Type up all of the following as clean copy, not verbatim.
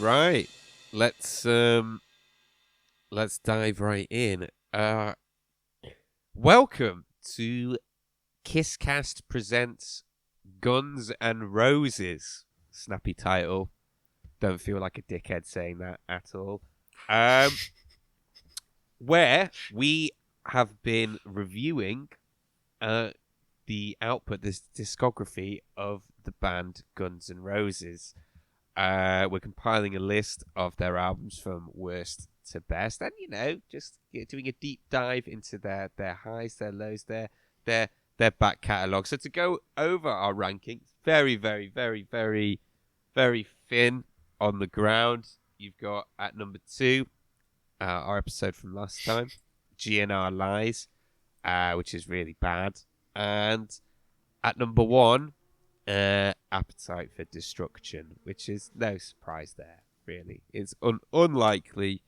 Right. Let's dive right in. Welcome to KissKast presents Guns and Roses. Snappy title. Don't feel like a dickhead saying that at all. Where we have been reviewing the output, this discography of the band Guns N' Roses. We're compiling a list of their albums from worst to best, and just doing a deep dive into their highs, their lows, their back catalogue. So to go over our rankings, very, very, very, very, very thin on the ground. You've got at number 2, our episode from last time, GNR Lies, which is really bad, and at number 1. Appetite for Destruction, which is no surprise there, really. It's unlikely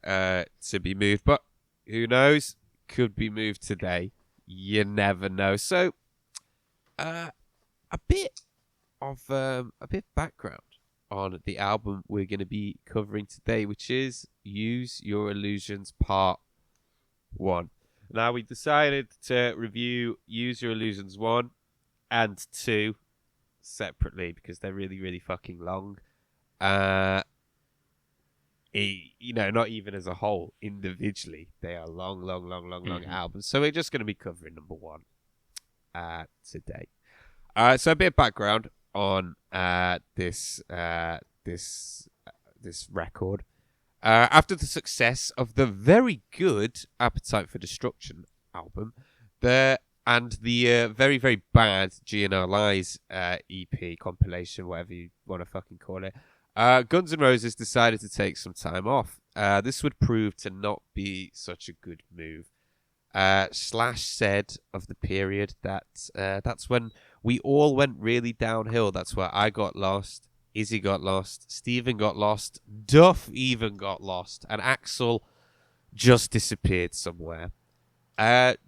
to be moved, but who knows? Could be moved today. You never know. So, a bit of background on the album we're going to be covering today, which is Use Your Illusions Part 1. Now, we decided to review Use Your Illusions 1 and 2 separately because they're really, really fucking long. Not even as a whole, individually, they are long albums. So we're just going to be covering number 1 today. So a bit of background on this record. After the success of the very good Appetite for Destruction album, the very, very bad GNR Lies EP compilation, whatever you want to fucking call it, Guns N' Roses decided to take some time off. This would prove to not be such a good move. Slash said of the period that that's when we all went really downhill. That's where I got lost, Izzy got lost, Steven got lost, Duff even got lost, and Axl just disappeared somewhere.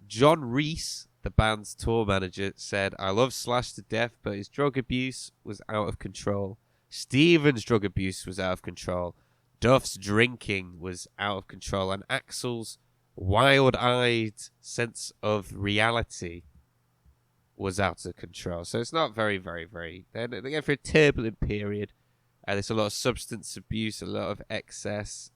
John Reese, the band's tour manager, said, "I love Slash to death, but his drug abuse was out of control. Steven's drug abuse was out of control. Duff's drinking was out of control. And Axl's wild-eyed sense of reality was out of control." So it's not very, very, very... They're going for a turbulent period. There's a lot of substance abuse, a lot of excess.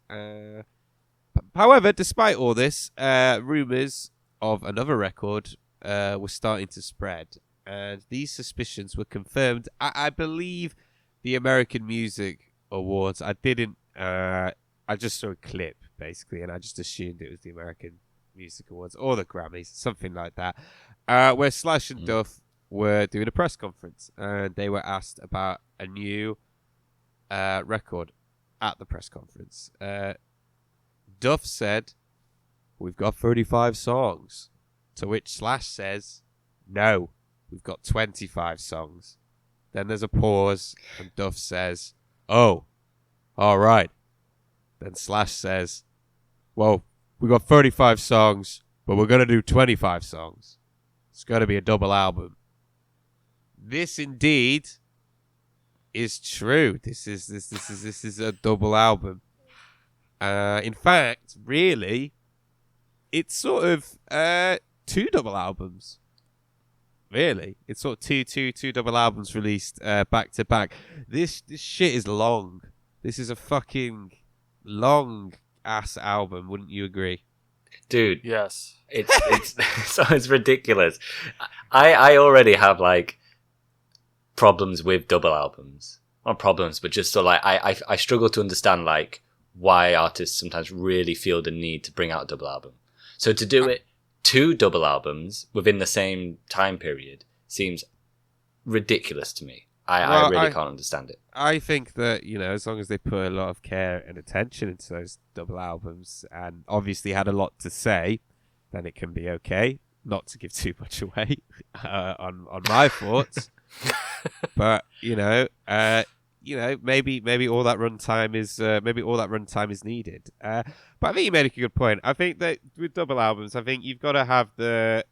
However, despite all this, rumours of another record were starting to spread, and these suspicions were confirmed. I believe the American Music Awards. I just saw a clip basically, and I just assumed it was the American Music Awards or the Grammys, something like that, where Slash and Duff were doing a press conference, and they were asked about a new record at the press conference. Duff said, "We've got 35 songs." To which Slash says, "No, we've got 25 songs." Then there's a pause, and Duff says, "Oh, all right." Then Slash says, "Well, we got 35 songs, but we're going to do 25 songs. It's going to be a double album." This indeed is true. This is a double album. In fact, really, it's sort of 2 double albums. Really, it's sort of two double albums released back to back. This shit is long. This is a fucking long ass album. Wouldn't you agree, dude? Yes. It's ridiculous. I already have like problems with double albums. Not problems, but just so like I struggle to understand like why artists sometimes really feel the need to bring out a double album. So to do it 2 double albums within the same time period seems ridiculous to me. I really can't understand it. I think that, as long as they put a lot of care and attention into those double albums and obviously had a lot to say, then it can be okay. Not to give too much away on my thoughts. But, maybe all that runtime is needed. But I think you made a good point. I think that with double albums, I think you've got to have there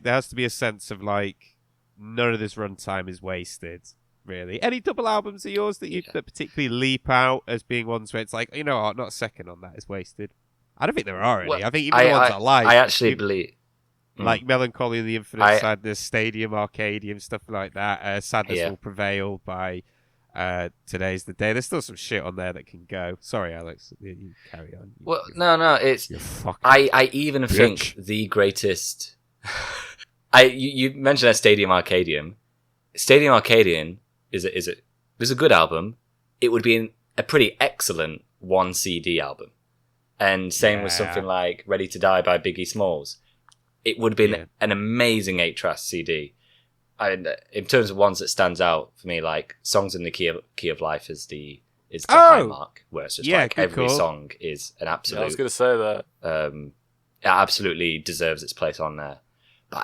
has to be a sense of like none of this runtime is wasted. really. Any double albums of yours that that particularly leap out as being ones where it's like, you know what, not a second on that is wasted? I don't think there are any. Well, I think even the ones I like. I actually believe. Like Melancholy and the Infinite Sadness, Stadium Arcadium, stuff like that. Sadness Will Prevail by Today's the Day. There's still some shit on there that can go. Sorry, Alex. You carry on. No. It's I even think the greatest. You mentioned that Stadium Arcadium. Stadium Arcadium is a good album. It would be a pretty excellent 1 CD album, and same with something like Ready to Die by Biggie Smalls. It would have been an amazing 8-track CD. And in terms of ones that stands out for me, like Songs in the Key of Life is the high mark, where it's just like every song is an absolute. I was going to say that. It absolutely deserves its place on there. But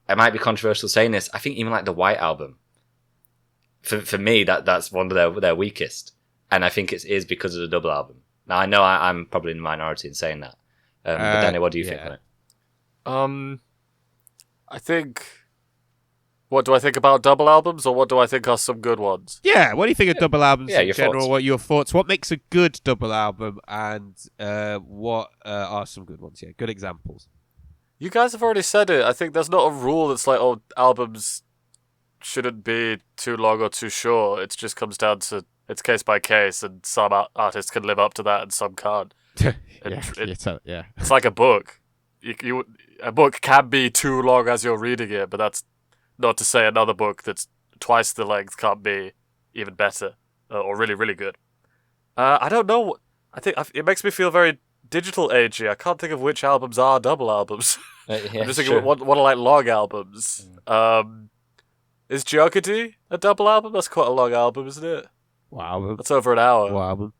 I might be controversial saying this. I think even like the White Album, for me, that's one of their weakest, and I think it is because of the double album. Now I know I'm probably in the minority in saying that. But Danny, what do you think on it? I think. What do I think about double albums, or what do I think are some good ones? Yeah, what do you think of double albums in general? Thoughts. What are your thoughts? What makes a good double album, and what are some good ones? Yeah, good examples. You guys have already said it. I think there's not a rule that's like, oh, albums shouldn't be too long or too short. It just comes down to it's case by case, and some artists can live up to that and some can't. It's like a book. A book can be too long as you're reading it, but that's not to say another book that's twice the length can't be even better or really, really good. I don't know. I think it makes me feel very digital agey. I can't think of which albums are double albums. I'm just thinking what are like long albums. Is Geography a double album? That's quite a long album, isn't it? What album? That's over an hour. What album?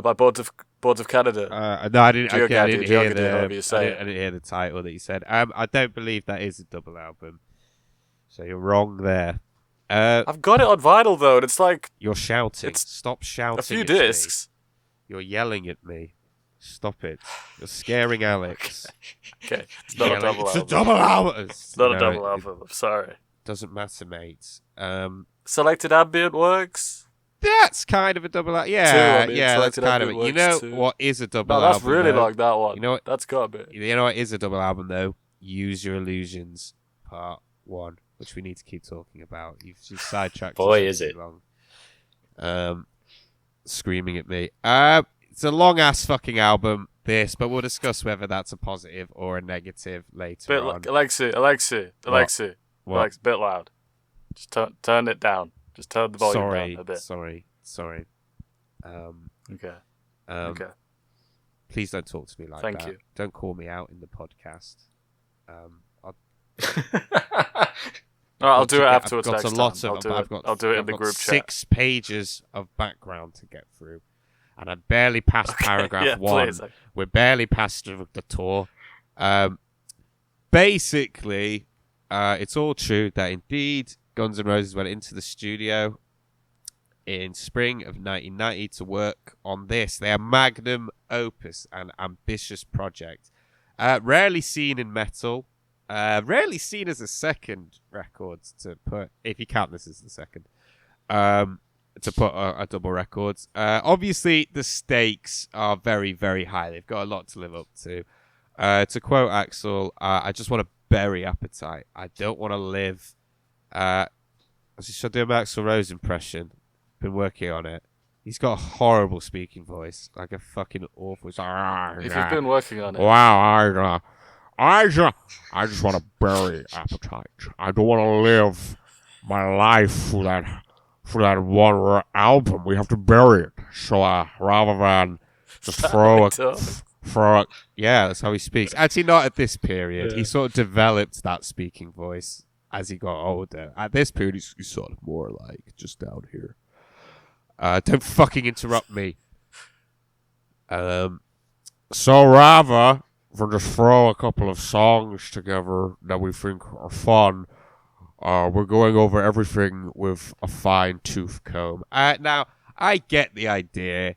By Boards of Canada. No, I didn't hear I didn't hear the title that you said. I don't believe that is a double album. So you're wrong there. I've got it on vinyl though, and it's like you're shouting. Stop shouting. A few discs. You're yelling at me. Stop it. You're scaring Alex. Okay. It's not a double album. It's a double album. It's not a double album. I'm sorry. Doesn't matter, mate. Selected ambient works. That's kind of a double album. Yeah, that's kind of it. You know too. What is a double album? No, that's really though? long, that one. You know what? That's got a bit. You know what is a double album, though? Use Your Illusions, Part 1, which we need to keep talking about. You've just sidetracked. Boy, is it. Long. Screaming at me. It's a long-ass fucking album, this, but we'll discuss whether that's a positive or a negative later on. Alexei. What? A bit loud. Just turn it down. Just turn the volume down a bit. Sorry. Okay. Okay. Please don't talk to me like that. Thank you. Don't call me out in the podcast. I'll do it afterwards. I've got I'll do it in the group chat. 6 pages of background to get through, and I barely passed paragraph 1. Please. We're barely past the tour. Basically, it's all true that indeed Guns N' Roses went into the studio in spring of 1990 to work on this, their magnum opus and ambitious project. Rarely seen in metal, rarely seen as a second record to put, if you count this as the second, to put a double record. Obviously, the stakes are very, very high. They've got a lot to live up to. To quote Axl, I just want to bury appetite. I don't want to live. Should I do an Axl Rose impression? Been working on it. He's got a horrible speaking voice, like a fucking awful. If you've been working on it, wow, I just want to bury appetite. I don't want to live my life through that one album. We have to bury it. So rather than just throw a. Yeah, that's how he speaks. Actually, not at this period. Yeah. He sort of developed that speaking voice as he got older. At this period, he's sort of more like just down here. Don't fucking interrupt me. So rather than just throw a couple of songs together that we think are fun, we're going over everything with a fine-tooth comb. Now, I get the idea.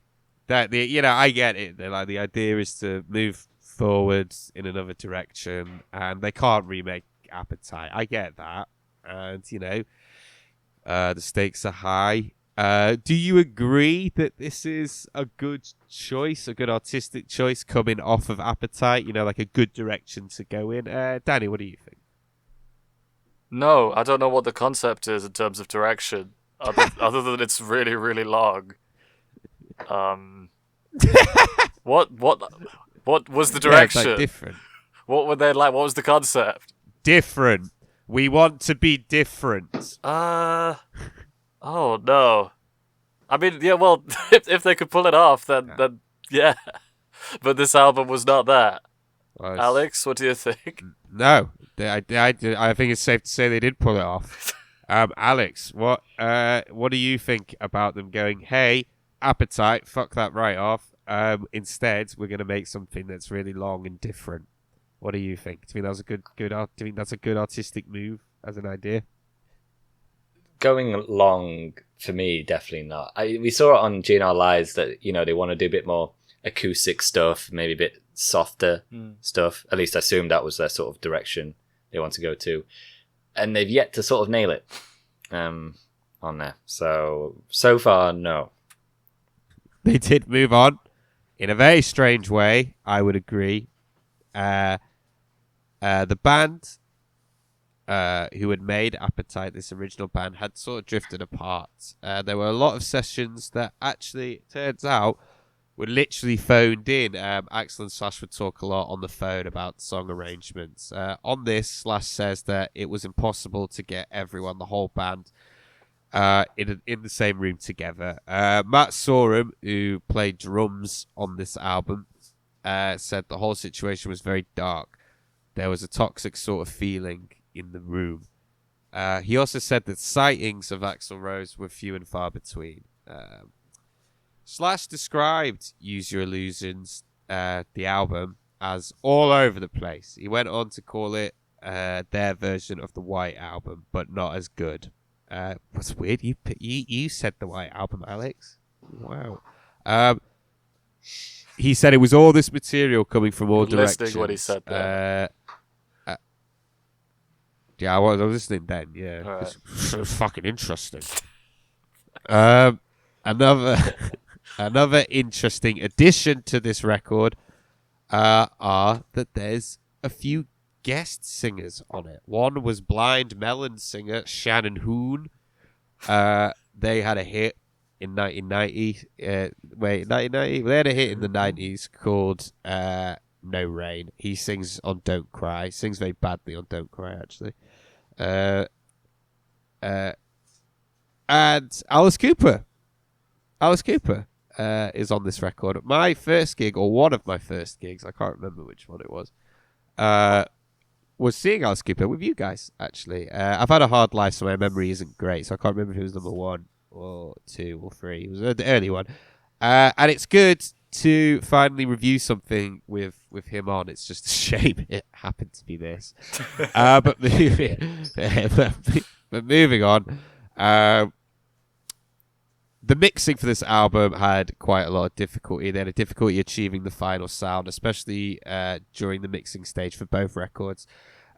I get it. The idea is to move forward in another direction, and they can't remake Appetite. I get that, and The stakes are high. Do you agree that this is a good choice, a good artistic choice coming off of Appetite? You know, like a good direction to go in. Danny, what do you think? No, I don't know what the concept is in terms of direction, other than it's really, really long. What was the Yeah, it's direction? like different. What were they like? What was the concept? Different. We want to be different. Oh no. I mean, yeah. Well, if they could pull it off, then yeah. But this album was not that. Well, Alex, what do you think? no, I think it's safe to say they did pull it off. Alex, what do you think about them going, hey, Appetite, fuck that right off. Instead, we're gonna make something that's really long and different. What do you think? Do you think that was a good do you think that's a good artistic move as an idea? Going long for me, definitely not. We saw it on GNR Lies that they want to do a bit more acoustic stuff, maybe a bit softer stuff. At least I assume that was their sort of direction they want to go to, and they've yet to sort of nail it on there. So far, no. They did move on in a very strange way. I would agree. The band who had made Appetite, this original band, had sort of drifted apart. There were a lot of sessions that actually, it turns out, were literally phoned in. Axl and Slash would talk a lot on the phone about song arrangements. On this, Slash says that it was impossible to get everyone, the whole band, in the same room together. Matt Sorum, who played drums on this album, said the whole situation was very dark. There was a toxic sort of feeling in the room. He also said that sightings of Axl Rose were few and far between. Slash described Use Your Illusions, the album, as all over the place. He went on to call it their version of the White Album, but not as good. What's weird? You said the White Album, Alex. Wow. He said it was all this material coming from all directions. Listening what he said there. Yeah, I was listening then. Yeah, Right. It was fucking interesting. Another interesting addition to this record are that there's a few guest singers on it. One was Blind Melon singer Shannon Hoon. They had a hit in 1990. 1990? They had a hit in the 90s called No Rain. He sings on Don't Cry. Sings very badly on Don't Cry, actually. And Alice Cooper. Alice Cooper is on this record. My first gig, or one of my first gigs, I can't remember which one it was seeing Alice Cooper with you guys, actually. I've had a hard life, so my memory isn't great, so I can't remember if it was number 1 or 2 or 3. It was the early one. And it's good to finally review something with him on. It's just a shame it happened to be this. But moving on. The mixing for this album had quite a lot of difficulty. They had a difficulty achieving the final sound, especially during the mixing stage for both records.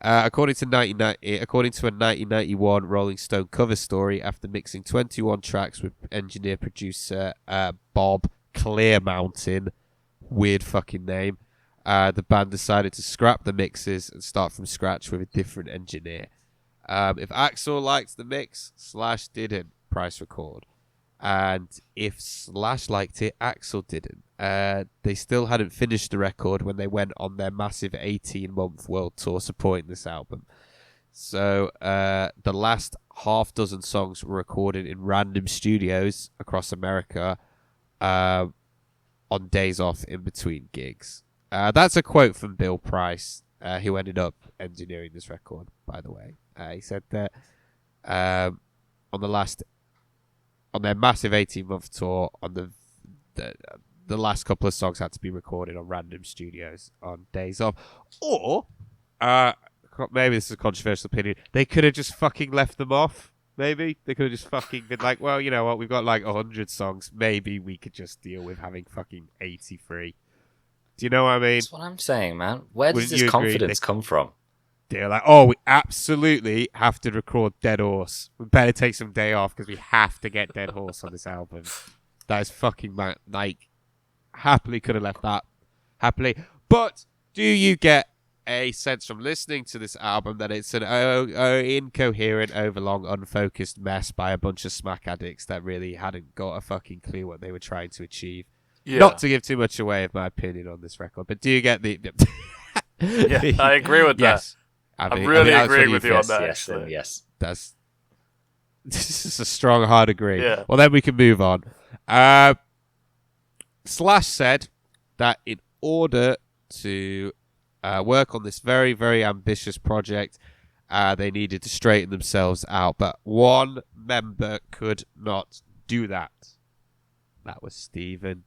According to a 1991 Rolling Stone cover story, after mixing 21 tracks with engineer-producer Bob Clearmountain, weird fucking name, the band decided to scrap the mixes and start from scratch with a different engineer. If Axl liked the mix, Slash didn't. Price record. And if Slash liked it, Axl didn't. They still hadn't finished the record when they went on their massive 18-month world tour supporting this album. So the last half dozen songs were recorded in random studios across America on days off in between gigs. That's a quote from Bill Price, who ended up engineering this record, by the way. He said that on their massive 18-month tour, on the last couple of songs had to be recorded on random studios on days off. Or, maybe this is a controversial opinion, they could have just fucking left them off. Maybe they could have just fucking been like, well, you know what, we've got like 100 songs. Maybe we could just deal with having fucking 83. Do you know what I mean? That's what I'm saying, man. Where does Wouldn't you this agree? confidence come from? They were like, oh, we absolutely have to record Dead Horse. We better take some day off because we have to get Dead Horse on this album. That is fucking mad. Like, happily could have left that. Happily. But do you get a sense from listening to this album that it's an incoherent, overlong, unfocused mess by a bunch of smack addicts that really hadn't got a fucking clue what they were trying to achieve? Yeah. Not to give too much away of my opinion on this record, but do you get the... Yeah, I agree with yes. that. I'm really agreeing with you on Yes, that, yes, and actually. yes. This is a strong, hard agree. Yeah. Well, then we can move on. Slash said that in order to work on this very, very ambitious project, they needed to straighten themselves out. But one member could not do that. That was Steven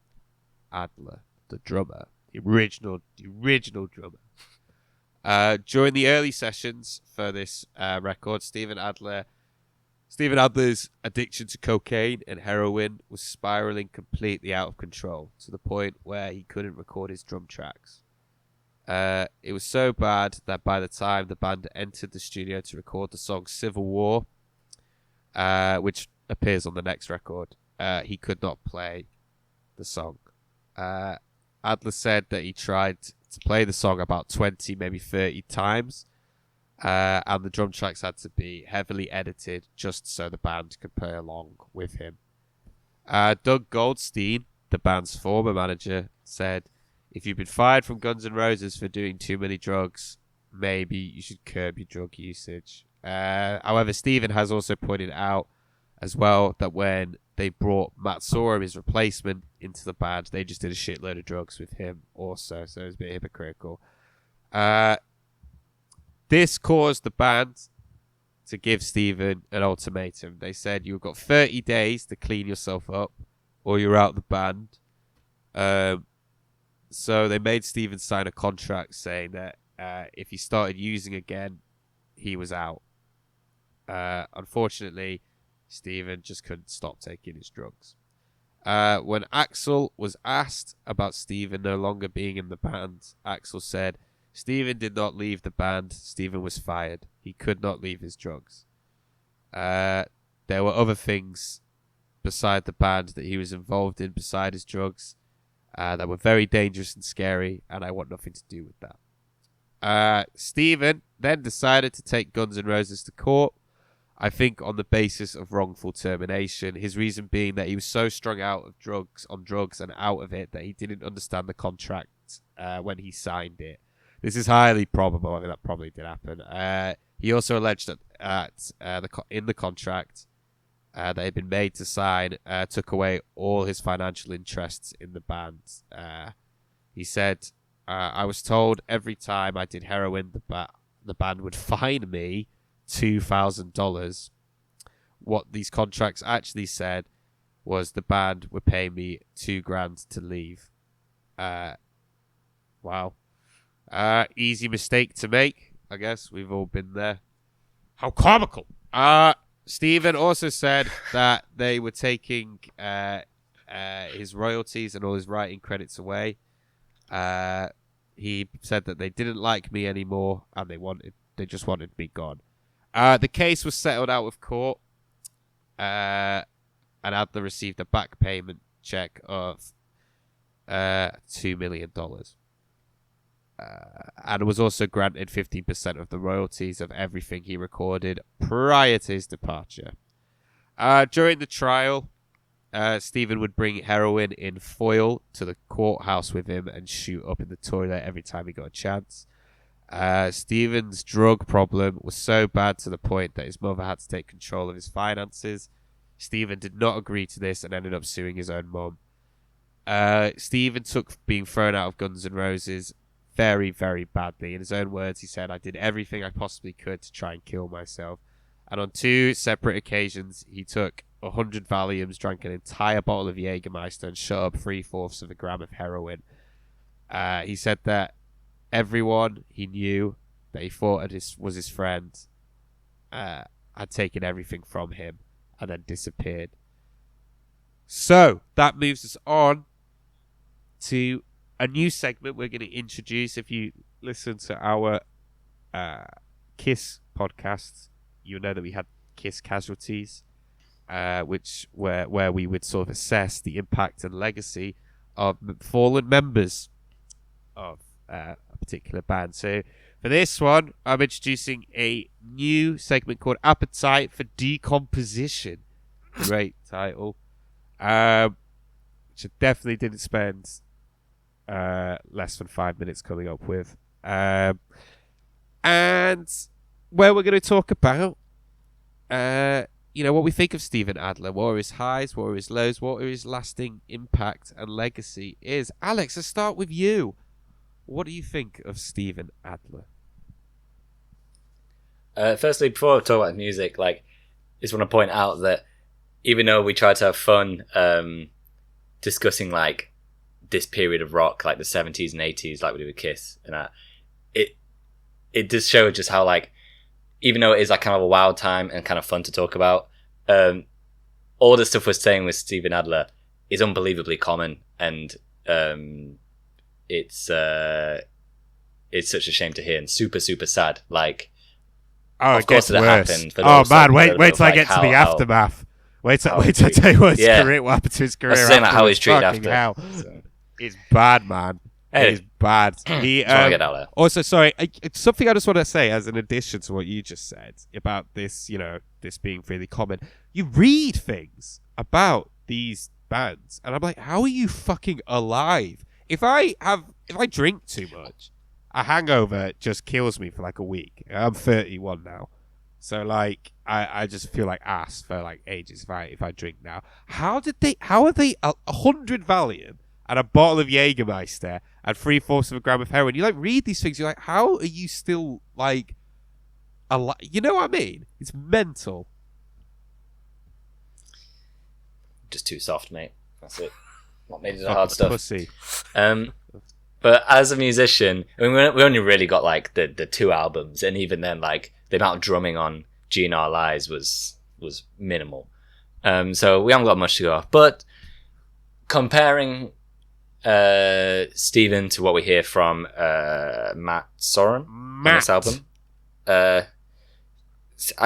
Adler, the drummer, the original drummer. During the early sessions for this record, Steven Adler's addiction to cocaine and heroin was spiraling completely out of control to the point where he couldn't record his drum tracks. It was so bad that by the time the band entered the studio to record the song Civil War, which appears on the next record, he could not play the song. Adler said that he tried to play the song about 20, maybe 30 times, and the drum tracks had to be heavily edited just so the band could play along with him. Doug Goldstein, the band's former manager, said, if you've been fired from Guns N' Roses for doing too many drugs, maybe you should curb your drug usage. However, Steven has also pointed out as well that when they brought Matt Sorum, his replacement, into the band, they just did a shitload of drugs with him also, so it was a bit hypocritical. This caused the band to give Steven an ultimatum. They said, you've got 30 days to clean yourself up or you're out of the band. So they made Steven sign a contract saying that if he started using again, he was out. Unfortunately, Steven just couldn't stop taking his drugs. When Axl was asked about Steven no longer being in the band, Axl said, Steven did not leave the band. Steven was fired. He could not leave his drugs. There were other things beside the band that he was involved in beside his drugs that were very dangerous and scary, and I want nothing to do with that. Steven then decided to take Guns N' Roses to court, I think on the basis of wrongful termination. His reason being that he was so strung out of drugs and out of it that he didn't understand the contract when he signed it. This is highly probable. I mean, that probably did happen. He also alleged that in the contract that had been made to sign took away all his financial interests in the band. He said, I was told every time I did heroin, the band would fine me $2,000. What these contracts actually said was the band would pay me $2,000 to leave. Wow. Easy mistake to make. I guess we've all been there. How comical. Steven also said that they were taking his royalties and all his writing credits away. He said that they didn't like me anymore and they just wanted me gone. The case was settled out of court, and Adler received a back payment check of $2 million. And was also granted 15% of the royalties of everything he recorded prior to his departure. During the trial, Steven would bring heroin in foil to the courthouse with him and shoot up in the toilet every time he got a chance. Steven's drug problem was so bad to the point that his mother had to take control of his finances. Steven did not agree to this and ended up suing his own mom. Steven took being thrown out of Guns N' Roses very, very badly. In his own words, he said, I did everything I possibly could to try and kill myself. And on 2 separate occasions, he took 100 Valiums, drank an entire bottle of Jägermeister, and shot up 3/4 of a gram of heroin. He said that everyone he knew that he thought was his friend had taken everything from him and then disappeared. So, that moves us on to a new segment we're going to introduce. If you listen to our Kiss podcasts, you know that we had Kiss Casualties, where we would sort of assess the impact and legacy of fallen members of a particular band. So for this one, I'm introducing a new segment called Appetite for Decomposition. Great title. Which I definitely didn't spend less than 5 minutes coming up with. And where we're going to talk about, what we think of Steven Adler, what are his highs, what are his lows, what are his lasting impact and legacy is. Alex, let's start with you. What do you think of Steven Adler? Firstly, before I talk about music, just want to point out that even though we try to have fun discussing this period of rock, like the 70s and 80s, like we do with Kiss, and that, it does show just how even though it is kind of a wild time and kind of fun to talk about, all the stuff we're saying with Steven Adler is unbelievably common, and it's such a shame to hear and super, super sad. Of course it happened. Wait till I get to the aftermath. Wait till I tell you what happened to his career. Saying how he's treated after. Hell. So. It's bad, man. It is bad. Get out there. Also, sorry, something I just want to say as an addition to what you just said about this, this being really common. You read things about these bands, and I'm like, how are you fucking alive? If I drink too much, a hangover just kills me for a week. I'm 31 now. So I just feel like ass for ages if I drink now. How are they 100 Valium and a bottle of Jägermeister and 3/4 of a gram of heroin? You read these things, you're like, how are you still alive? You know what I mean? It's mental. Just too soft, mate. That's it. Not made it the hard stuff. Pussy. But as a musician, I mean, we only really got the 2 albums, and even then, the amount of drumming on GNR Lies was minimal. So we haven't got much to go off. But comparing Steven to what we hear from Matt Sorum on this album, I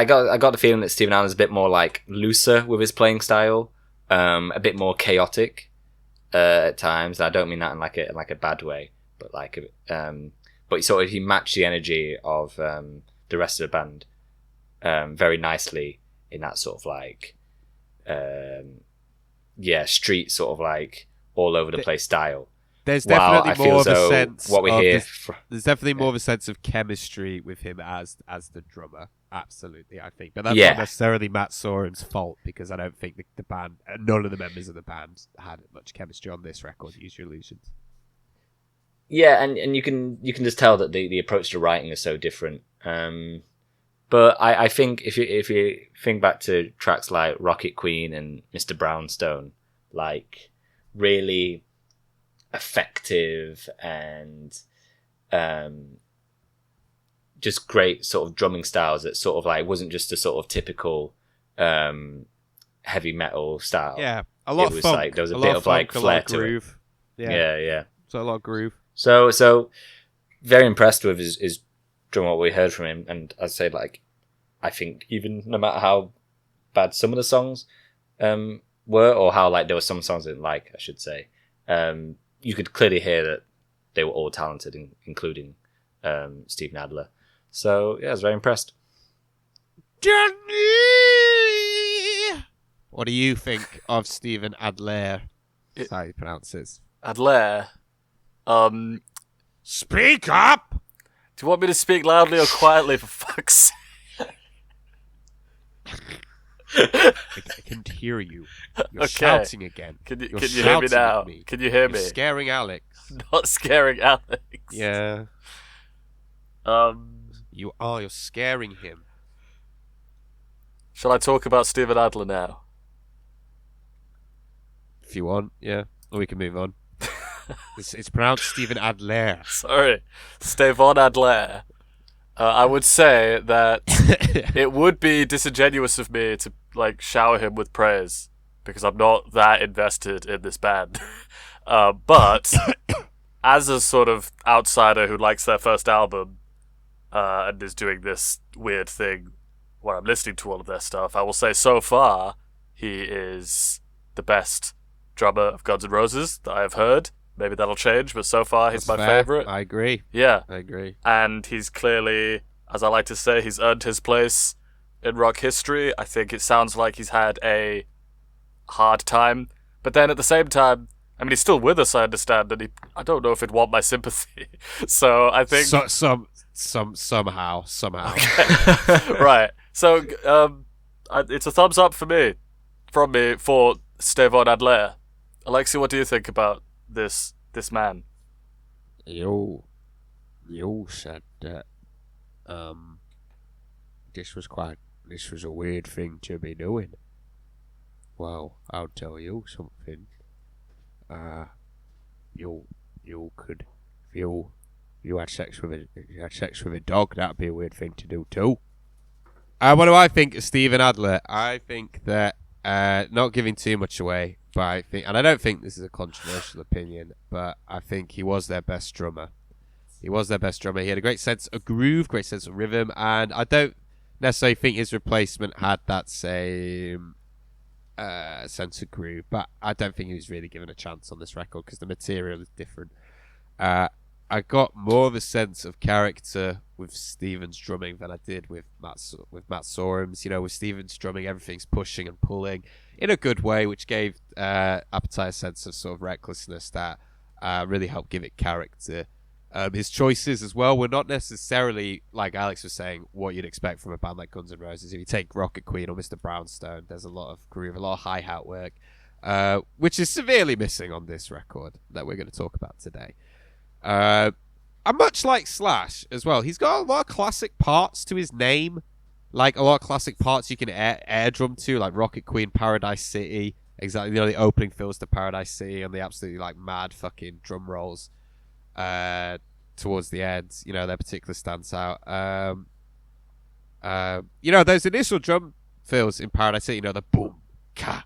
got the feeling that Steven Adler's a bit more looser with his playing style, a bit more chaotic. At times, I don't mean that in a bad way, but but he matched the energy of the rest of the band very nicely in that sort of street sort of all over the place style. There's definitely more of a sense. What we hear, there's definitely more of a sense of chemistry with him as the drummer. Absolutely, I think, but that's not necessarily Matt Sorum's fault, because I don't think the band, none of the members of the band had much chemistry on this record. Use Your Illusions. Yeah, and you can just tell that the approach to writing is so different. But I think if you think back to tracks like Rocket Queen and Mr. Brownstone, really effective and just great sort of drumming styles that sort of wasn't just a sort of typical heavy metal style. Yeah, a lot of funk. There was a bit of flair to it. Yeah. So a lot of groove. So very impressed with his drum, what we heard from him, and I'd say I think even no matter how bad some of the songs were, or how there were some songs I didn't like, I should say, you could clearly hear that they were all talented, including Steven Adler. So yeah, I was very impressed. Johnny! What do you think of Steven Adler? That's how you pronounce it. Adler. Speak up! Do you want me to speak loudly or quietly, for fuck's sake? I can't hear you. You're shouting again. Can you hear me now? Can you hear me? You're scaring Alex. Not scaring Alex. Yeah. You're scaring him. Shall I talk about Steven Adler now? If you want, yeah. Or we can move on. It's pronounced Steven Adler. Sorry. Steven Adler. I would say that it would be disingenuous of me to shower him with praise, because I'm not that invested in this band. But as a sort of outsider who likes their first album, and is doing this weird thing when I'm listening to all of their stuff, I will say so far he is the best drummer of Guns N' Roses that I have heard. Maybe that'll change, but so far he's That's my fair. favorite. I agree. Yeah, I agree. and he's clearly, as I like to say, he's earned his place in rock history. I think it sounds like he's had a hard time, but then at the same time, I mean, he's still with us, I understand, and I don't know if he'd want my sympathy. So I think... Somehow. Right. So it's a thumbs up from me for Stefan Adler. Alexei, what do you think about this man? You said that this was a weird thing to be doing. Well, I'll tell you something. You could, if you had sex with a dog, that'd be a weird thing to do too. What do I think of Stephen Adler? I think that not giving too much away, but I think, and I don't think this is a controversial opinion, but I think he was their best drummer. He had a great sense of groove, great sense of rhythm, and I don't necessarily think his replacement had that same sense of groove, but I don't think he was really given a chance on this record because the material is different. I got more of a sense of character with Stephen's drumming than I did with Matt Sorum's. You know, with Stephen's drumming, everything's pushing and pulling in a good way, which gave Appetite a sense of sort of recklessness that really helped give it character. His choices as well were not necessarily, like Alex was saying, what you'd expect from a band like Guns N' Roses. If you take Rocket Queen or Mr. Brownstone, there's a lot of groove, a lot of hi-hat work, which is severely missing on this record that we're going to talk about today. And much like Slash as well, he's got a lot of classic parts to his name, like a lot of classic parts you can air drum to, like Rocket Queen, Paradise City. Exactly, you know, the opening fills to Paradise City and the absolutely like mad fucking drum rolls towards the end. You know, their particular stands out. You know, those initial drum fills in Paradise City, you know, the boom ka,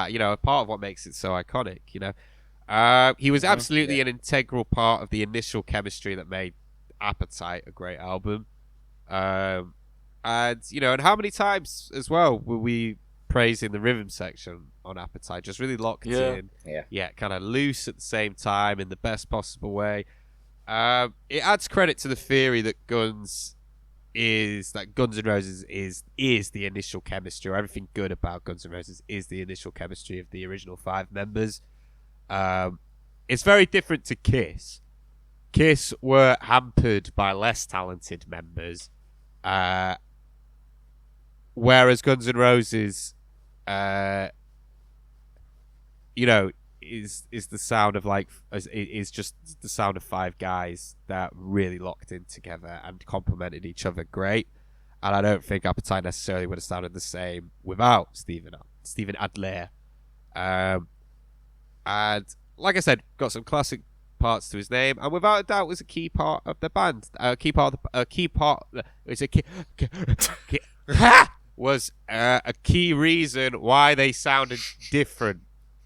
you know, a part of what makes it so iconic. You know. He was absolutely an integral part of the initial chemistry that made Appetite a great album. And, you know, and how many times as well were we praising the rhythm section on Appetite? Just really locked in. Yeah, kind of loose at the same time in the best possible way. It adds credit to the theory that Guns N' Roses is the initial chemistry, or everything good about Guns N' Roses is the initial chemistry of the original 5 members. It's very different to Kiss. Kiss were hampered by less talented members, whereas Guns N' Roses, you know, is the sound of is just the sound of 5 guys that really locked in together and complemented each other great. And I don't think Appetite necessarily would have sounded the same without Stephen Adler. And like I said, got some classic parts to his name, and without a doubt was a key part of the band. Was a key reason why they sounded different.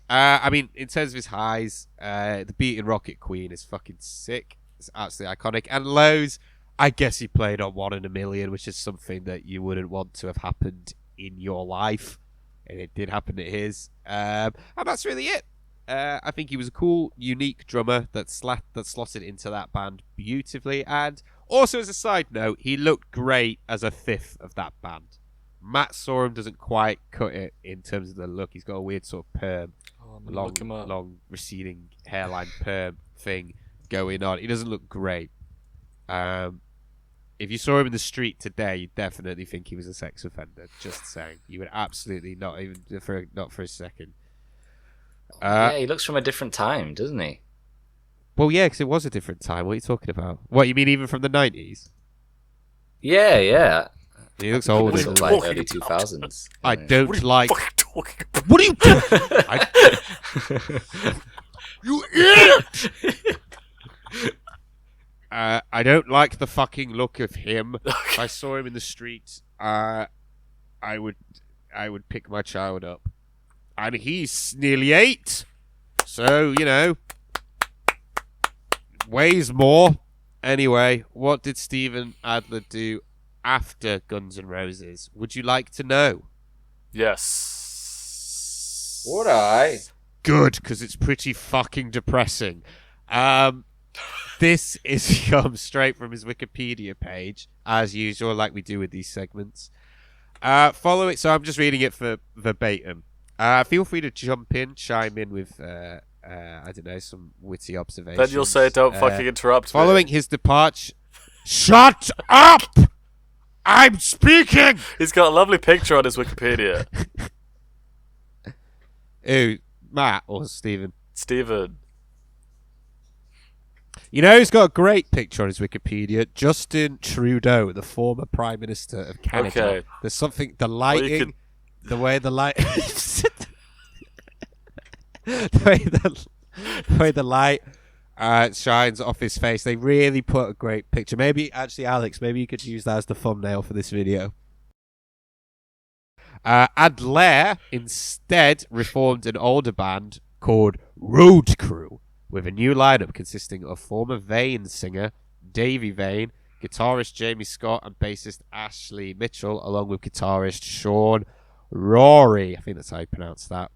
I mean, in terms of his highs, the beat in Rocket Queen is fucking sick. It's absolutely iconic. And lows, I guess he played on 1 in a Million, which is something that you wouldn't want to have happened in your life, and it did happen to his. And that's really it. I think he was a cool, unique drummer that slotted into that band beautifully. And also, as a side note, he looked great as a 5th of that band. Matt Sorum doesn't quite cut it in terms of the look. He's got a weird sort of perm, long receding hairline perm thing going on. He doesn't look great. If you saw him in the street today, you'd definitely think he was a sex offender. Just saying. You would absolutely not for a second. Yeah, he looks from a different time, doesn't he? Well, yeah, because it was a different time. What are you talking about? What, you mean even from the 90s? Yeah. He looks older. He looks like early 2000s. I don't what like... What are you talking about? What are you doing? You idiot! I don't like the fucking look of him. If I saw him in the street, I would pick my child up. And he's nearly 8. So, you know, weighs more. Anyway, what did Steven Adler do after Guns N' Roses? Would you like to know? Yes. Would I? Good, because it's pretty fucking depressing. This is come straight from his Wikipedia page, as usual, like we do with these segments. So I'm just reading it for verbatim. Feel free to jump in, chime in with, I don't know, some witty observations. Then you'll say, don't fucking interrupt me. Following his departure... Shut up! I'm speaking! He's got a lovely picture on his Wikipedia. Who? Matt or Stephen? Steven. You know who's got a great picture on his Wikipedia? Justin Trudeau, the former Prime Minister of Canada. Okay. There's something, the lighting, the way the light... the way the light shines off his face. They really put a great picture. Maybe, actually, Alex, maybe you could use that as the thumbnail for this video. Adler instead reformed an older band called Road Crew with a new lineup consisting of former Vane singer Davey Vane, guitarist Jamie Scott, and bassist Ashley Mitchell, along with guitarist Sean Rory. I think that's how you pronounce that.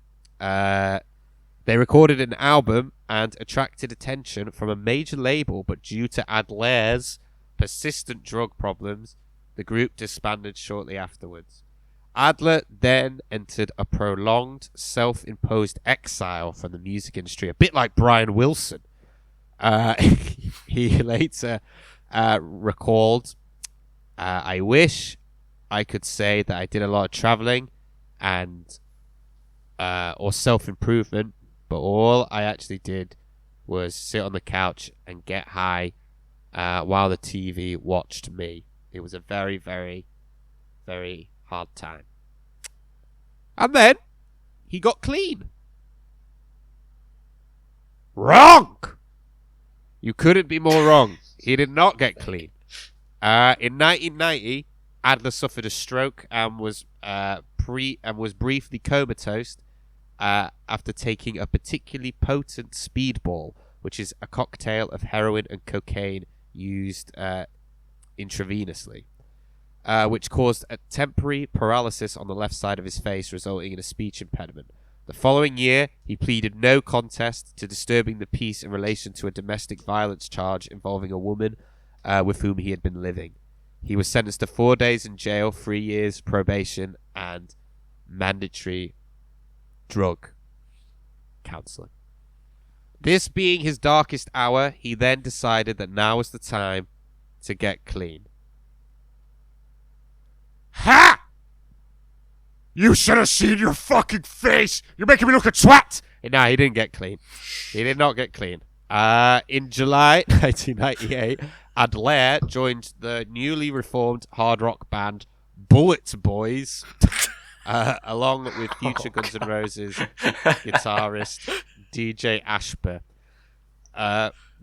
They recorded an album and attracted attention from a major label, but due to Adler's persistent drug problems, the group disbanded shortly afterwards. Adler then entered a prolonged, self-imposed exile from the music industry, a bit like Brian Wilson. He later recalled, I wish I could say that I did a lot of traveling and or self-improvement, but all I actually did was sit on the couch and get high while the TV watched me. It was a very, very, very hard time. And then he got clean. Wrong! You couldn't be more wrong. He did not get clean. In 1990, Adler suffered a stroke and was briefly comatose after taking a particularly potent speedball, which is a cocktail of heroin and cocaine used intravenously, which caused a temporary paralysis on the left side of his face, resulting in a speech impediment. The following year, he pleaded no contest to disturbing the peace in relation to a domestic violence charge involving a woman with whom he had been living. He was sentenced to 4 days in jail, 3 years probation, and mandatory drug counseling. This being his darkest hour, he then decided that now was the time to get clean. Ha! You should have seen your fucking face! You're making me look a twat! No, he didn't get clean. He did not get clean. In July 1998, Adler joined the newly reformed hard rock band Bullet Boys, along with future Guns N' Roses guitarist DJ Ashper.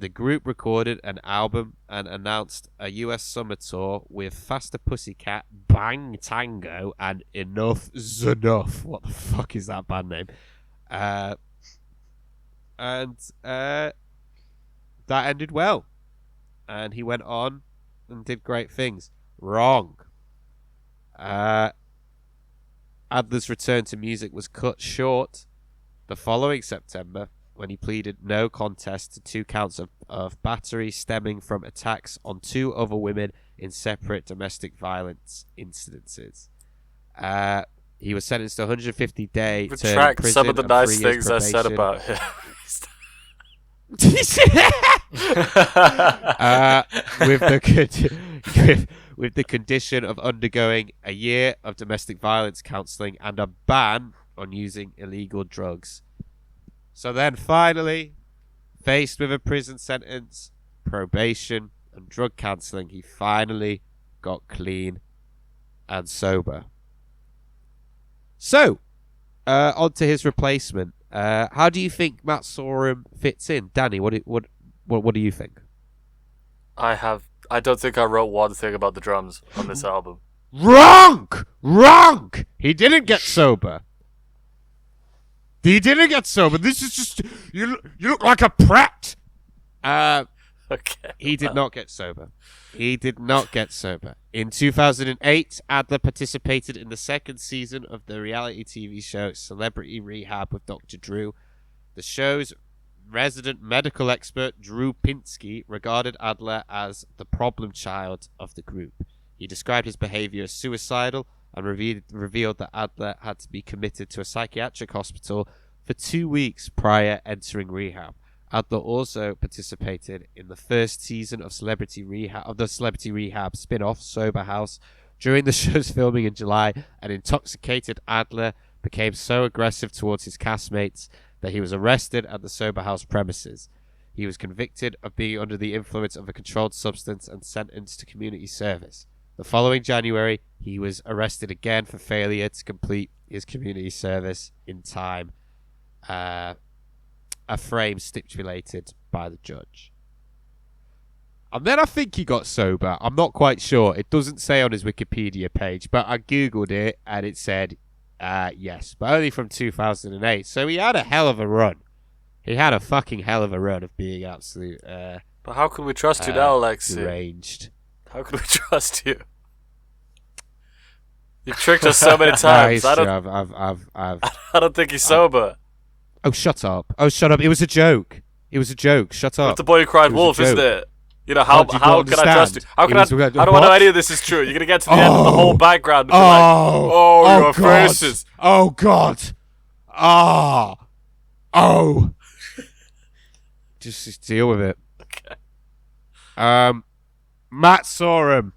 The group recorded an album and announced a US summer tour with Faster Pussycat, Bang Tango, and Enough Z'Nuff. What the fuck is that band name? And that ended well. And he went on and did great things. Wrong. Adler's return to music was cut short the following September when he pleaded no contest to 2 counts of battery stemming from attacks on 2 other women in separate domestic violence incidences. He was sentenced to 150-day term in Retract prison some of the and nice 3 years things I said probation. about him. With the condition of undergoing a year of domestic violence counseling and a ban on using illegal drugs. So then finally, faced with a prison sentence, probation, and drug counseling, he finally got clean and sober. So, on to his replacement. How do you think Matt Sorum fits in? Danny, what do you think? I don't think I wrote one thing about the drums on this album. Wrong! He didn't get sober. This is just you look like a prat. Okay. He did not get sober. He did not get sober. In 2008, Adler participated in the second season of the reality TV show Celebrity Rehab with Dr. Drew. The show's resident medical expert, Drew Pinsky, regarded Adler as the problem child of the group. He described his behavior as suicidal and revealed that Adler had to be committed to a psychiatric hospital for 2 weeks prior entering rehab. Adler also participated in the first season of the Celebrity Rehab spin-off, Sober House. During the show's filming in July, an intoxicated Adler became so aggressive towards his castmates that he was arrested at the Sober House premises. He was convicted of being under the influence of a controlled substance and sentenced to community service. The following January, he was arrested again for failure to complete his community service in time. A frame stipulated by the judge. And then I think he got sober. I'm not quite sure. It doesn't say on his Wikipedia page, but I googled it and it said yes, but only from 2008. So he had a hell of a run. He had a fucking hell of a run of being absolute. But how can we trust you now, Alexei? Deranged. How can we trust you? You've tricked us so many times. No, I don't think he's sober. Oh, shut up. Oh, shut up. It was a joke. It was a joke. Shut up. It's the boy who cried wolf, isn't it? You know, how can I trust you? How do I know any of this is true? You're going to get to the end of the whole background and be like, your faces. Oh, God. Oh. Just deal with it. Okay. Matt Sorum.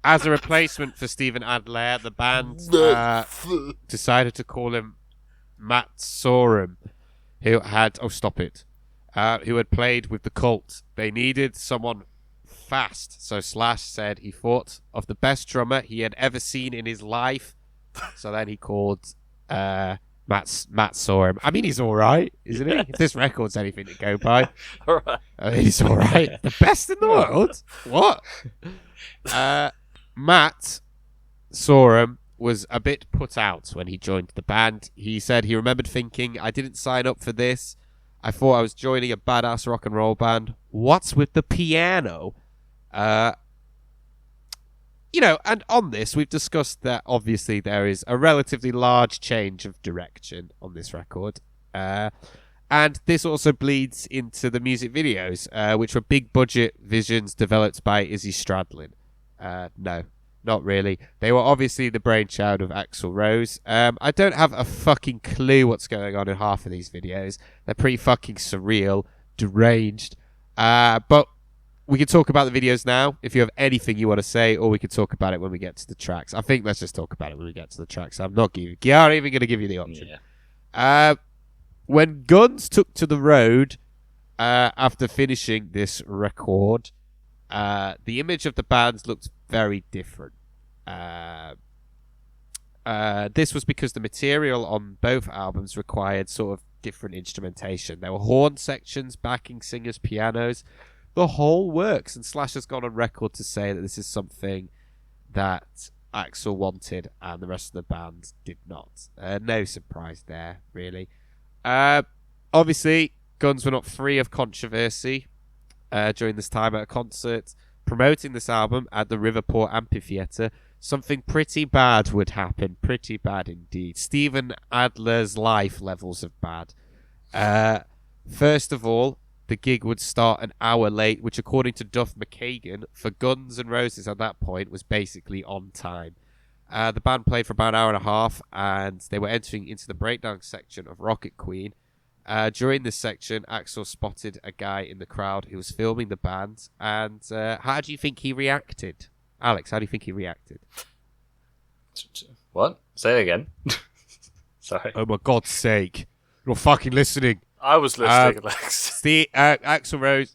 As a replacement for Stephen Adler, the band decided to call him Matt Sorum, who had played with the Cult. They needed someone fast, so Slash said he thought of the best drummer he had ever seen in his life. So then he called Matt Sorum. I mean, he's all right, isn't he? If this record's anything to go by, All right. he's all right. The best in the world. What? Matt Sorum was a bit put out when he joined the band. He said he remembered thinking, I didn't sign up for this. I thought I was joining a badass rock and roll band. What's with the piano? And on this, we've discussed that obviously there is a relatively large change of direction on this record. And this also bleeds into the music videos, which were big budget visions developed by Izzy Stradlin. No. Not really. They were obviously the brainchild of Axl Rose. I don't have a fucking clue what's going on in half of these videos. They're pretty fucking surreal, deranged. But we can talk about the videos now, if you have anything you want to say, or we can talk about it when we get to the tracks. I think let's just talk about it when we get to the tracks. I'm not even going to give you the option. Yeah. When Guns took to the road after finishing this record, the image of the bands looked very different. This was because the material on both albums required sort of different instrumentation. There were horn sections, backing singers, pianos, the whole works. And Slash has gone on record to say that this is something that Axl wanted and the rest of the band did not. No surprise there, really. Obviously, Guns were not free of controversy during this time at a concert promoting this album at the Riverport Amphitheatre. Something pretty bad would happen. Pretty bad indeed. Stephen Adler's life levels of bad. First of all, the gig would start an hour late, which according to Duff McKagan, for Guns N' Roses at that point, was basically on time. The band played for about an hour and a half, and they were entering into the breakdown section of Rocket Queen. During this section, Axl spotted a guy in the crowd who was filming the band, and how do you think he reacted? Alex, how do you think he reacted? What? Say it again. Sorry. Oh, my God's sake. You're fucking listening. I was listening, Alex. Axl Rose.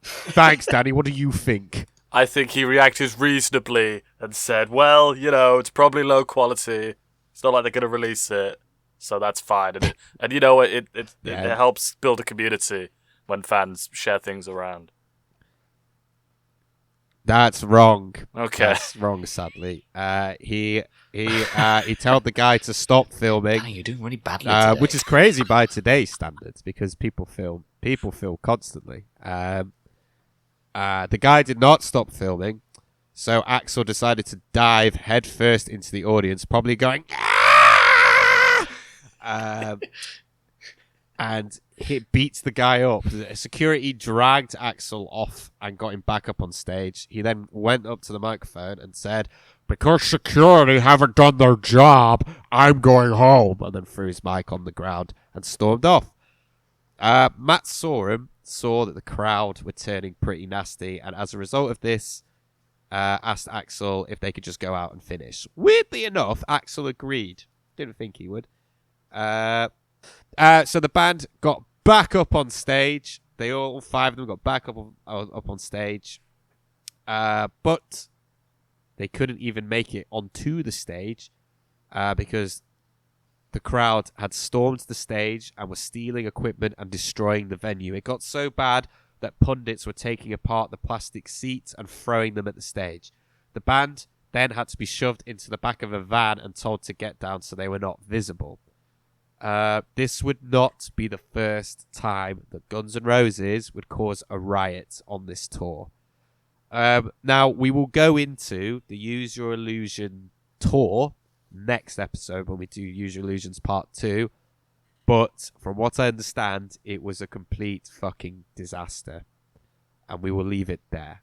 Thanks, Danny. What do you think? I think he reacted reasonably and said, well, it's probably low quality. It's not like they're going to release it. So that's fine. And you know what? It helps build a community when fans share things around. That's wrong. Okay. That's wrong, sadly. He told the guy to stop filming. You're doing really badly today. Which is crazy by today's standards because people film constantly. The guy did not stop filming, so Axl decided to dive headfirst into the audience, probably going, "Ah!" And it beats the guy up. Security dragged Axl off and got him back up on stage. He then went up to the microphone and said, "Because security haven't done their job, I'm going home," and then threw his mic on the ground and stormed off. Matt Sorum saw that the crowd were turning pretty nasty, and as a result of this, asked Axl if they could just go out and finish. Weirdly enough, Axl agreed. Didn't think he would. So the band got back up on stage. All 5 of them got back up on stage. But they couldn't even make it onto the stage because the crowd had stormed the stage and were stealing equipment and destroying the venue. It got so bad that pundits were taking apart the plastic seats and throwing them at the stage. The band then had to be shoved into the back of a van and told to get down so they were not visible. This would not be the first time that Guns N' Roses would cause a riot on this tour. Now, we will go into the Use Your Illusion tour next episode when we do Use Your Illusions Part 2. But from what I understand, it was a complete fucking disaster. And we will leave it there.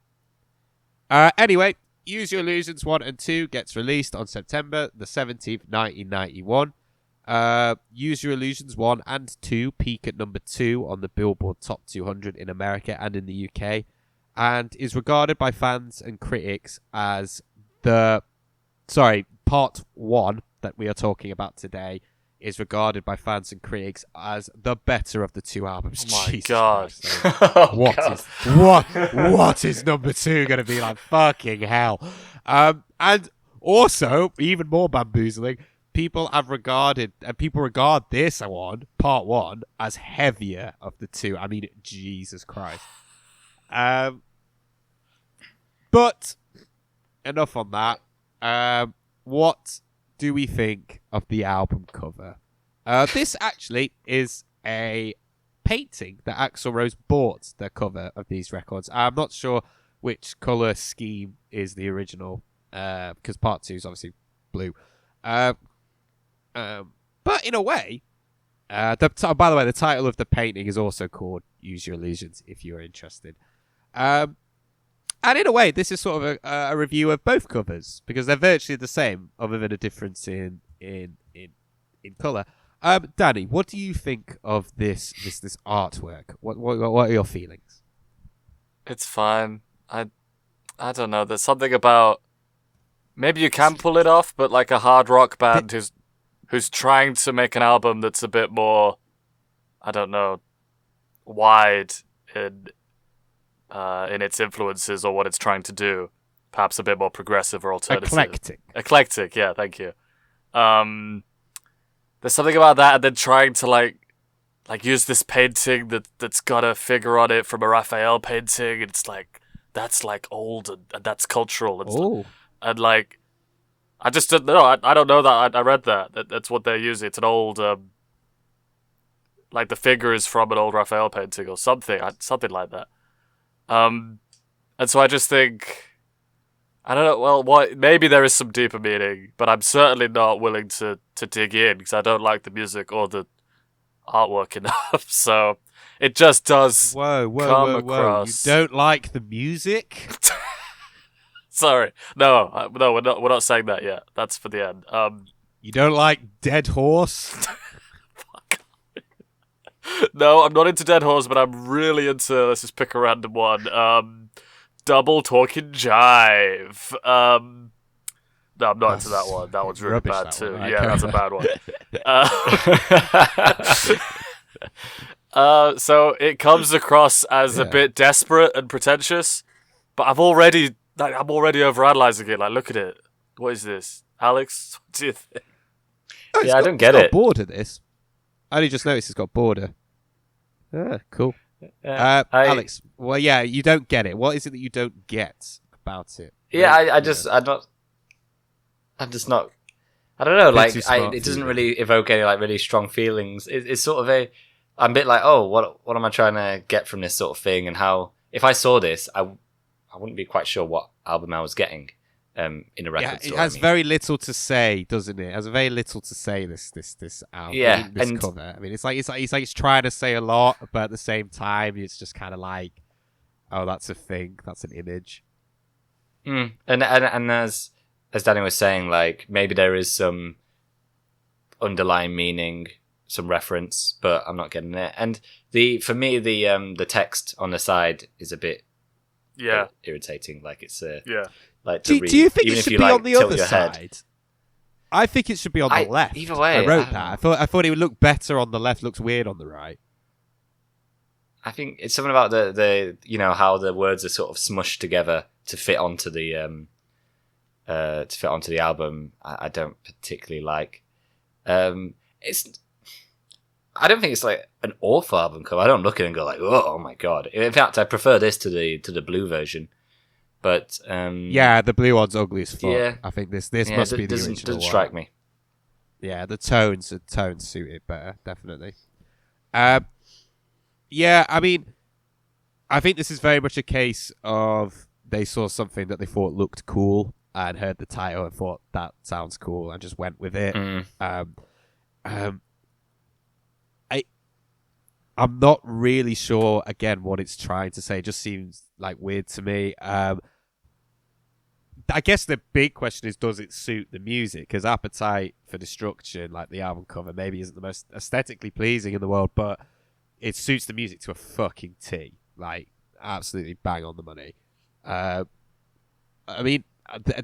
Anyway, Use Your Illusions 1 and 2 gets released on September the 17th, 1991. Use Your Illusions 1 and 2 peak at number 2 on the Billboard Top 200 in America and in the UK, and is regarded by fans and critics as part 1 that we are talking about today is regarded by fans and critics as the better of the 2 albums. Oh my Jesus God. Christ. What is number 2 going to be like? Fucking hell. And also, even more bamboozling, people regard this one, part 1, as heavier of the 2. I mean, Jesus Christ. But enough on that. What do we think of the album cover? This actually is a painting that Axl Rose bought the cover of these records. I'm not sure which colour scheme is the original, because part 2 is obviously blue. But in a way, by the way, the title of the painting is also called Use Your Illusions, if you're interested. And in a way, this is sort of a review of both covers, because they're virtually the same, other than a difference in colour. Danny, what do you think of this artwork? What are your feelings? It's fine. I don't know. There's something about maybe you can pull it off, but like a hard rock band who's trying to make an album that's a bit more, I don't know, wide in its influences or what it's trying to do, perhaps a bit more progressive or alternative. Eclectic, yeah, thank you. There's something about that, and then trying to like use this painting that's got a figure on it from a Raphael painting. It's like that's like old and that's cultural and stuff. And like I just don't know. I don't know that I read that's what they're using. It's an old like the figure is from an old Raphael painting or something like that. And so I just think, I don't know, well, maybe there is some deeper meaning, but I'm certainly not willing to dig in because I don't like the music or the artwork enough. So it just does come across. You don't like the music? Sorry. No, we're not saying that yet. That's for the end. You don't like Dead Horse? No, I'm not into Dead Horse, but I'm really into, let's just pick a random one, Double Talking Jive. No, I'm not into that one. That one's really bad too. Yeah, that's a bad one. So it comes across as a bit desperate and pretentious, but I'm already overanalyzing it. Like, look at it. What is this? Alex, what do you think? I don't get it. Border this. I only just noticed it's got border. Ah, cool. Alex, well, yeah, you don't get it. What is it that you don't get about it? Yeah, I'm just not. I don't know. Like, it doesn't really evoke any like really strong feelings. It's sort of I'm a bit like, oh, what am I trying to get from this sort of thing, and how if I saw this, I wouldn't be quite sure what album I was getting in a record store. It has very little to say, doesn't it? It has very little to say. This album, Yeah, this and cover. I mean, it's like it's trying to say a lot, but at the same time, it's just kind of like, oh, that's a thing, that's an image. And as Danny was saying, like maybe there is some underlying meaning, some reference, but I'm not getting it. And for me, the text on the side is a bit irritating. Like it's like to read. Do you think Even it if should you, be like, on the tilt other your head. side? I think it should be on the left. Either way, I wrote that. I thought it would look better on the left. Looks weird on the right. I think it's something about the how the words are sort of smushed together to fit onto the album. I don't particularly like. I don't think it's like an awful album cover. I don't look at it and go like, oh my god. In fact, I prefer this to the blue version. But yeah, the blue one's ugly as fuck. Yeah. I think this must be the original doesn't one. strike me. Yeah, the tones suit it better, definitely. Yeah, I mean, I think this is very much a case of they saw something that they thought looked cool and heard the title and thought that sounds cool and just went with it. I'm not really sure, again, what it's trying to say. It just seems like weird to me. I guess the big question is, does it suit the music? Because Appetite for Destruction, like the album cover, maybe isn't the most aesthetically pleasing in the world, but it suits the music to a fucking T. Like, absolutely bang on the money. I mean,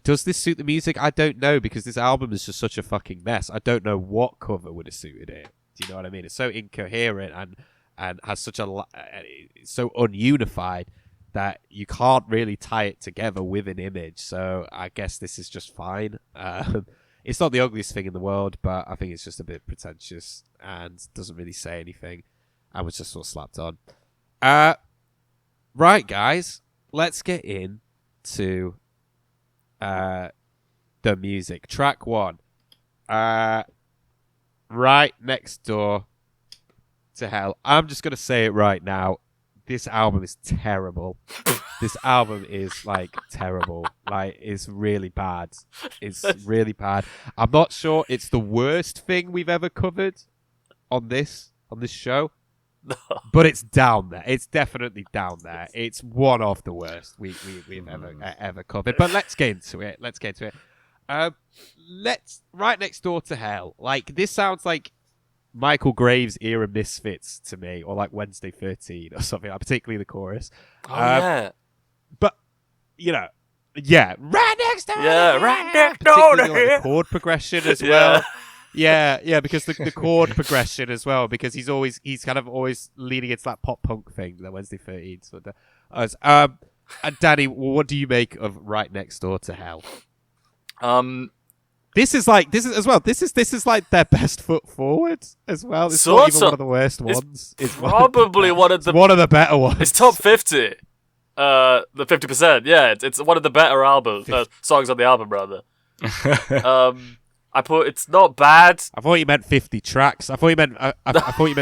does this suit the music? I don't know, because this album is just such a fucking mess. I don't know what cover would have suited it. Do you know what I mean? It's so incoherent and has such it's so ununified that you can't really tie it together with an image. So I guess this is just fine. It's not the ugliest thing in the world, but I think it's just a bit pretentious and doesn't really say anything. I was just sort of slapped on. Right, guys, let's get into the music. Track 1. Right Next Door to Hell. I'm just going to say it right now. This album is terrible. This album is, like, terrible. Like, it's really bad. It's really bad. I'm not sure it's the worst thing we've ever covered on this show. No. But it's down there. It's definitely down there. It's one of the worst we've ever covered. But let's get into it. Right Next Door to Hell. Like, this sounds like Michael Graves era Misfits to me, or like Wednesday 13 or something, particularly the chorus. Yeah. But, right next door. Yeah, right next door. Particularly like the chord progression as well. Yeah, because the chord progression as well, because he's kind of always leaning into that pop punk thing that Wednesday 13 sort of does. And Danny, what do you make of Right Next Door to Hell? This is like their best foot forward as well. It's not even one of the worst ones. It's probably one of the better ones. It's top 50. The 50%. Yeah, it's one of the better songs on the album rather. It's not bad. I thought you meant 50 tracks. I thought you meant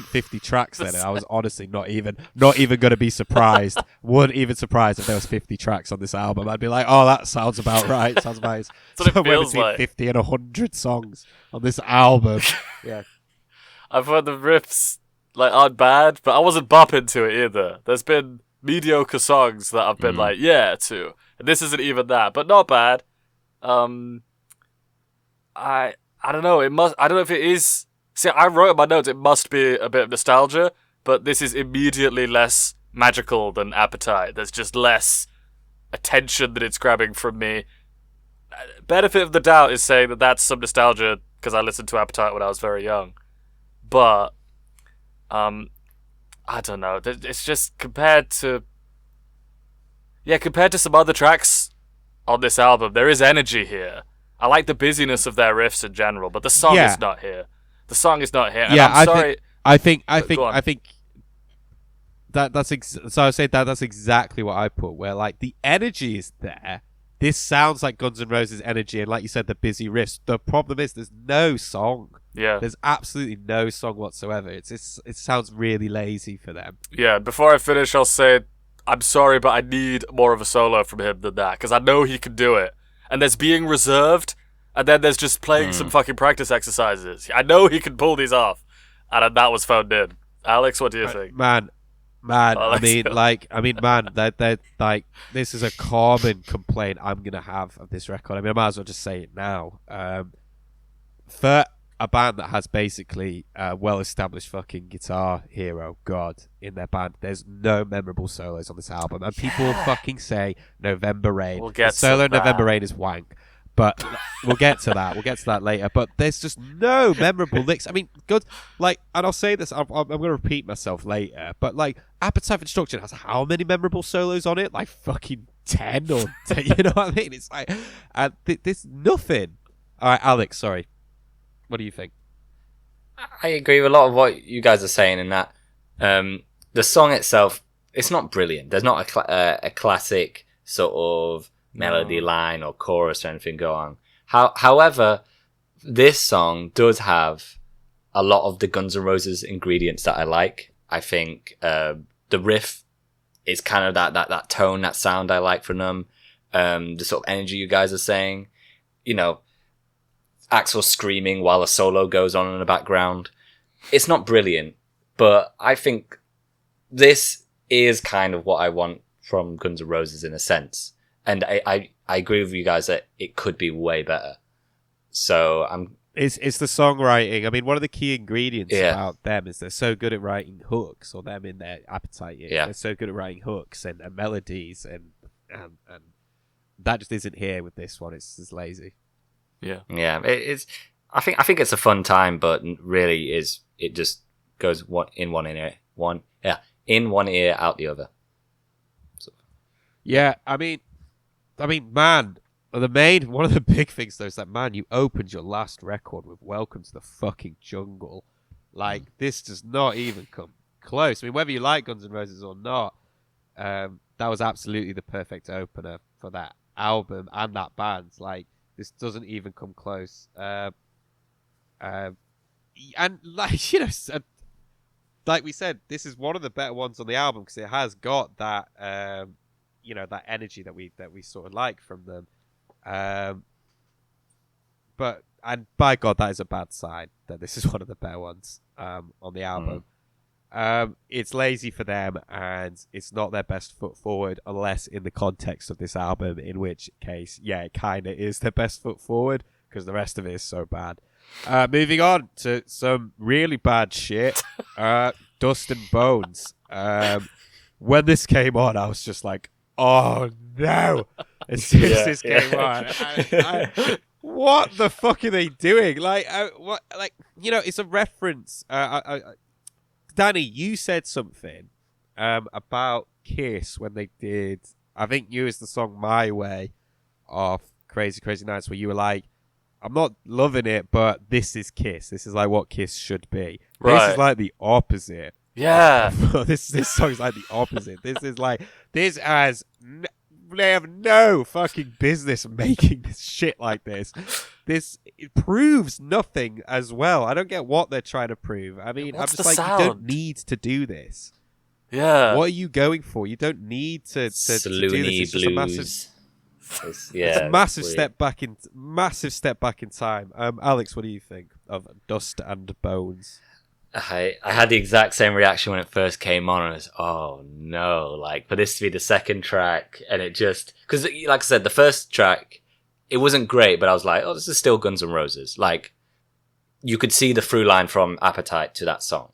50 tracks then. And I was honestly not even going to be surprised. Wouldn't even surprised if there was 50 tracks on this album. I'd be like, oh, that sounds about right. Sounds about right. Somewhere between like 50 and 100 songs on this album. Yeah. I've heard the riffs aren't bad, but I wasn't bopping to it either. There's been mediocre songs that I've been to, and this isn't even that, but not bad. I don't know. I don't know if it is. See, I wrote in my notes it must be a bit of nostalgia, but this is immediately less magical than Appetite. There's just less attention that it's grabbing from me. Benefit of the doubt is saying that that's some nostalgia because I listened to Appetite when I was very young, but I don't know. It's just compared to some other tracks on this album, there is energy here. I like the busyness of their riffs in general, but the song is not here. The song is not here. And I'm sorry. I think that's exactly what I put. Where like the energy is there. This sounds like Guns N' Roses energy, and like you said, the busy riffs. The problem is there's no song. Yeah. There's absolutely no song whatsoever. It sounds really lazy for them. Yeah. Before I finish, I'll say I'm sorry, but I need more of a solo from him than that, because I know he can do it. And there's being reserved, and then there's just playing some fucking practice exercises. I know he can pull these off, and that was phoned in. Alex, what do you think? Man, Alex, that like this is a common complaint I'm gonna have of this record. I mean, I might as well just say it now. For a band that has basically a well-established fucking guitar hero god in their band, there's no memorable solos on this album, and people will fucking say November Rain. We'll get the solo to that. November Rain is wank, but we'll get to that. We'll get to that later. But there's just no memorable licks. I mean, good. Like, and I'll say this. I'm going to repeat myself later. But like, Appetite for Destruction has how many memorable solos on it? Like fucking 10 or 10, you know what I mean? It's like, there's nothing. All right, Alex. Sorry. What do you think? I agree with a lot of what you guys are saying in that. The song itself, it's not brilliant. There's not a classic sort of melody line or chorus or anything go on. However, this song does have a lot of the Guns N' Roses ingredients that I like. I think the riff is kind of that tone, that sound I like from them. The sort of energy you guys are saying. You know, Axl screaming while a solo goes on in the background. It's not brilliant, but I think this is kind of what I want from Guns N' Roses in a sense. And I agree with you guys that it could be way better. So It's the songwriting. I mean, one of the key ingredients about them is they're so good at writing hooks, or them in their Appetite. They're so good at writing hooks and melodies, and that just isn't here with this one. It's just lazy. Yeah. It's. I think it's a fun time, but really it just goes in one ear, out the other. So. Yeah, I mean, man, one of the big things though is that, man, you opened your last record with "Welcome to the Fucking Jungle." Like, this does not even come close. I mean, whether you like Guns N' Roses or not, that was absolutely the perfect opener for that album and that band. Like, this doesn't even come close. And like, you know, like we said, this is one of the better ones on the album because it has got that, you know, that energy that we sort of like from them. But by God, that is a bad sign that this is one of the better ones on the album. It's lazy for them, and it's not their best foot forward, unless in the context of this album, in which case, yeah, it kind of is their best foot forward, because the rest of it is so bad. Moving on to some really bad shit. Dust and Bones. When this came on, I was just like, oh no! As soon as this came on, what the fuck are they doing? Like, what? Like, you know, it's a reference. Danny, you said something about Kiss when they did, I think you used the song My Way off Crazy Crazy Nights, where you were like, I'm not loving it, but this is Kiss. This is like what Kiss should be. Right. This is like the opposite. Yeah. This song's like the opposite. They have no fucking business making this shit like this. It proves nothing as well. I don't get what they're trying to prove. I mean, What's I'm just the like, sound? you don't need to do this. Yeah. What are you going for? You don't need to do this. It's just a massive, it's a massive step back in time. Alex, what do you think of Dust and Bones? I had the exact same reaction when it first came on. And I was, oh no, like, for this to be the second track, and it just, because like I said, the first track, it wasn't great, but I was like, oh, this is still Guns N' Roses. Like, you could see the through line from Appetite to that song,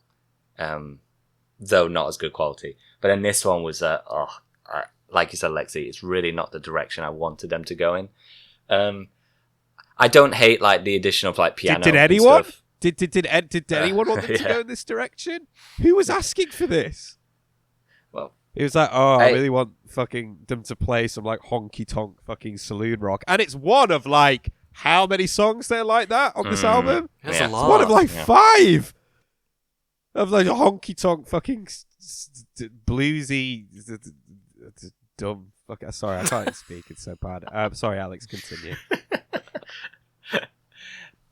though not as good quality. But then this one was, like you said, Alexei, it's really not the direction I wanted them to go in. I don't hate like the addition of like piano. Did and anyone? stuff. Did anyone want them to go in this direction? Who was asking for this? Well, it was like, oh, I really want fucking them to play some like honky tonk fucking saloon rock, and it's one of like how many songs they're like that on this album? That's Yeah. a lot. It's one of like 5 of like honky tonk fucking bluesy dumb. Fuck, sorry, I can't speak. It's so bad. Sorry, Alex, continue.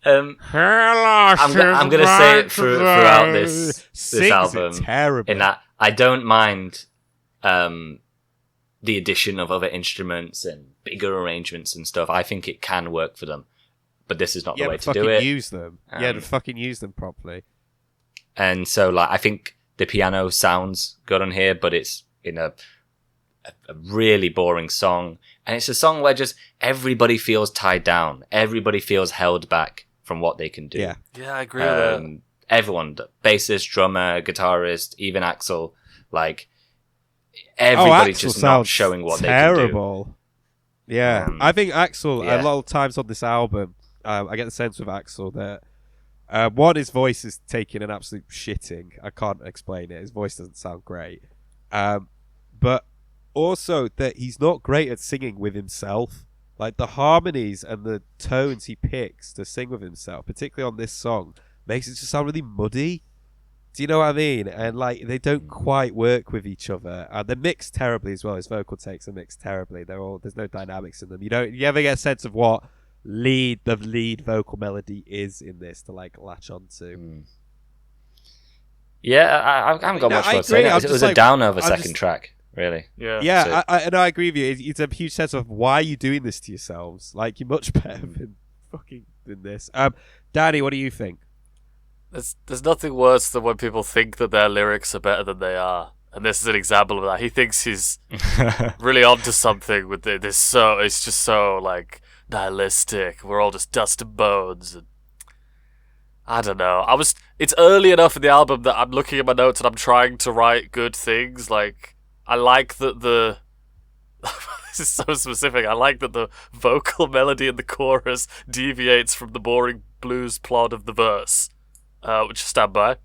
I'm gonna say it throughout this album, terrible. in that I don't mind the addition of other instruments and bigger arrangements and stuff, I think it can work for them. But this is not the way to do it. Use them. To fucking use them properly. And so, like, I think the piano sounds good on here, but it's in a really boring song. And it's a song where just everybody feels tied down. Everybody feels held back from what they can do. Yeah, I agree with that. Everyone, bassist, drummer, guitarist, even Axel, like, everybody's just not showing what they can do. Terrible. Yeah, I think Axel, a lot of times on this album, I get the sense with Axel that one, his voice is taking an absolute shitting. I can't explain it. His voice doesn't sound great. But also that he's not great at singing with himself. Like, the harmonies and the tones he picks to sing with himself, particularly on this song, makes it just sound really muddy. Do you know what I mean? And, like, they don't quite work with each other. They're mixed terribly as well. His vocal takes are mixed terribly. There's no dynamics in them. You ever get a sense of what the lead vocal melody is in this to, like, latch onto. Yeah, I haven't got much more to say. It was a downer of a second track, really. Yeah, I agree with you. It's a huge sense of, why are you doing this to yourselves? Like, you're much better than this. Danny, what do you think? There's nothing worse than when people think that their lyrics are better than they are. And this is an example of that. He thinks he's really onto something with this. So it's just so, like, nihilistic. We're all just dust and bones. And I don't know. It's early enough in the album that I'm looking at my notes and I'm trying to write good things. Like, I like that the this is so specific. I like that the vocal melody in the chorus deviates from the boring blues plot of the verse, which I stand by.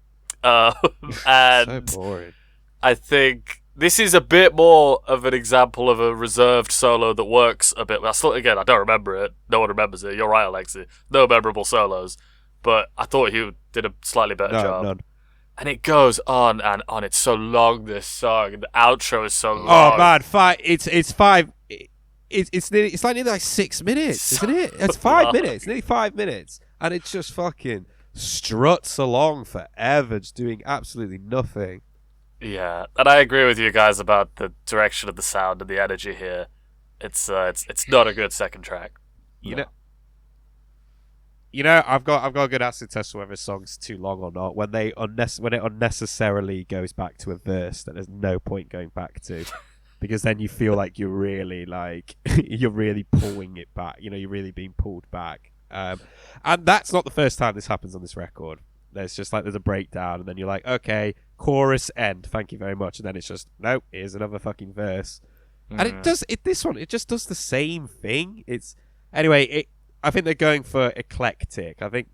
And so boring. I think this is a bit more of an example of a reserved solo that works a bit. Again, I don't remember it. No one remembers it. You're right, Alexei. No memorable solos. But I thought he did a slightly better job. None. And it goes on and on. It's so long, this song. And the outro is so long. Oh, man. It's five. It's like nearly 6 minutes, isn't it? It's 5 minutes. Nearly 5 minutes. And it just fucking struts along forever, just doing absolutely nothing. Yeah, and I agree with you guys about the direction of the sound and the energy here. It's not a good second track. You know, I've got a good acid test for whether a song's too long or not. When it unnecessarily goes back to a verse that there's no point going back to, because then you feel like you're really pulling it back. You know, you're really being pulled back. And that's not the first time this happens on this record. There's a breakdown, and then you're like, okay, chorus end, thank you very much, and then it's just, nope, here's another fucking verse. And it just does the same thing. I think they're going for eclectic. I think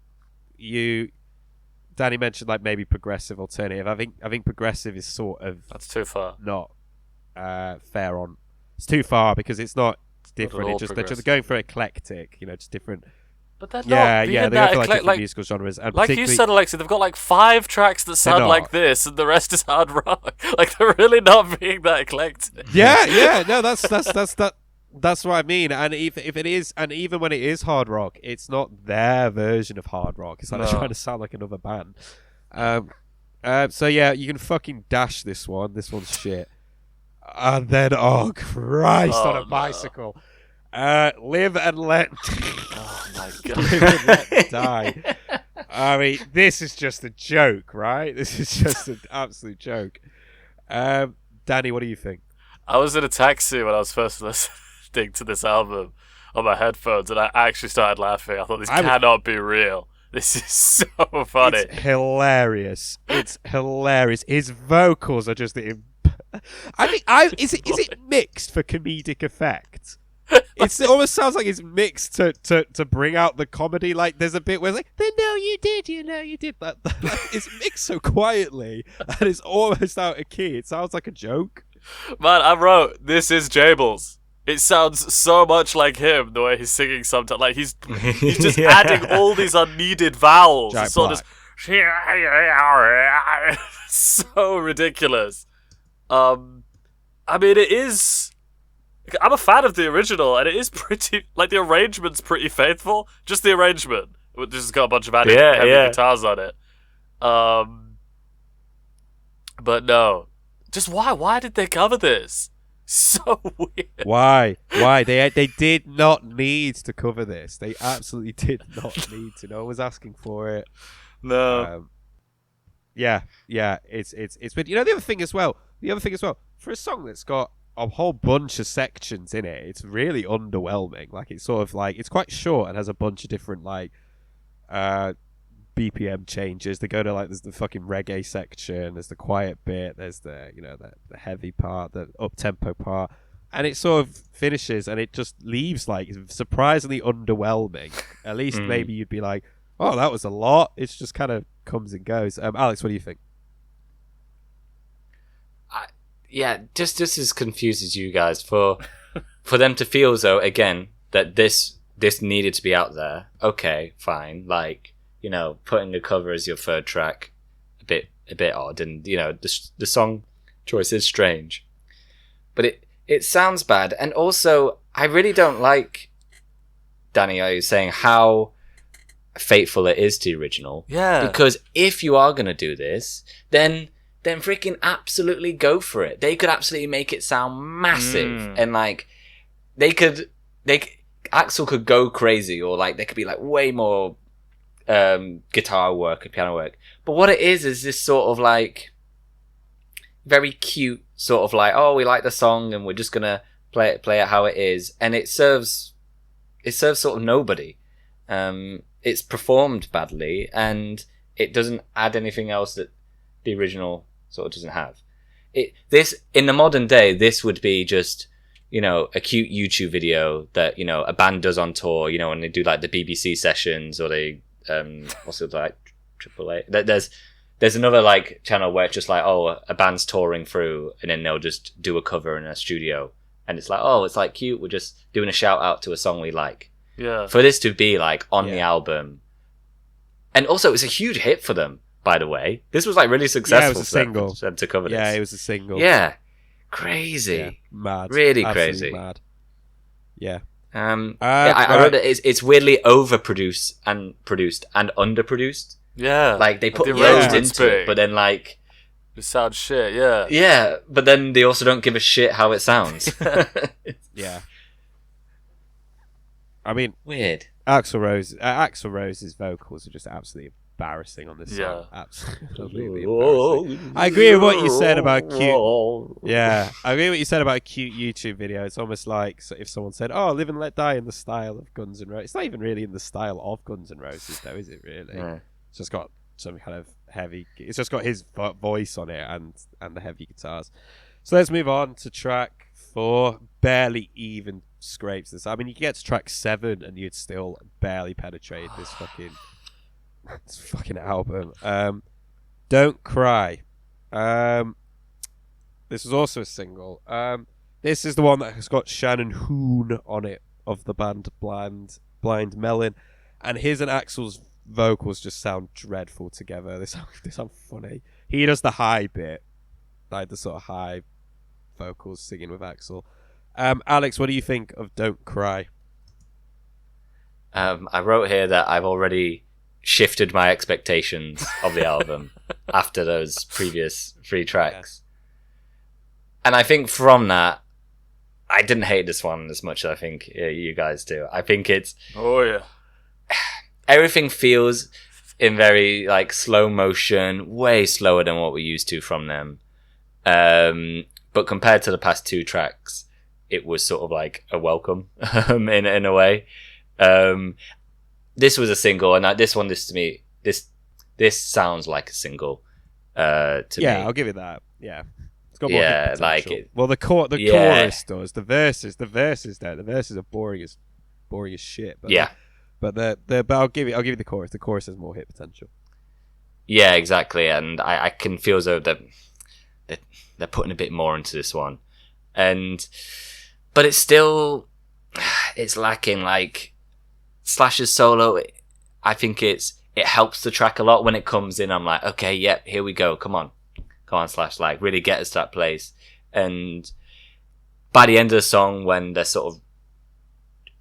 Danny mentioned, like, maybe progressive alternative. I think progressive is sort of, that's too far. Not fair on. It's too far because it's not different. They're just going for eclectic. You know, just different. But they're not. They're going for like different musical genres. And like you said, Alexei, they've got like 5 tracks that sound like this, and the rest is hard rock. Like, they're really not being that eclectic. Yeah. No, that's what I mean. And if it is, and even when it is hard rock, it's not their version of hard rock. It's like they're trying to sound like another band. So yeah, you can fucking dash this one. This one's shit. And then, oh Christ, on a bicycle. Live and let. Oh my God. Live and let die. I mean, this is just a joke, right? This is just an absolute joke. Danny, what do you think? I was in a taxi when I was first listening to this album on my headphones, and I actually started laughing. I thought, this cannot be real. This is so funny. It's hilarious. His vocals are just. Is it mixed for comedic effect? It almost sounds like it's mixed to bring out the comedy. Like, there's a bit where it's like, "Then no, you did. That it's mixed so quietly, and it's almost out of key. It sounds like a joke." Man, I wrote, "This is Jables." It sounds so much like him, the way he's singing sometimes. Like, he's just adding all these unneeded vowels. Jack it's sort of so ridiculous. I mean, it is. I'm a fan of the original, and it is pretty. Like, the arrangement's pretty faithful. Just the arrangement. This has got a bunch of added heavy guitars on it. But no. Just why? Why did they cover this? So weird. Why? They did not need to cover this. They absolutely did not need to. No one was asking for it. No. Yeah. It's weird. You know the other thing as well. For a song that's got a whole bunch of sections in it, it's really underwhelming. Like it's sort of like it's quite short and has a bunch of different like BPM changes. They go to like there's the fucking reggae section, there's the quiet bit, there's the the heavy part, the up tempo part, and it sort of finishes and it just leaves like surprisingly underwhelming. At least maybe you'd be like, oh, that was a lot. It's just kind of comes and goes. Alex, what do you think? Yeah, just as confused as you guys for them to feel as though again that this needed to be out there. Okay, fine. Like, you know, putting the cover as your third track, a bit odd, and you know the song choice is strange, but it sounds bad, and also I really don't like Danny. Are you saying how faithful it is to the original? Yeah. Because if you are gonna do this, then freaking absolutely go for it. They could absolutely make it sound massive, and like Axl could go crazy, or like there could be like way more guitar work and piano work. But what it is this sort of like very cute sort of like, oh, we like the song and we're just gonna play it how it is, and it serves sort of nobody. It's performed badly, and it doesn't add anything else that the original sort of doesn't have. This in the modern day, this would be just, you know, a cute YouTube video that, you know, a band does on tour, you know, and they do like the BBC sessions, or they what's it like, AAA. There's another like channel where it's just like, oh, a band's touring through, and then they'll just do a cover in a studio, and it's like, oh, it's like cute, we're just doing a shout out to a song we like. Yeah. For this to be like on the album, and also it's a huge hit for them, by the way. This was like really successful. Yeah, it was a single. For them to cover this. Yeah, it was a single. Yeah, crazy. Yeah, mad. Really Absolutely crazy. mad. Yeah. I wrote that it's weirdly overproduced and produced and underproduced. Yeah. Like they put the loads arrangement's into it, big. but then like It sounds shit, yeah. yeah, but then they also don't give a shit how it sounds. Yeah. I mean, Weird. Axl Rose's vocals are just absolutely embarrassing on this song. Absolutely embarrassing. I agree with what you said about cute. Yeah, I agree with what you said about a cute YouTube video. It's almost like if someone said, "Oh, Live and Let Die" in the style of Guns N' Roses. It's not even really in the style of Guns N' Roses, though, is it? Really? Yeah. It's just got some kind of heavy. It's just got his voice on it and the heavy guitars. So let's move on to track 4. Barely even scrapes this. I mean, you get to track 7 and you'd still barely penetrate this fucking album. Don't Cry. This is also a single. This is the one that has got Shannon Hoon on it, of the band Blind Melon, and his and Axl's vocals just sound dreadful together. They sound funny. He does the high bit, like the sort of high vocals singing with Axl. Alex, what do you think of Don't Cry? I wrote here that I've already shifted my expectations of the album after those previous 3 tracks. And I think from that, I didn't hate this one as much as I think you guys do. I think it's... Oh, yeah. Everything feels in very like slow motion, way slower than what we're used to from them. But compared to the past 2 tracks, it was sort of like a welcome in a way. This was a single, and this to me, this sounds like a single to me. Yeah, I'll give it that. Yeah, it's got more hit potential. Like it. Well, the chorus does. The verses there. The verses are boring as shit. But yeah. But I'll give you the chorus. The chorus has more hit potential. Yeah, exactly, and I can feel as though they're putting a bit more into this one, but it's still lacking. Like Slash's solo, I think it helps the track a lot when it comes in. I'm like, okay, yep, here we go. Come on, Slash, like really get us to that place. And by the end of the song, when they're sort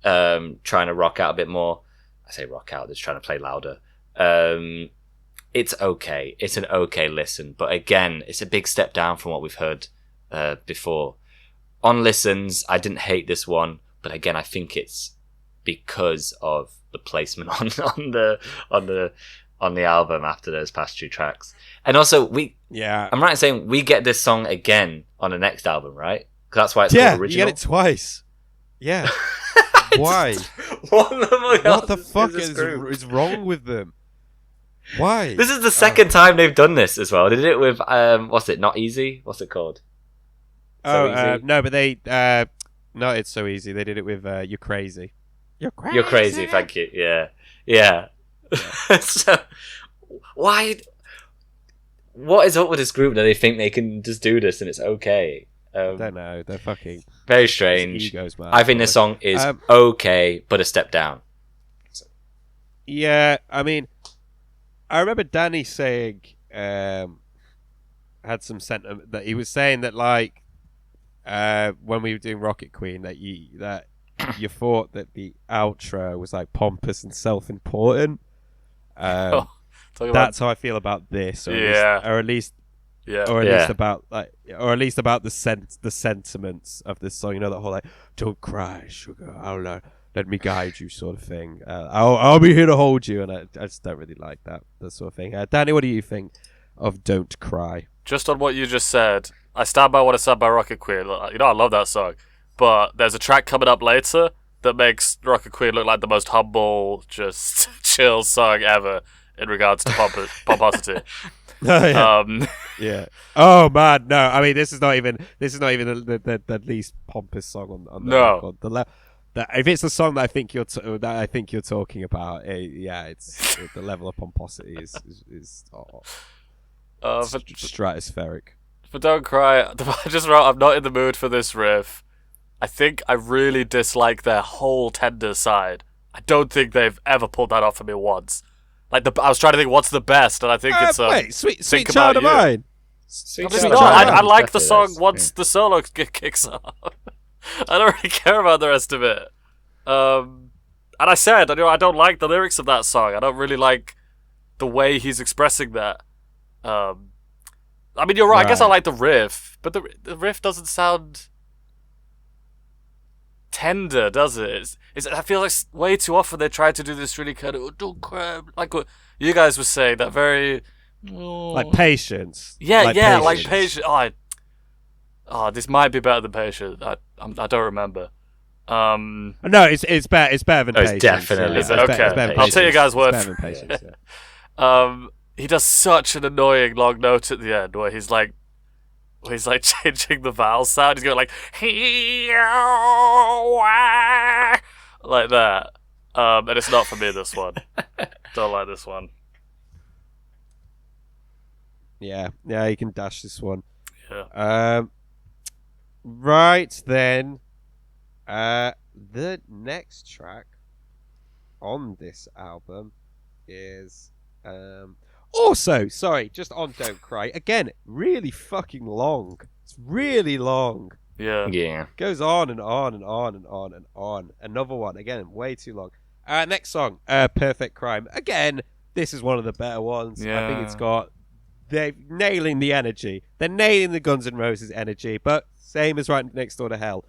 of trying to rock out a bit more, I say rock out, they're trying to play louder. It's okay. It's an okay listen, but again, it's a big step down from what we've heard before. on listens, I didn't hate this one, but again, I think it's because of the placement on the album after those past 2 tracks. And also, I'm right in saying we get this song again on the next album, right? 'Cause that's why it's called original. You get it twice. Yeah. Why? What the fuck is wrong with them? Why? This is the second time they've done this as well. They did it with what's it? Not Easy. What's it called? No, but they no, it's So Easy. They did it with You're Crazy. You're crazy. Thank you. Yeah. So why? What is up with this group that they think they can just do this and it's okay? I don't know. They're fucking very strange. Egos, man. I think this song is okay, but a step down. Yeah, I mean, I remember Danny saying had some sentiment that he was saying that like when we were doing Rocket Queen that you thought that the outro was like pompous and self-important. That's how I feel about this, or at least about the sentiments of this song. You know, that whole like "Don't cry, sugar, let me guide you" sort of thing. I'll be here to hold you, and I just don't really like that sort of thing. Danny, what do you think of "Don't Cry"? Just on what you just said, I stand by what I said by Rocket Queen. You know, I love that song, but there's a track coming up later that makes Rocket Queen look like the most humble, just chill song ever in regards to pomposity. Yeah. Oh man, no. I mean, this is not even the least pompous song on the record. If it's the song that I think you're talking about, it's the level of pomposity is stratospheric. But Don't Cry, I just wrote, I'm not in the mood for this riff. I think I really dislike their whole Tender side. I don't think they've ever pulled that off for me once. Like I was trying to think what's the best, and I think it's Sweet Child of Mine. I like the song once the solo kicks off. I don't really care about the rest of it. And I said, I don't like the lyrics of that song. I don't really like the way he's expressing that. I mean, you're right. I guess I like the riff, but the riff doesn't sound tender, does it? I feel like way too often they try to do this really kind of don't cry, like what you guys were saying, that very like Patience. Like Patience. This might be better than Patience. I don't remember. No, it's better. It's better than Patience. It's definitely okay. I'll take you guys' word for Patience. He does such an annoying long note at the end where he's like changing the vowel sound. He's going like like that. And it's not for me, this one. Don't like this one. Yeah, you can dash this one. Yeah. Right then. The next track on this album is also, sorry, just on Don't Cry. Again, really fucking long. It's really long. Yeah. Goes on and on and on and on and on. Another one, again, way too long. Next song, Perfect Crime. Again, this is one of the better ones. Yeah. I think they're nailing the energy. They're nailing the Guns N' Roses energy, but same as Right Next Door to Hell.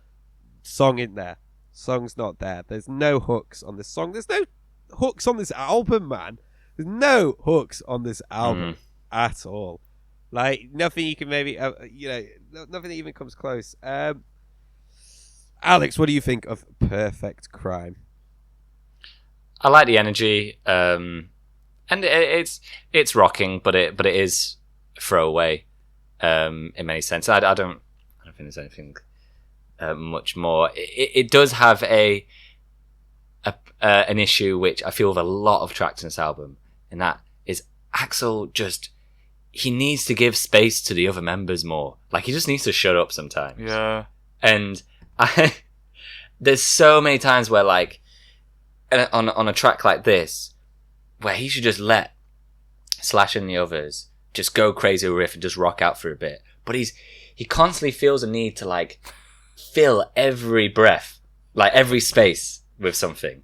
Song in there. Song's not there. There's no hooks on this song. There's no hooks on this album, man. There's no hooks on this album at all. Like, nothing you can maybe, nothing that even comes close. Alex, what do you think of Perfect Crime? I like the energy, and it's rocking, but it is throwaway in many senses. I don't think there's anything much more. It does have an issue which I feel with a lot of tracks in this album, and that is Axl he needs to give space to the other members more. Like, he just needs to shut up sometimes. Yeah. And there's so many times where, like, on a track like this, where he should just let Slash and the others just go crazy riff and just rock out for a bit. But he constantly feels a need to, like, fill every breath, like every space with something.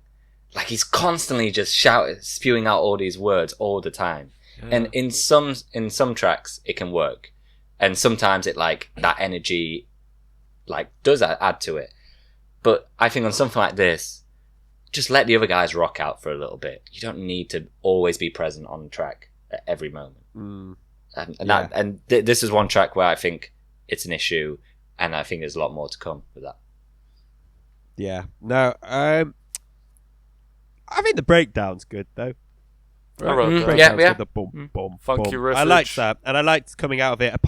Like, he's constantly just spewing out all these words all the time. Yeah. And in some tracks it can work, and sometimes it, like, that energy does add to it. But I think on something like this, just let the other guys rock out for a little bit. You don't need to always be present on the track at every moment. This is one track where I think it's an issue, and I think there's a lot more to come with that. Yeah. No, I think the breakdown's good though. I wrote that. Breakdown's Yeah. good, the boom, boom, Funky boom. riffage. I liked that, and I liked coming out of it.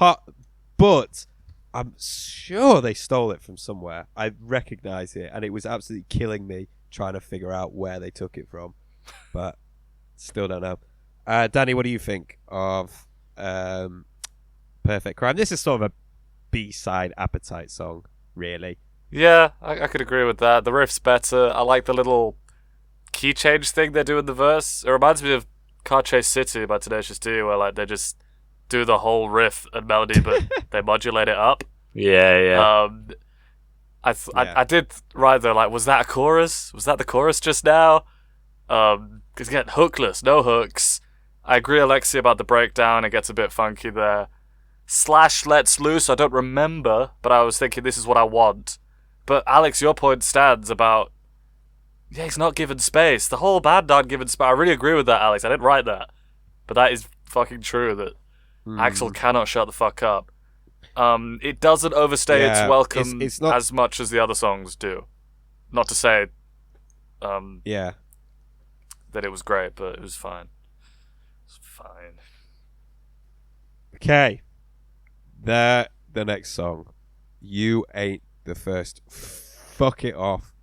But I'm sure they stole it from somewhere. I recognise it, and it was absolutely killing me trying to figure out where they took it from. But still don't know. Danny, what do you think of Perfect Crime? This is sort of a B-side Appetite song, really. Yeah, I could agree with that. The riff's better. I like the little key change thing they do in the verse. It reminds me of Car Chase City by Tenacious D, where like they just do the whole riff and melody, but they modulate it up. Yeah. I did write though, like, was that a chorus? Was that the chorus just now? Because again, hookless, no hooks. I agree, Alexei, about the breakdown. It gets a bit funky there. Slash lets loose. I don't remember, but I was thinking this is what I want. But Alex, your point stands about, yeah, he's not given space. The whole band aren't given space. I really agree with that, Alex. I didn't write that, but that is fucking true. That Axel cannot shut the fuck up. It doesn't overstay its welcome it's not... as much as the other songs do. Not to say, that it was great, but it was fine. It's fine. Okay. The next song. You Ain't the First. Fuck it off.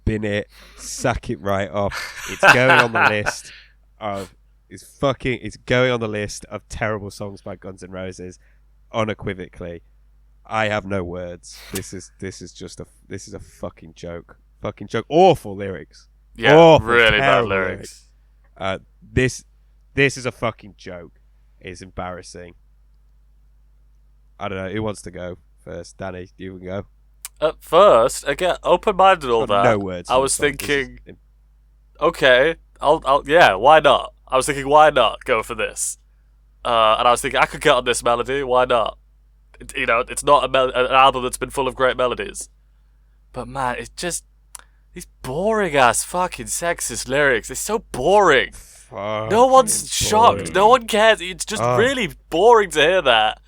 Bin it. Sack it right off. It's going on the list of... It's going on the list of terrible songs by Guns N' Roses. Unequivocally. I have no words. This is a fucking joke. Fucking joke. Awful lyrics. Yeah, awful, really bad terrible lyrics. This is a fucking joke. It's embarrassing. I don't know. Who wants to go first? Danny, you can go. At first, again, open-minded all Got that. no words I for was the song. thinking, okay, yeah, why not? I was thinking, why not go for this? And I was thinking, I could get on this melody. Why not? It's not an album that's been full of great melodies. But man, it's just these boring ass fucking sexist lyrics. They're so boring. No one's shocked. No one cares. It's just really boring to hear that.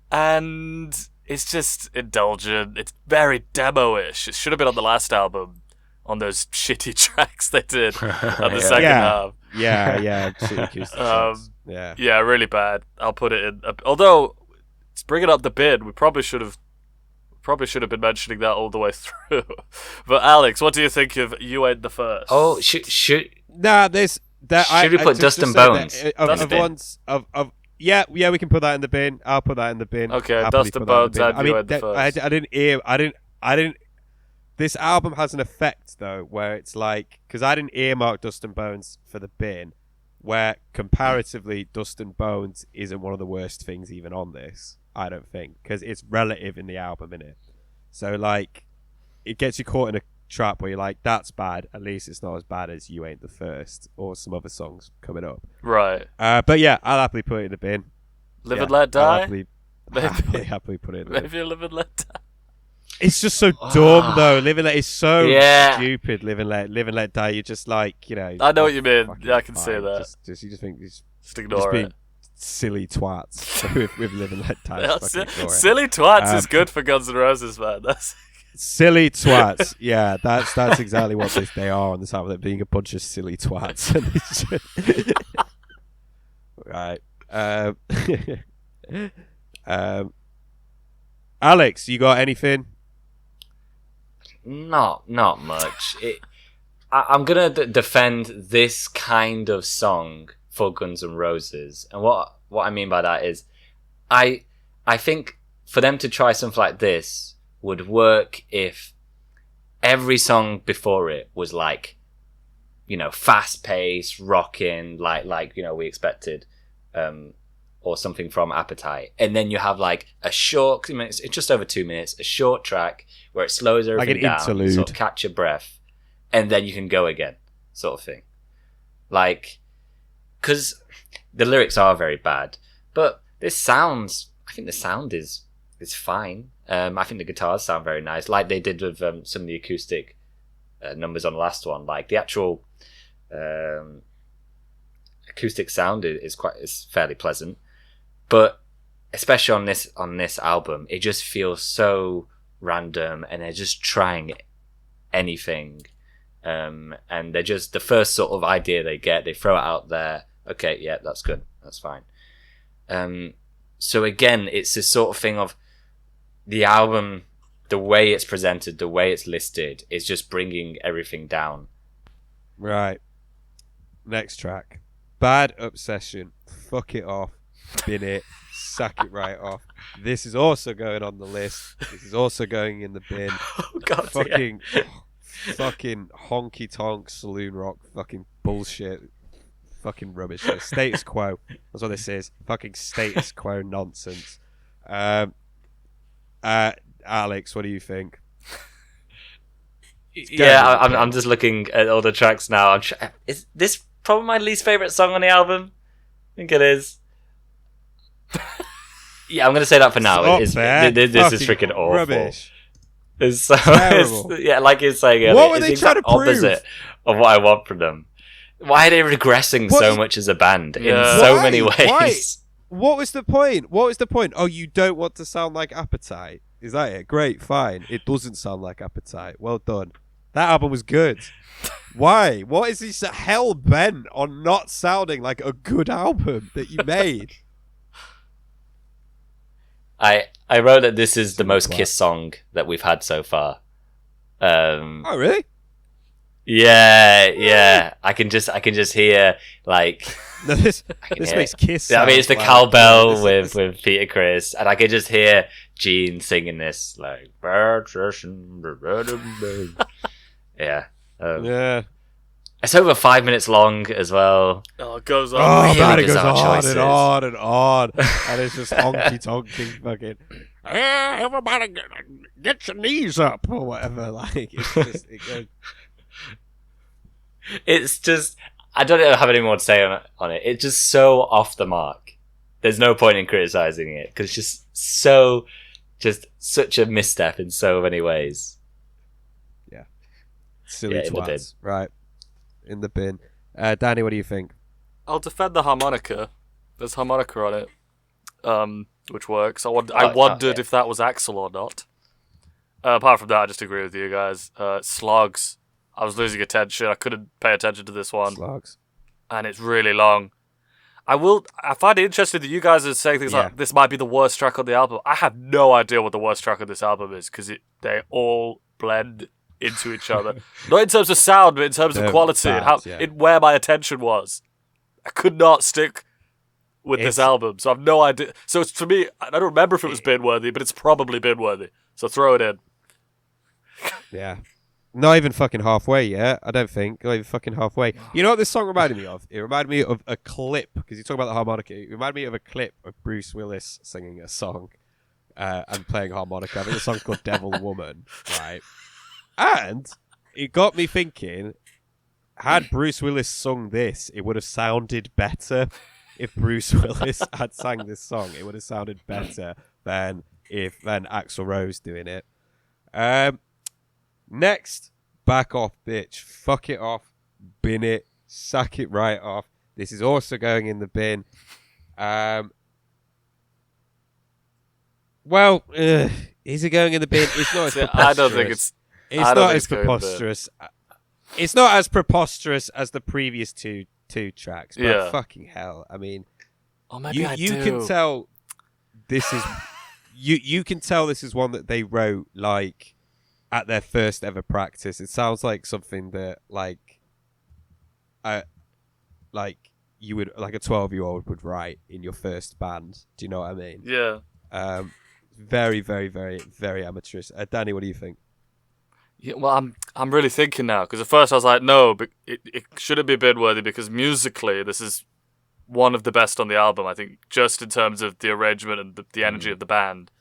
And it's just indulgent. It's very demo-ish. It should have been on the last album, on those shitty tracks they did on the second half. Yeah. Yeah, really bad. I'll put it in. Although, it's bringing up the bin. We probably should have been mentioning that all the way through. But Alex, what do you think of You Ain't the First? Oh, should Nah, there's that. Should we put Dust and Bones? Yeah, we can put that in the bin. I'll put that in the bin. Okay, Happily Dust and put that in Bones the bin. and You Ain't the First. I didn't. This album has an effect though, where it's like, because I didn't earmark Dust and Bones for the bin, where comparatively Dust and Bones isn't one of the worst things even on this. I don't think, because it's relative in the album, innit? So like, it gets you caught in a trap where you're like, that's bad. At least it's not as bad as You Ain't the First or some other songs coming up. Right. But yeah, I'll happily put it in the bin. Live and Let Die? Happily put it in the bin. Maybe Live and Let Die. It's just so dumb though. Live and Let is so Yeah. stupid. Live and Let Die. You're just like, I know what you mean. fucking Yeah, I can fine. see that. You just think Just just ignore being it. silly twats with Live and Let Die. Yeah, Just fucking ignore it. silly twats is good for Guns N' Roses, man. That's Silly twats. Yeah, that's exactly what they are on this album. They're being a bunch of silly twats. Right. Alex, you got anything? Not much. I'm gonna defend this kind of song for Guns N' Roses, and what I mean by that is, I think for them to try something like this would work if every song before it was like, fast paced, rocking, like we expected, or something from Appetite, and then you have like a short, it's just over 2 minutes, a short track where it slows everything down, interlude. sort of catch your breath, and then you can go again, sort of thing. Like, because the lyrics are very bad, but I think the sound is it's fine. I think the guitars sound very nice, like they did with some of the acoustic numbers on the last one. Like the actual acoustic sound is fairly pleasant, but especially on this album, it just feels so random, and they're just trying anything. And they're just, the first sort of idea they get, they throw it out there. Okay, yeah, that's good, that's fine. So again, it's this sort of thing of the album, the way it's presented, the way it's listed, is just bringing everything down. Right. Next track. Bad Obsession. Fuck it off. Bin it. Sack it right off. This is also going on the list. This is also going in the bin. Oh god, Fucking honky tonk saloon rock. Fucking bullshit. Fucking rubbish. Status quo. That's what this is. Fucking status quo nonsense. Alex, what do you think? Yeah, I'm just looking at all the tracks now. Is this probably my least favorite song on the album? I think it is. Yeah, I'm gonna say that for now. This is freaking awful. Rubbish. It's so, Terrible. yeah, like you're saying earlier, What were it's they the trying exact to prove? opposite of what I want from them. Why are they regressing so much as a band in so many ways? Why? What was the point? Oh, you don't want to sound like Appetite? Is that it? Great, fine. It doesn't sound like Appetite. Well done. That album was good. Why? What is he so hell bent on not sounding like a good album that you made? I wrote that this is the most Kiss song that we've had so far. Oh, really? Yeah. I can just hear like No, this makes Kiss. I mean, it's the sound cowbell with Peter Criss, and I can just hear Gene singing this like. Yeah. Yeah. It's over 5 minutes long as well. Oh, it goes on. Oh, really man, it goes bizarre on choices. and on and on. And it's just honky tonking fucking. Everybody get your knees up or whatever. Like, it's just. It goes, It's just, I don't have any more to say on it. It's just so off the mark. There's no point in criticizing it because it's just such a misstep in so many ways. silly in the bin. twats. Right. In the bin. Danny, what do you think? I'll defend the harmonica. There's harmonica on it, which works. I wondered yeah. if that was Axel or not. Apart from that, I just agree with you guys. Slogs. I was losing attention. I couldn't pay attention to this one. Slugs. And it's really long. I find it interesting that you guys are saying things like, this might be the worst track on the album. I have no idea what the worst track on this album is, because they all blend into each other. Not in terms of sound, but in terms of quality and where my attention was. I could not stick with this album, so I have no idea. So it's, for me, I don't remember if it was bin-worthy, but it's probably bin-worthy. So throw it in. Yeah. Not even fucking halfway yet, I don't think. Not even fucking halfway. You know what this song reminded me of? It reminded me of a clip, because you talk about the harmonica. It reminded me of a clip of Bruce Willis singing a song and playing harmonica. I think the song's called Devil Woman, right? And it got me thinking, had Bruce Willis sung this, it would have sounded better. If Bruce Willis had sang this song, it would have sounded better than Axl Rose doing it. Next, back off, bitch. Fuck it off. Bin it. Sack it right off. This is also going in the bin. Well, is it going in the bin? It's not as preposterous. I don't think it's. It's not as preposterous. It's not as preposterous as the previous two tracks. But fucking hell, I mean, you can tell this is you can tell this is one that they wrote like at their first ever practice. It sounds like something that like you would, like a 12-year-old would write in your first band. Do you know what I mean? Yeah. Very, very, very, very amateurish. Danny, what do you think? Yeah, well, I'm really thinking now, because at first I was like, no, but it shouldn't be bin-worthy, because musically this is one of the best on the album, I think, just in terms of the arrangement and the energy of the band.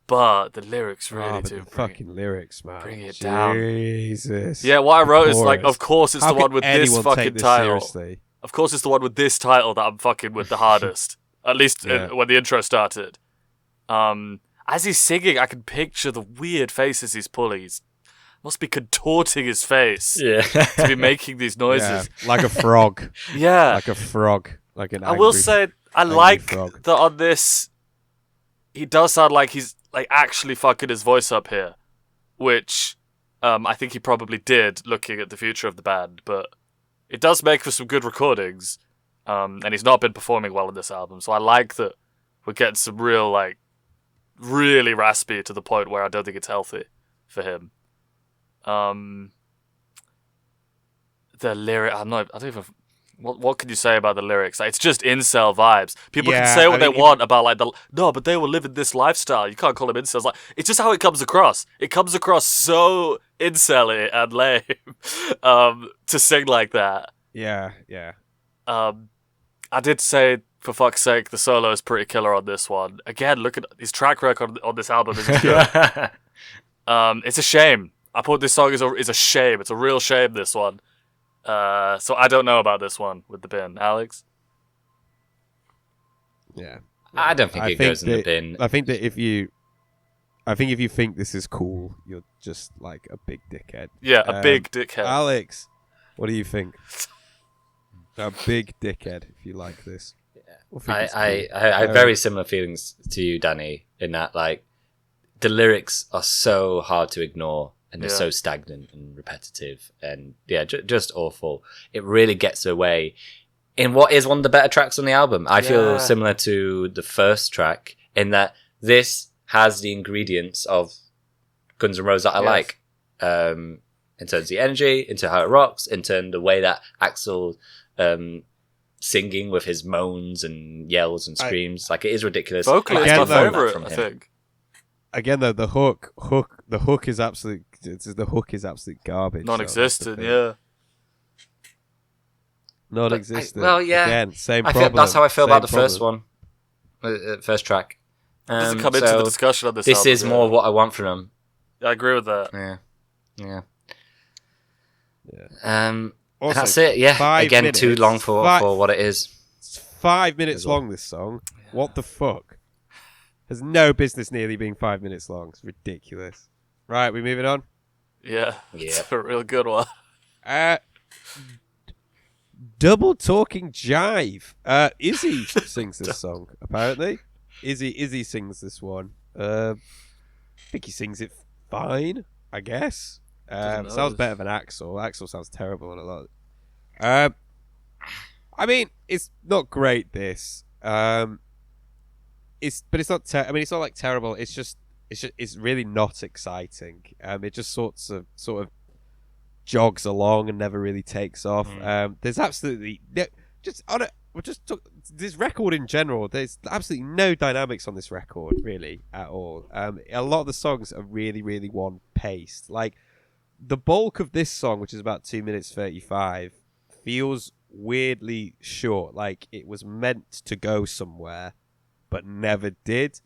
But the lyrics really do fucking lyrics, man. Bring it down. Jesus. Yeah, what I wrote is like, of course it's the one with this fucking title. Seriously? Of course it's the one with this title that I'm fucking with the hardest. At least when the intro started. And as he's singing, I can picture the weird faces he's pulling. He must be contorting his face to be making these noises. Yeah, like a frog. Yeah. Like a frog. Like an I will angry- say, I angry like frog. that on this, he does sound like he's like actually fucking his voice up here, which I think he probably did looking at the future of the band, but it does make for some good recordings, and he's not been performing well on this album, so I like that we're getting some real, like, really raspy to the point where I don't think it's healthy for him. The lyric, I don't even. What can you say about the lyrics? Like, it's just incel vibes. People can say what they want about like no, but they were living this lifestyle. You can't call them incels. Like, it's just how it comes across. It comes across so incel-y and lame to sing like that. Yeah. I did say, for fuck's sake, the solo is pretty killer on this one. Again, look at his track record on this album. Isn't good. It's a shame. I put this song is a shame. It's a real shame, this one. So I don't know about this one with the bin. Alex? Yeah. I don't think it goes in the bin. I think if you think this is cool, you're just like a big dickhead. Yeah, a big dickhead. Alex, what do you think? A big dickhead if you like this. I have very similar feelings to you, Danny, in that like the lyrics are so hard to ignore and they're so stagnant and repetitive and just awful. It really gets away in what is one of the better tracks on the album. I feel similar to the first track in that this has the ingredients of Guns N' Roses that I like. In terms of the energy, into how it rocks, in terms of the way that Axl singing with his moans and yells and screams. Like, it is ridiculous. Vocally, it's my favorite, I think. Again, though, the hook is absolute garbage. Non-existent, yeah. Non-existent. Well, yeah. Again, same problem. That's how I feel about the problem. first one, first track. It doesn't come into the discussion on this This album, is more what I want from them. I agree with that. Yeah. Also, that's it. Yeah. Again, minutes, too long for what it is. It's 5 minutes long, this song. What the fuck? Has no business nearly being 5 minutes long. It's ridiculous. Right, we moving on? Yeah. It's a real good one. Double Talking Jive. Izzy sings this song, apparently. Izzy sings this one. I think he sings it fine, I guess. Sounds better than Axl. Axl sounds terrible on a lot. I mean, it's not great, this. It's not. It's not like terrible. It's really not exciting. It just sort of jogs along and never really takes off. There's absolutely this record in general. There's absolutely no dynamics on this record, really, at all. A lot of the songs are really, really one paced. Like, the bulk of this song, which is about 2 minutes 35, feels weirdly short. Like it was meant to go somewhere, but never did.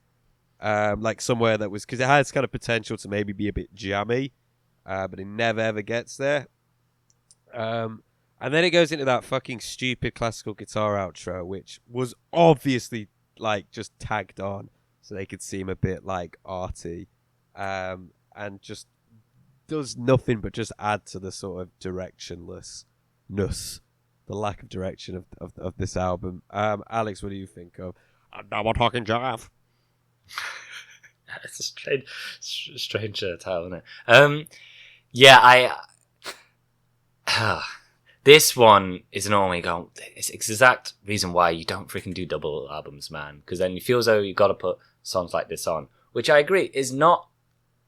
Like somewhere that was, because it has kind of potential to maybe be a bit jammy, but it never ever gets there. And then it goes into that fucking stupid classical guitar outro, which was obviously like just tagged on so they could seem a bit like arty, and just does nothing but just add to the sort of directionlessness, the lack of direction of this album. Alex, what do you think of Double Talking Jive? It's a strange title, isn't it? This one is normally going. It's the exact reason why you don't freaking do double albums, man. Because then you feel as though you got to put songs like this on, which I agree is not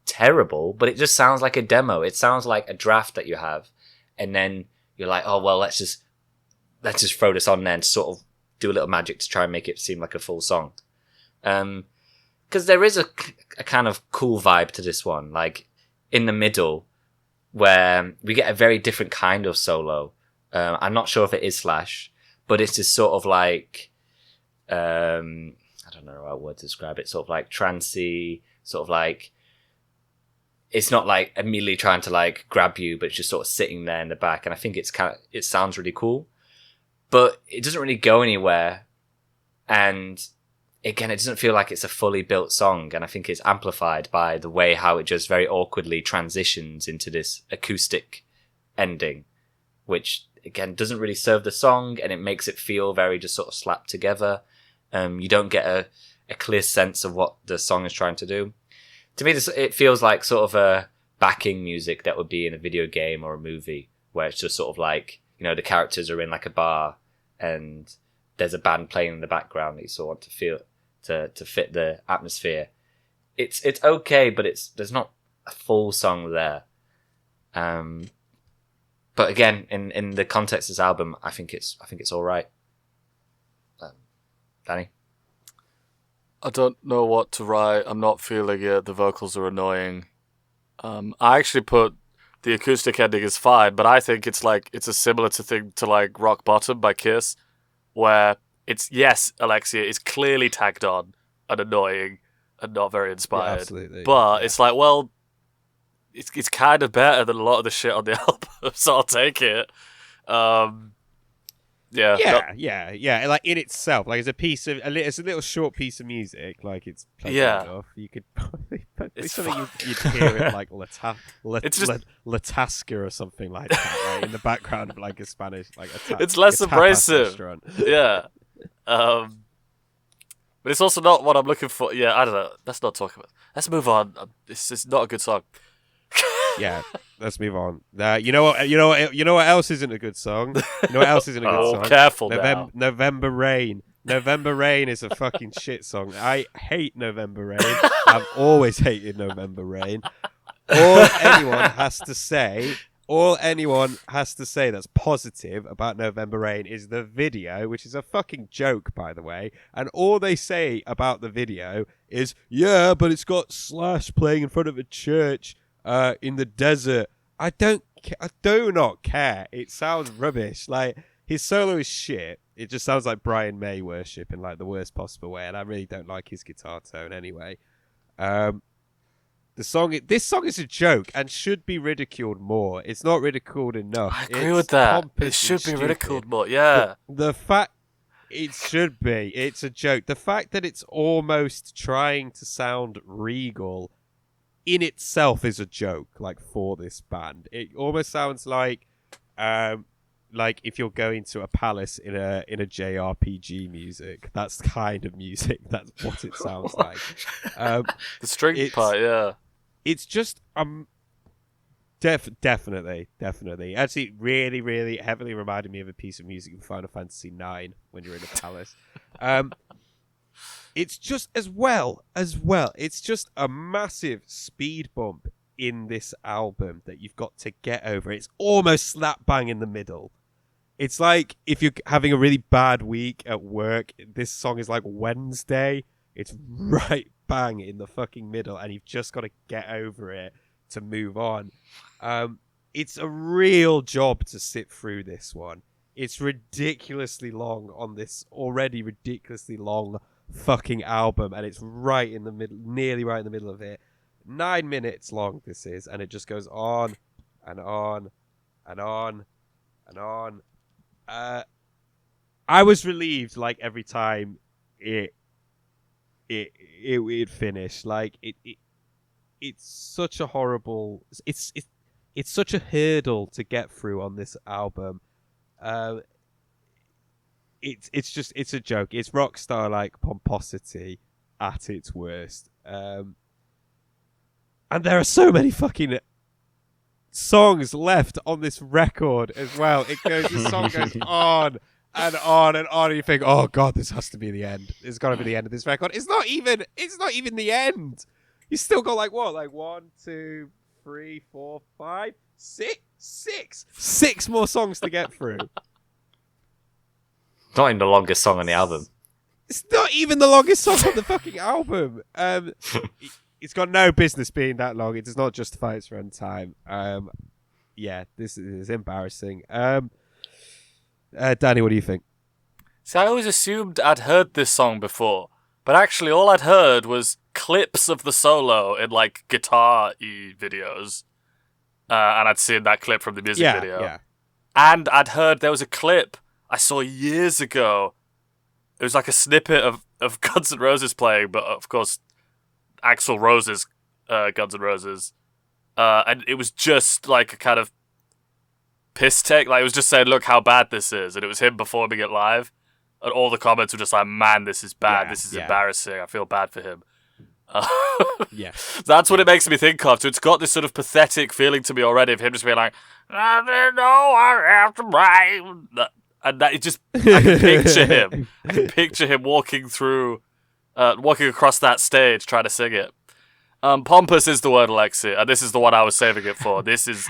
terrible, but it just sounds like a demo. It sounds like a draft that you have, and then you're like, oh well, let's just throw this on there and sort of do a little magic to try and make it seem like a full song. Because there is a kind of cool vibe to this one, like in the middle, where we get a very different kind of solo. I'm not sure if it is Slash, but it's this sort of like, I don't know what word to describe it, sort of like trancey, sort of like, it's not like immediately trying to like grab you, but it's just sort of sitting there in the back. And I think it sounds really cool, but it doesn't really go anywhere. And again, it doesn't feel like it's a fully built song, and I think it's amplified by the way how it just very awkwardly transitions into this acoustic ending, which again doesn't really serve the song, and it makes it feel very just sort of slapped together. You don't get a clear sense of what the song is trying to do. To me, it feels like sort of a backing music that would be in a video game or a movie, where it's just sort of like, the characters are in like a bar and there's a band playing in the background that you sort of want to feel to fit the atmosphere. It's okay, but there's not a full song there. But again, in the context of this album, I think it's all right. Danny? I don't know what to write. I'm not feeling it. The vocals are annoying. I actually put the acoustic ending is fine, but I think it's a similar thing to like Rock Bottom by Kiss, where it's, yes, Alexei is clearly tagged on and annoying and not very inspired. Yeah, absolutely. But it's like, well, it's kind of better than a lot of the shit on the album, so I'll take it. Yeah. Like in itself, like it's a little short piece of music. Like it's played enough. You could probably it's something you'd hear it like Latasca or something like that, right? In the background of like a Spanish, like it's less abrasive. Restaurant. Yeah. But it's also not what I'm looking for. Yeah, I don't know. Let's not talk about it. Let's move on. It's not a good song. Yeah, let's move on. You know what else isn't a good song? You know what else isn't a good song? Careful now. November Rain. November Rain is a fucking shit song. I hate November Rain. I've always hated November Rain. All anyone has to say that's positive about November Rain is the video, which is a fucking joke, by the way. And all they say about the video is, yeah, but it's got Slash playing in front of a church in the desert. I do not care. It sounds rubbish. Like, his solo is shit. It just sounds like Brian May worship in like the worst possible way, and I really don't like his guitar tone anyway. This song is a joke and should be ridiculed more. It's not ridiculed enough. I agree with that. It should be ridiculed more. Yeah. The fact it should be. It's a joke. The fact that it's almost trying to sound regal in itself is a joke. Like, for this band, it almost sounds like if you're going to a palace in a JRPG music. That's the kind of music. That's what it sounds like. The string part, yeah. It's just definitely. Actually, really, really heavily reminded me of a piece of music in Final Fantasy IX when you're in a palace. It's just as well. It's just a massive speed bump in this album that you've got to get over. It's almost slap bang in the middle. It's like if you're having a really bad week at work, this song is like Wednesday. It's right bang in the fucking middle, and you've just got to get over it to move on. It's a real job to sit through this one. It's ridiculously long on this already ridiculously long fucking album, and it's right in the middle, nearly right in the middle of it. 9 minutes long this is, and it just goes on and on and on and on. I was relieved, like, every time it finished. Like, it's such a horrible. It's such a hurdle to get through on this album. It's a joke. It's rock star like pomposity at its worst. And there are so many fucking songs left on this record as well. The song goes on and on and on, and you think, oh god, this has to be the end. It's got to be the end of this record. It's not even the end. You still got like 1, 2, 3, 4, 5, 6 more songs to get through. Not even the longest song on the album. It's not even the longest song on the fucking album. It's got no business being that long. It does not justify its runtime. Yeah, this is embarrassing. Danny, what do you think? See, I always assumed I'd heard this song before, but actually all I'd heard was clips of the solo in like guitar-y videos. And I'd seen that clip from the music video. Yeah. And I'd heard there was a clip I saw years ago. It was like a snippet of of Guns N' Roses playing, but of course, Axl Rose's Guns N' Roses. And it was just like a kind of piss take. Like, it was just saying, look how bad this is. And it was him performing it live. And all the comments were just like, man, this is bad. Yeah, This is yeah. embarrassing. I feel bad for him. Yeah. That's what it makes me think of. So it's got this sort of pathetic feeling to me already of him just being like, I didn't know I have to blame. And that it just, I can picture him. I can picture him walking across that stage trying to sing it. Pompous is the word, Alexei, and this is the one I was saving it for. This is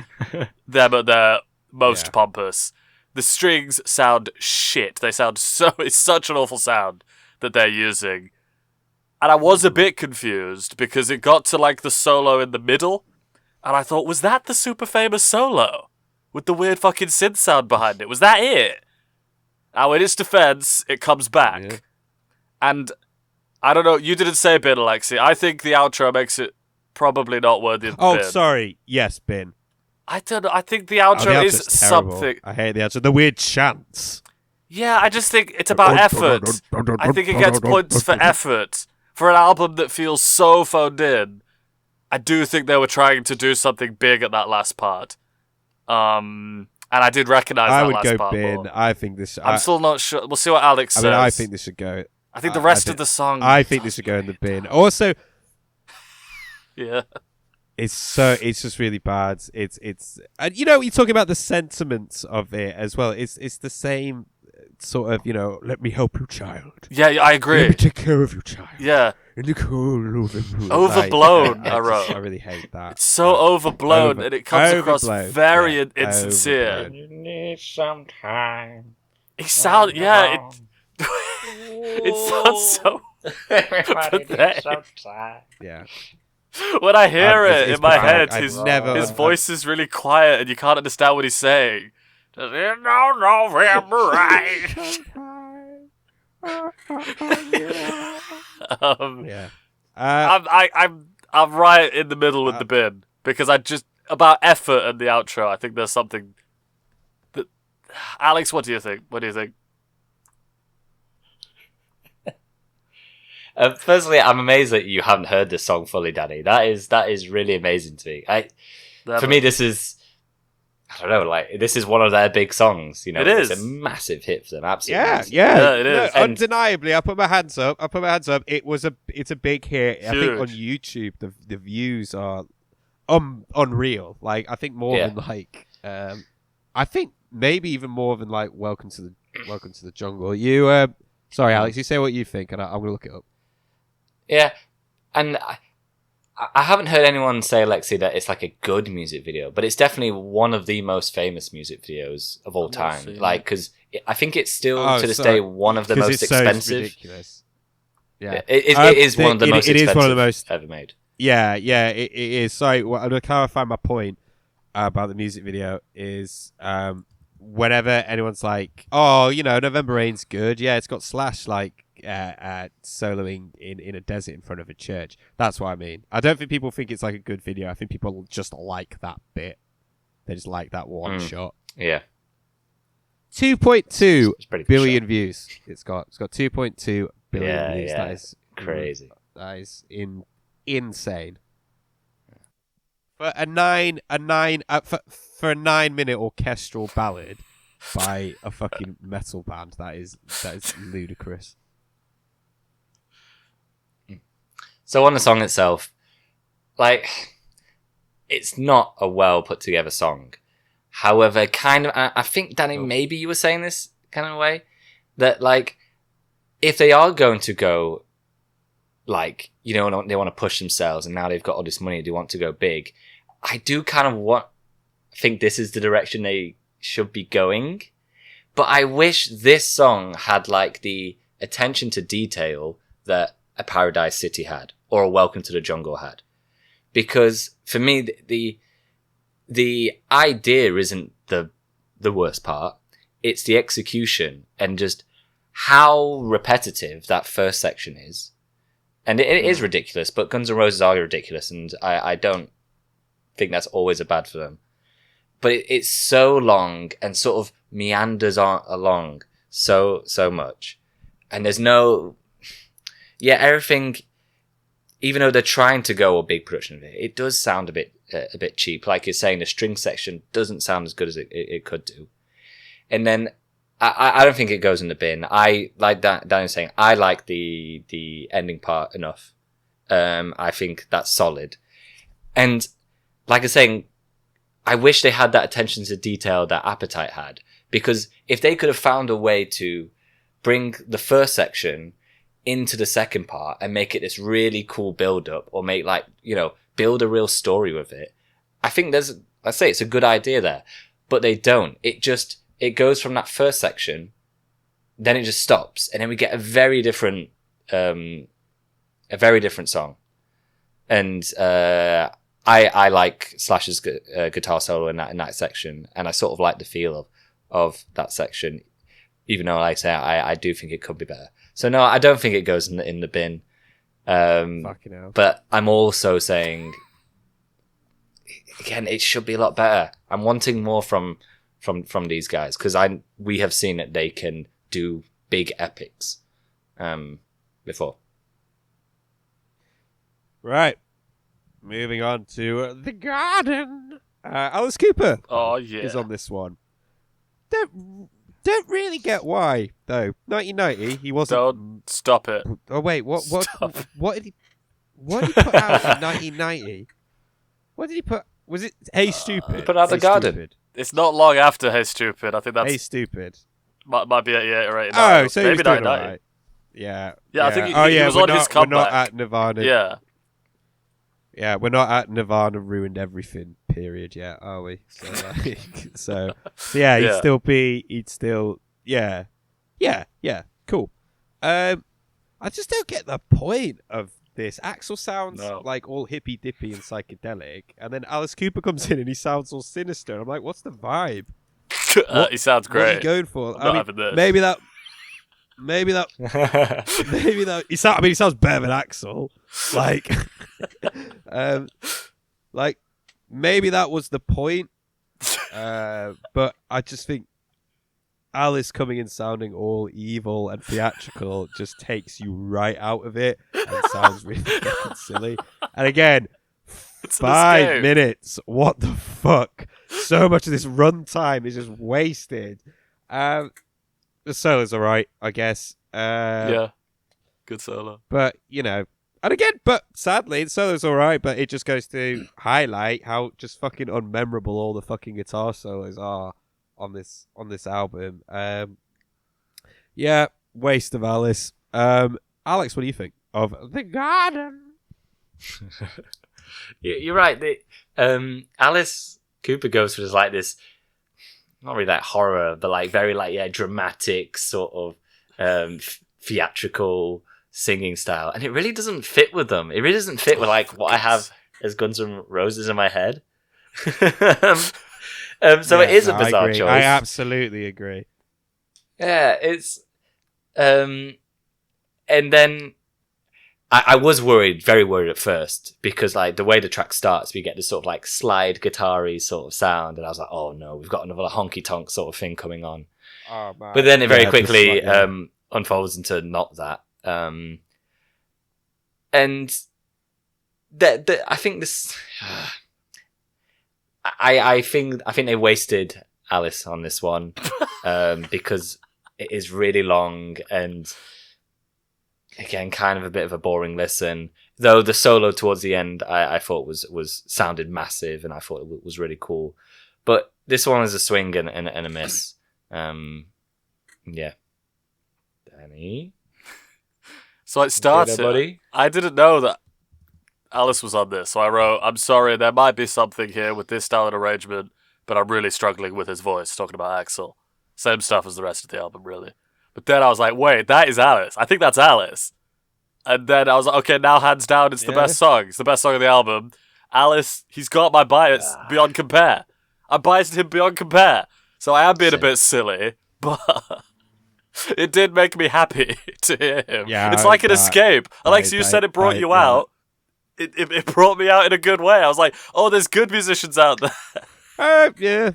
them at their most pompous. The strings sound shit. They sound it's such an awful sound that they're using. And I was a bit confused because it got to like the solo in the middle, and I thought, was that the super famous solo with the weird fucking synth sound behind it? Was that it? Now, in its defense, it comes back. And I don't know, you didn't say bin, Alexei. I think the outro makes it probably not worthy of the bin. Oh, sorry. Yes, bin. I don't know. I think the outro is something. I hate the outro. The weird chants. Yeah, I just think it's about effort. I think it gets points for effort. For an album that feels so phoned in, I do think they were trying to do something big at that last part. And I did recognize that last part. I would go bin. More. I think this... I'm still not sure. We'll see what Alex says. I think this should go... I think the rest of the song... I think this should go in the bin. Also... Yeah. It's just really bad. It's and you're talking about the sentiments of it as well. It's the same sort of, let me help you, child. Yeah, I agree. Let me take care of you, child. Yeah. In the cool of the moon. Overblown, I wrote. I really hate that. It's so overblown, and it comes across very insincere. And you need some time. It sounds, it sounds so pathetic. Yeah. When I hear it it's in my pathetic. head, I've his voice is really quiet, and you can't understand what he's saying. Does it know November right? Yeah. I'm right in the middle with the bin because I just about effort and the outro. I think there's something that Alex. What do you think? Personally, I'm amazed that you haven't heard this song fully, Danny. That is really amazing to me. For me, this is, I don't know, like, this is one of their big songs. It is. It's a massive hit for them. Absolutely. Yeah, it is. No, undeniably, I put my hands up. It's a big hit. Huge. I think on YouTube the views are unreal. Like, I think more than like I think maybe even more than like Welcome to the Jungle. You sorry, Alex, you say what you think, and I'm gonna look it up. Yeah, and I haven't heard anyone say, Alexei, that it's like a good music video, but it's definitely one of the most famous music videos of all time. Like, because I think it's still to this day one of the most expensive. So ridiculous. Yeah, it is one of the most expensive is one of the most ever made. Yeah, it is. Sorry, I'm going to clarify my point about the music video is whenever anyone's like, oh, November Rain's good. Yeah, it's got Slash like soloing in a desert in front of a church. That's what I mean. I don't think people think it's like a good video. I think people just like that bit. They just like that one shot. Yeah. 2.2 billion views. It's got 2.2 billion views. Yeah. That is crazy. That is insane. For a 9-minute orchestral ballad by a fucking metal band, that is ludicrous. So on the song itself, like, it's not a well put together song. However, kind of, I think, Danny, maybe you were saying this kind of a way that, like, if they are going to go, like, they want to push themselves, and now they've got all this money, they want to go big. I do kind of think this is the direction they should be going, but I wish this song had like the attention to detail that a Paradise City had or a Welcome to the Jungle had, because for me the idea isn't the worst part. It's the execution and just how repetitive that first section is. And it is ridiculous, but Guns N' Roses are ridiculous, and I don't think that's always a bad for them. But it's so long and sort of meanders along so much. And there's no... yeah, everything, even though they're trying to go a big production of it, it does sound a bit cheap. Like you're saying, the string section doesn't sound as good as it could do. And then I don't think it goes in the bin. I like that Danny's saying, I like the ending part enough. I think that's solid. And like I'm saying, I wish they had that attention to detail that Appetite had, because if they could have found a way to bring the first section into the second part and make it this really cool build up, or make build a real story with it, I think I'd say it's a good idea there, but they don't. It goes from that first section, then it just stops, and then we get a very different song. And I like Slash's guitar solo in that section, and I sort of like the feel of that section, even though, like I say, I do think it could be better. So no, I don't think it goes in the bin. Fucking hell. But I'm also saying, again, it should be a lot better. I'm wanting more from these guys, because we have seen that they can do big epics before. Right. Moving on to The Garden. Alice Cooper is on this one. Don't really get why, though. 1990, he wasn't... Don't stop it. Oh, wait, what did he put out in 1990? What did he put... Was it Hey Stupid? He put out The Garden. Stupid. It's not long after Hey Stupid. I think that's... Hey Stupid. Might be 88 or 89. Oh, so maybe he was doing 1990. all right. Yeah. Yeah, I think he was on his comeback. We're not at Nirvana. Yeah. Yeah, we're not at Nirvana ruined everything period yet, are we? So, yeah, he'd still, yeah, cool. I just don't get the point of this. Axl sounds like all hippy dippy and psychedelic, and then Alice Cooper comes in and he sounds all sinister. I'm like, what's the vibe? He sounds great. What are you going for? I'm not having this. Maybe that he sounds better than Axl. Like maybe that was the point. But I just think Alice coming in sounding all evil and theatrical just takes you right out of it and sounds really fucking silly. And again, 5 minutes. What the fuck? So much of this runtime is just wasted. The solo's alright, I guess. Yeah. Good solo. But, and again, sadly, the solo's alright, but it just goes to highlight how just fucking unmemorable all the fucking guitar solos are on this album. Yeah, waste of Alice. Alex, what do you think of The Garden? You're right. Alice Cooper goes for this not really like horror, but very dramatic sort of theatrical singing style, and it really doesn't fit with them. It really doesn't fit with what I have as Guns N' Roses in my head. So it is a bizarre choice. I absolutely agree. Yeah, it's and then I was very worried at first, because the way the track starts, we get this sort of slide guitar-y sort of sound, and I was like, oh no, we've got another honky tonk sort of thing coming on. Oh, man. But then it very quickly unfolds into not that. And I think this, I think they wasted Alice on this one, because it is really long and, again, kind of a bit of a boring listen. Though the solo towards the end, I thought sounded massive, and I thought it was really cool. But this one is a swing and a miss. Yeah. Danny? So it starts. I didn't know that Alice was on this, so I wrote, I'm sorry, there might be something here with this style and arrangement, but I'm really struggling with his voice, talking about Axl. Same stuff as the rest of the album, really. But then I was like, wait, that is Alice. I think that's Alice. And then I was like, okay, now hands down, it's the best song. It's the best song of the album. Alice, he's got my bias beyond compare. I'm biased him beyond compare. So I am being a bit silly, but it did make me happy to hear him. Yeah, it's like an escape. Alexei, you said it brought you out. It brought me out in a good way. I was like, oh, there's good musicians out there. Yeah.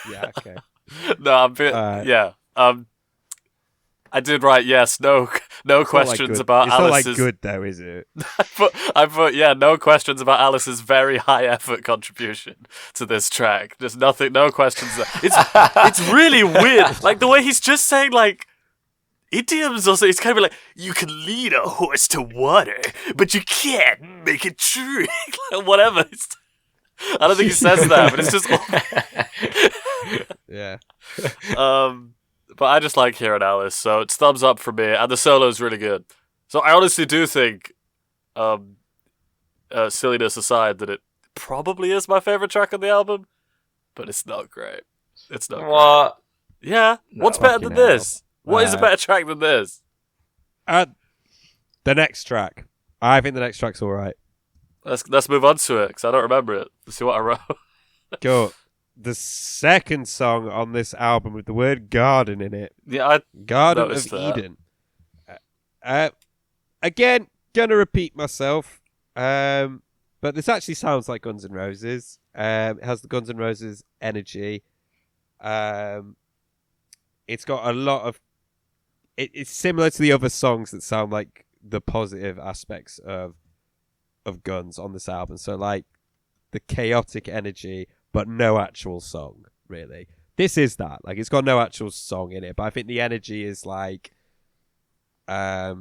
Yeah, okay. No, I'm I did write yes, no. no It's not like questions good. about It's not Alice's. like good though, is it? I put, yeah, no questions about Alice's very high effort contribution to this track. There's nothing, no questions. It's really weird. Like the way he's just saying like idioms or something. It's kind of like, you can lead a horse to water, but you can't make it drink. Like, whatever. I don't think he says that, but it's just. Yeah. But I just like hearing Alice, so it's thumbs up for me, and the solo is really good. So I honestly do think, silliness aside, that it probably is my favorite track on the album, but it's not great. It's not What? great. Yeah, No. what's better than Fucking hell. this? What is a better track than this? The next track. I think the next track's all right. Let's move on to it, because I don't remember it. Let's see what I wrote. Go. The second song on this album with the word garden in it. Yeah, Garden of noticed that. Eden. Again, gonna repeat myself. But this actually sounds like Guns N' Roses. It has the Guns N' Roses energy. It's got a lot of. It's similar to the other songs that sound like the positive aspects of Guns on this album. So like the chaotic energy, but no actual song, really. This is that. Like, it's got no actual song in it, but I think the energy is like... I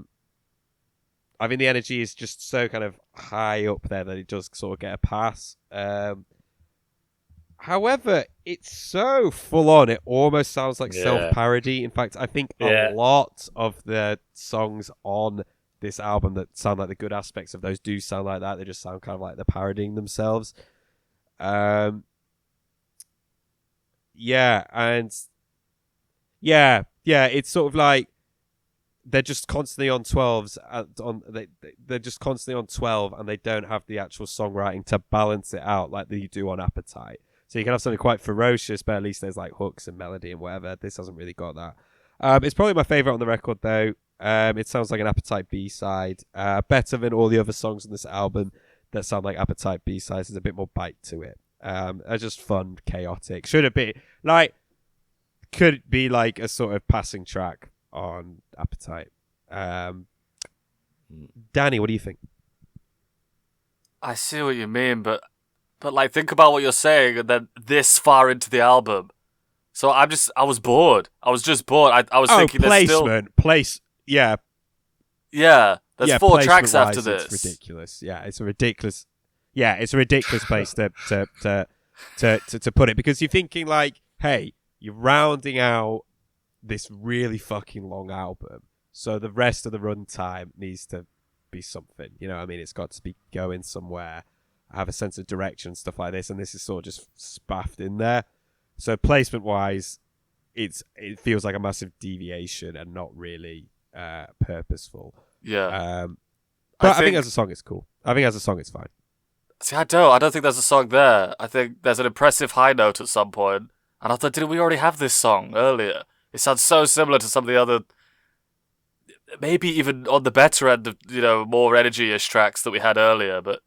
think the energy is just so kind of high up there that it does sort of get a pass. However, it's so full-on, it almost sounds like self-parody. In fact, I think a lot of the songs on this album that sound like the good aspects of those do sound like that. They just sound kind of like they're parodying themselves. It's sort of like they're just constantly on 12s. They're just constantly on 12, and they don't have the actual songwriting to balance it out like you do on Appetite. So you can have something quite ferocious, but at least there's like hooks and melody and whatever. This hasn't really got that. It's probably my favorite on the record, though. It sounds like an Appetite B-side. Better than all the other songs on this album that sound like Appetite B-sides. There's a bit more bite to it. They're just fun, chaotic. Could it be like a sort of passing track on Appetite? Danny, what do you think? I see what you mean, but like, think about what you're saying, and then this far into the album. So I was bored. I was just bored. I was thinking placement, yeah. There's 4 tracks after this. It's ridiculous. Yeah, it's a ridiculous. Yeah, it's a ridiculous place to put it, because you're thinking like, hey, you're rounding out this really fucking long album, so the rest of the runtime needs to be something. You know what I mean? It's got to be going somewhere, have a sense of direction, stuff like this, and this is sort of just spaffed in there. So placement-wise, it feels like a massive deviation and not really purposeful. Yeah. But I think as a song, it's cool. I think as a song, it's fine. See, I don't think there's a song there. I think there's an impressive high note at some point. And I thought, didn't we already have this song earlier? It sounds so similar to some of the other, maybe even on the better end of, more energy-ish tracks that we had earlier, but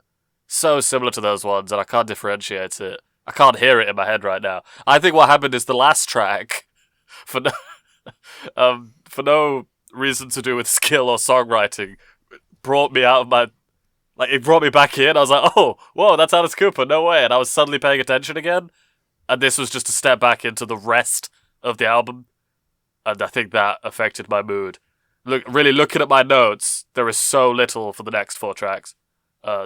so similar to those ones, and I can't differentiate it. I can't hear it in my head right now. I think what happened is the last track, for no reason to do with skill or songwriting, brought me out of my... Like, it brought me back in. I was like, oh, whoa, that's Alice Cooper, no way. And I was suddenly paying attention again. And this was just a step back into the rest of the album. And I think that affected my mood. Really looking at my notes, there is so little for the next 4 tracks.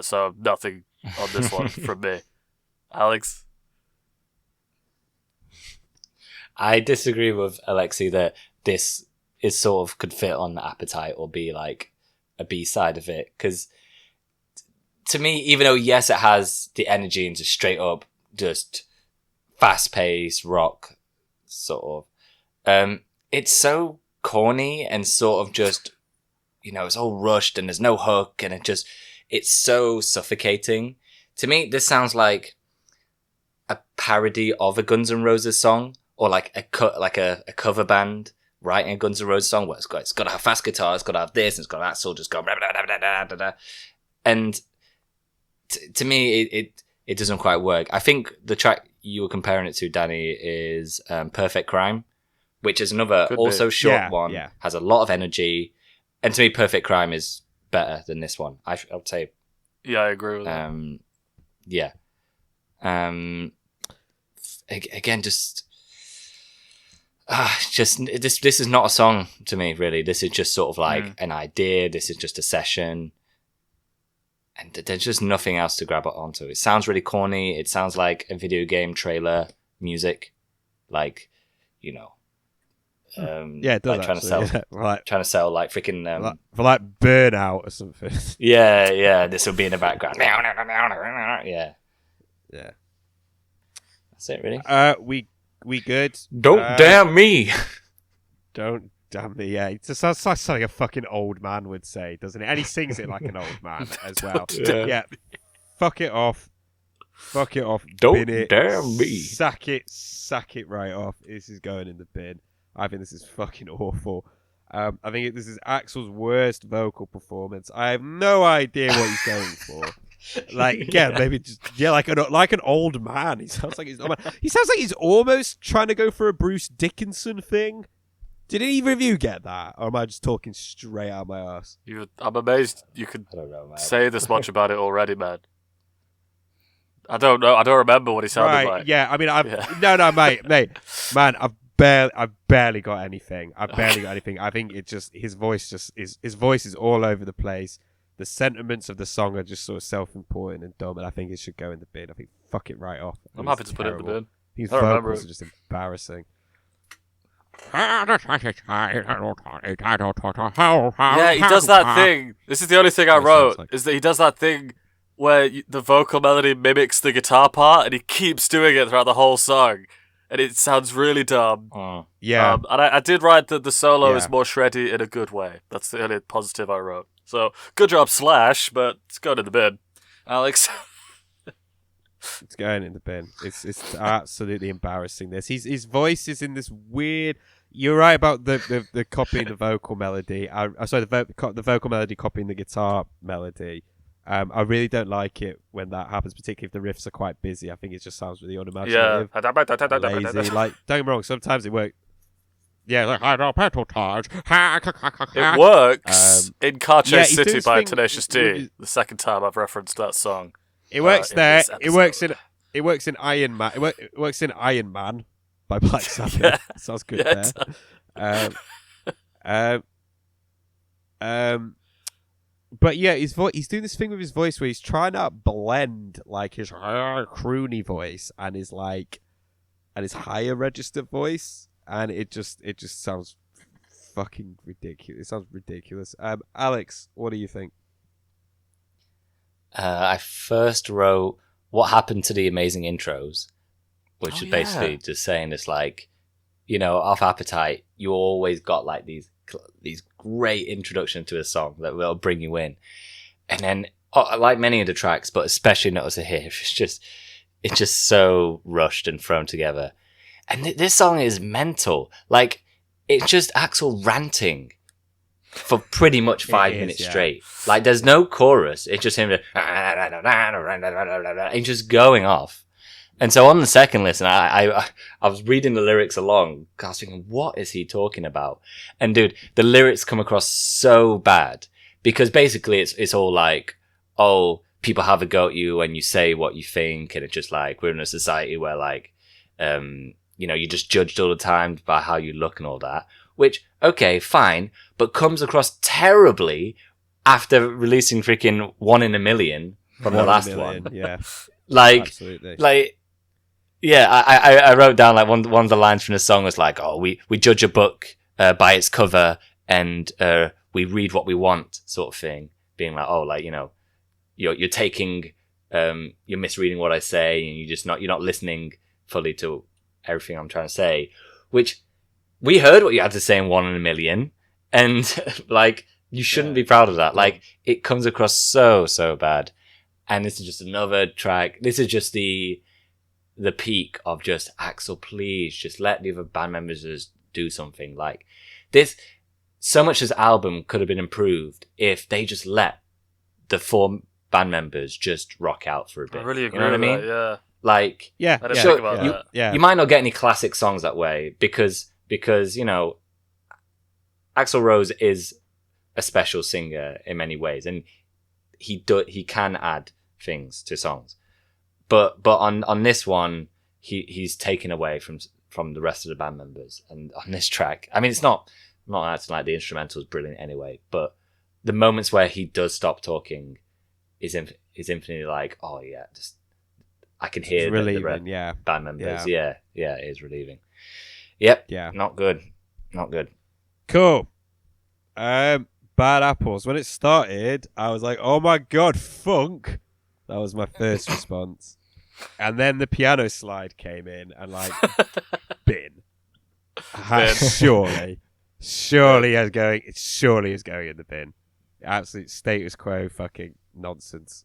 So nothing on this one from me. Alex? I disagree with Alexei that this is sort of could fit on Appetite or be like a B-side of it. Because to me, even though, yes, it has the energy and just straight up, just fast-paced rock, sort of, it's so corny and sort of just, it's all rushed and there's no hook and it's so suffocating. To me, this sounds like a parody of a Guns N' Roses song, or like a cover band writing a Guns N' Roses song where it's got to have fast guitar, it's got to have this, and it's got to have that, so just go blah, blah, blah, blah, blah, blah, blah. And to me, it doesn't quite work. I think the track you were comparing it to, Danny, is Perfect Crime, which is another short one, has a lot of energy, And to me, Perfect Crime is better than this one. I would say. Yeah, I agree with that. Yeah. Again, just this is not a song to me, really. This is just sort of like an idea. This is just a session. And there's just nothing else to grab onto. It sounds really corny. It sounds like a video game trailer music. Like, you know. It does, like trying to sell, trying to sell like freaking for like Burnout or something. Yeah. This will be in the background. Yeah. That's it, really. We good? Don't damn me. Don't damn me. Yeah, it just sounds like something a fucking old man would say, doesn't it? And he sings it like an old man as well. Yeah. Fuck it off. Don't bin it. damn me. Sack it right off. This is going in the bin. I think this is fucking awful. I think this is Axel's worst vocal performance. I have no idea what he's going for. Like, again, maybe just like an old man. He sounds like he's almost trying to go for a Bruce Dickinson thing. Did either of you get that, or am I just talking straight out of my ass? I'm amazed you could I don't know, man. say this much about it already, man. I don't know. I don't remember what he sounded like. Yeah, I mean, no, mate, man, I've barely got anything. I think it just his voice is all over the place. The sentiments of the song are just sort of self-important and dumb, and I think it should go in the bin. I think fuck it right off. I'm happy to put it in the bin. His vocals are just embarrassing. Yeah, he does that thing. This is the only thing I wrote, is that he does that thing where the vocal melody mimics the guitar part, and he keeps doing it throughout the whole song. And it sounds really dumb. Yeah. And I did write that the solo is more shreddy in a good way. That's the only positive I wrote. So, good job, Slash, but it's going in the bin. Alex? It's going in the bin. It's absolutely embarrassing. His voice is in this weird. You're right about the copying the vocal melody. The vocal melody copying the guitar melody. I really don't like it when that happens, particularly if the riffs are quite busy. I think it just sounds really unimaginative. Yeah. Lazy. Like, don't get me wrong, sometimes it works. Yeah, like it works in Car Chase City by thing, Tenacious D. The second time I've referenced that song. It works there. It works in Iron Man. It works in Iron Man by Black Sabbath. Yeah. Sounds good there. But yeah, he's doing this thing with his voice where he's trying to blend like his croony voice and his higher register voice, and it just sounds fucking ridiculous. It sounds ridiculous. Alex, what do you think? I first wrote what happened to the amazing intros, which is basically just saying it's like, you know, off Appetite, you always got like these great introductions to a song that will bring you in, and then like many of the tracks, but especially Notice Here, it's just so rushed and thrown together. And this song is mental. Like, it's just Axl ranting for pretty much 5 minutes straight. Like, there's no chorus. It's just him and just going off. And so on the second listen, I was reading the lyrics along, I was thinking, what is he talking about? And dude, the lyrics come across so bad, because basically it's all like, oh, people have a go at you when you say what you think, and it's just like, we're in a society where like, you know, you're just judged all the time by how you look and all that, which, okay, fine, but comes across terribly after releasing freaking 1 in a Million from the last one. Yeah. Absolutely. Yeah, I wrote down like one of the lines from the song was like, oh, we judge a book by its cover, and we read what we want, sort of thing. Being like, oh, like, you know, you're taking, you're misreading what I say, and you're not listening fully to everything I'm trying to say. Which we heard what you had to say in 1 in a Million, and like, you shouldn't be proud of that. Like, it comes across so bad. And this is just another track. This is just the peak of just, Axl, please just let the other band members just do something. Like, this, so much as album could have been improved if they just let the 4 band members just rock out for a bit. I really agree. You know what I mean? That, yeah. Like, I didn't think about that. You might not get any classic songs that way because you know, Axl Rose is a special singer in many ways, and he can add things to songs, but on this one he's taken away from the rest of the band members. And on this track, I mean, it's not acting like the instrumental is brilliant anyway, but the moments where he does stop talking is infinitely like, oh yeah, just I can hear the band members. Yeah, it is relieving. Yep. Yeah. Not good. Cool. Bad Apples. When it started, I was like, oh my god, funk. That was my first response. And then the piano slide came in and like, bin. Surely is going in the bin. Absolute status quo fucking nonsense.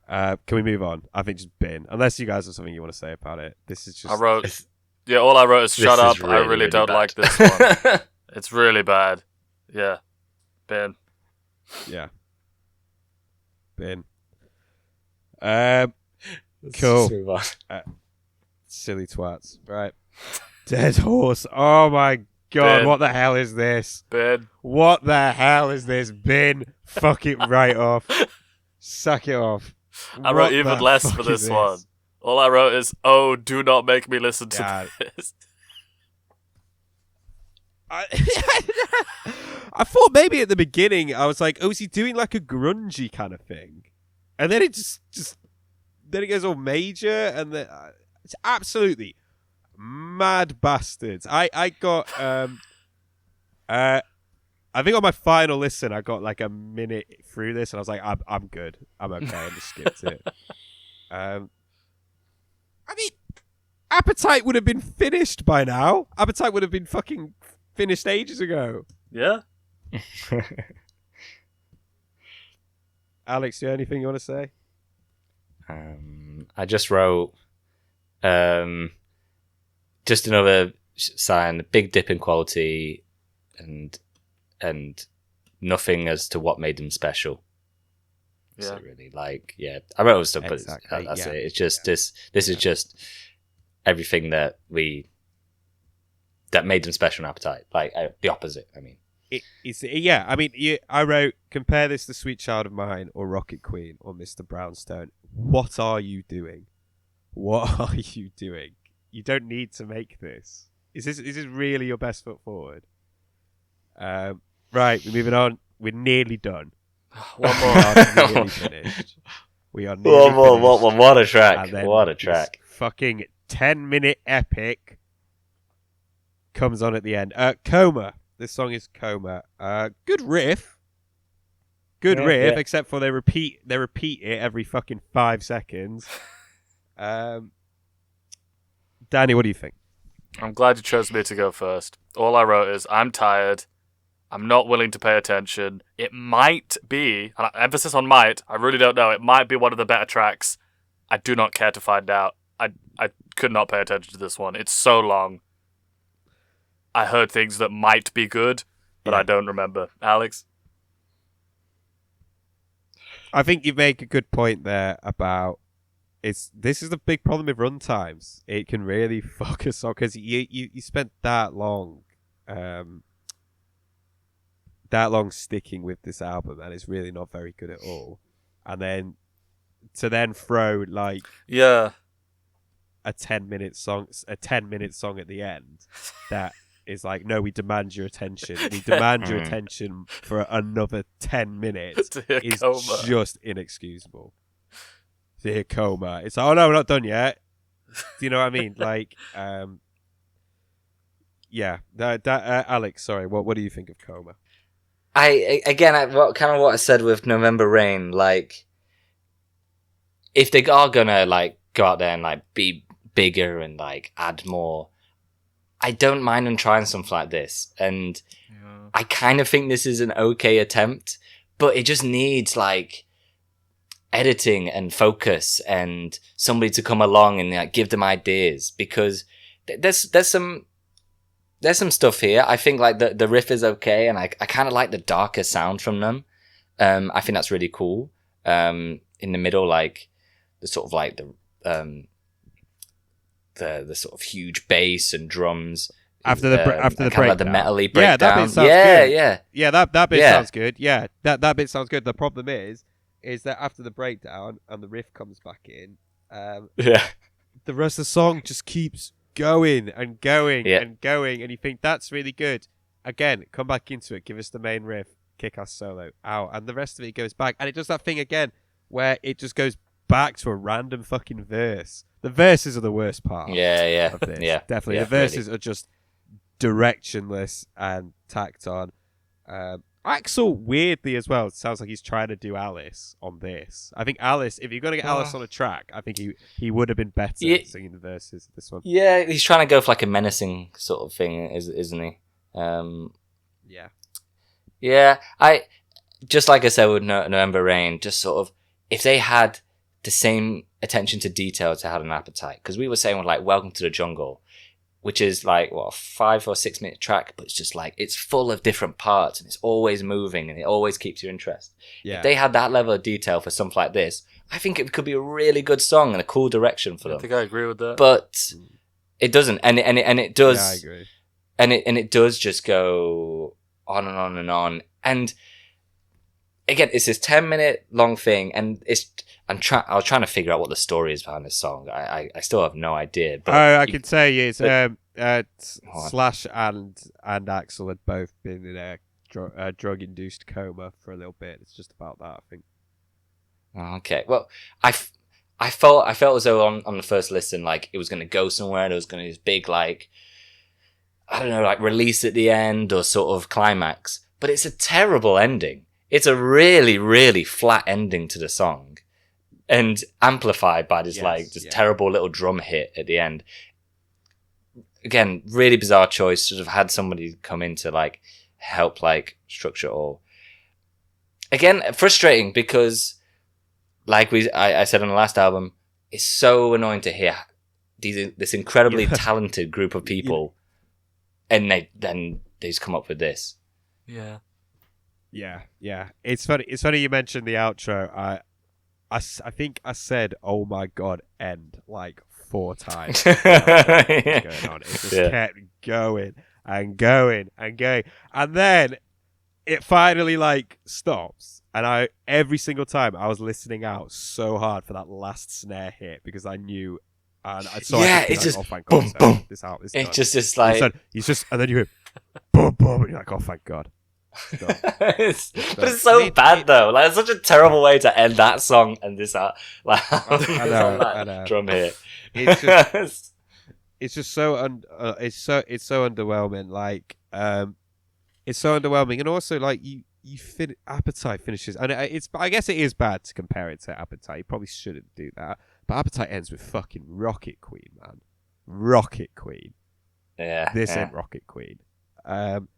Can we move on? I think just bin. Unless you guys have something you want to say about it. This is just... all I wrote is shut up. Really, I really don't bad. like this one. It's really bad. Yeah. Bin. Yeah. Bin. Let's Cool. just move on. Silly twats. Right. Dead Horse. Oh my god, Bin. what the hell is this? Bin. What the hell is this? Bin. Fuck it right off. Suck it off. I wrote What even the less fuck for is this one. All I wrote is, oh, do not make me listen to this. I thought maybe at the beginning I was like, oh, is he doing like a grungy kind of thing? And then it just then it goes all major, and then it's absolutely mad bastards. I got I think on my final listen I got like a minute through this and I was like, I'm good. I'm okay. I just skipped it. I mean, Appetite would have been finished by now. Appetite would have been fucking finished ages ago. Yeah? Alex, do you have anything you want to say? I just wrote just another sign, big dip in quality, and nothing as to what made them special. Yeah. So really, like, yeah, I wrote stuff, Exactly, but that's yeah. it. It's just this is just everything that made them special in Appetite. Like the opposite. I mean, yeah. I mean, I wrote, compare this to Sweet Child of Mine or Rocket Queen or Mr. Brownstone. What are you doing? What are you doing? You don't need to make this. Is this really your best foot forward? Right, we're moving on. We're nearly done. One We more. are nearly finished. We are nearly finished. what a track! And then What a this track! Fucking 10-minute epic comes on at the end. Coma. This song is Coma. Good riff. Good Yeah, riff, yeah. except for they repeat it every fucking 5 seconds. Danny, what do you think? I'm glad you chose me to go first. All I wrote is, I'm tired. I'm not willing to pay attention. It might be, and emphasis on might, I really don't know, it might be one of the better tracks. I do not care to find out. I could not pay attention to this one. It's so long. I heard things that might be good, but Yeah. I don't remember. Alex? I think you make a good point there about this is the big problem with run times. It can really fuck us up because you spent that long sticking with this album and it's really not very good at all. And then to then throw like Yeah. a 10-minute song at the end that is like, no, we demand your attention. We demand your attention for another 10 minutes. To hear is Coma. just inexcusable. To hear Coma. It's like, oh no, we're not done yet. Do you know what I mean? Like, yeah. Alex, sorry, what do you think of Coma? What I said with November Rain, like, if they are gonna like go out there and like be bigger and like add more, I don't mind them trying something like this. And I kind of think this is an okay attempt, but it just needs like editing and focus and somebody to come along and like give them ideas, because there's some stuff here. I think like the riff is okay, and I kind of like the darker sound from them. I think that's really cool. In the middle, like the sort of like the sort of huge bass and drums After the kind of breakdown. like the metally Yeah, breakdown. that bit sounds yeah, good. yeah. Yeah, that bit Yeah. sounds good. Yeah, that bit sounds good. The problem is that after the breakdown and the riff comes back in, Yeah. the rest of the song just keeps going and going Yeah. and going, and you think that's really good. Again, come back into it. Give us the main riff, KissKast solo, out, and the rest of it goes back, and it does that thing again where it just goes back to a random fucking verse. The verses are the worst part. Yeah. Of this. Yeah. Definitely, Yeah, the verses are just directionless and tacked on. Axel, weirdly as well, sounds like he's trying to do Alice on this. I think Alice, if you're going to get Alice on a track, I think he would have been better singing the verses of this one. Yeah, he's trying to go for like a menacing sort of thing, isn't he? Yeah. Yeah, just like I said with November Rain, just sort of, if they had the same attention to detail as they had an Appetite, because we were saying with like Welcome to the Jungle, which is like a 5 or 6 minute track, but it's just like, it's full of different parts and it's always moving and it always keeps your interest. Yeah. If they had that level of detail for something like this, I think it could be a really good song and a cool direction for them. I think I agree with that. But it doesn't, and it does. Yeah, I agree. And it does just go on and on and on. And again, it's this 10-minute long thing, and I was trying to figure out what the story is behind this song. I still have no idea. But I can say it's Slash and Axel had both been in a drug-induced coma for a little bit. It's just about that, I think. Okay, well, I felt as though on the first listen, like it was going to go somewhere. There was going to be this big, like, I don't know, like release at the end or sort of climax. But it's a terrible ending. It's a really, really flat ending to the song, and amplified by this terrible little drum hit at the end. Again, really bizarre choice. Should have had somebody come in to like help like structure it all. Again, frustrating because, like I said on the last album, it's so annoying to hear this incredibly talented group of people, and they just come up with this. Yeah. Yeah. It's funny. It's funny you mentioned the outro. I think I said, "Oh my god," end like 4 times. Going on. It just kept going and going and going, and then it finally like stops. And every single time I was listening out so hard for that last snare hit because I knew, and so it's just oh thank God, boom, boom. This out. It's just like he's just, and then you hear boom, boom, and you're like, oh thank God. But it's so bad though. Like, it's such a terrible way to end that song and this out. Like, I know. Drum hit. It's just so it's so underwhelming. Like, it's so underwhelming, and also like Appetite finishes, and I guess it is bad to compare it to Appetite. You probably shouldn't do that. But Appetite ends with fucking Rocket Queen, man. Rocket Queen. Yeah. This ain't Rocket Queen. And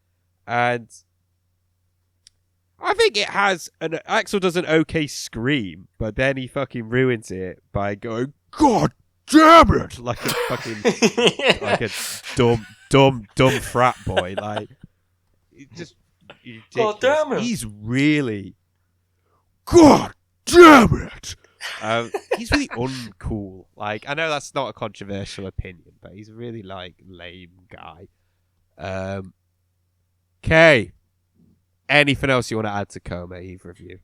I think it has Axel does an okay scream, but then he fucking ruins it by going, "God damn it!" like a fucking like a dumb frat boy. Like, it just ridiculous. God damn it! He's really, God damn it! He's really uncool. Like, I know that's not a controversial opinion, but he's a really like lame guy. Okay. Anything else you want to add to Coma, either of you?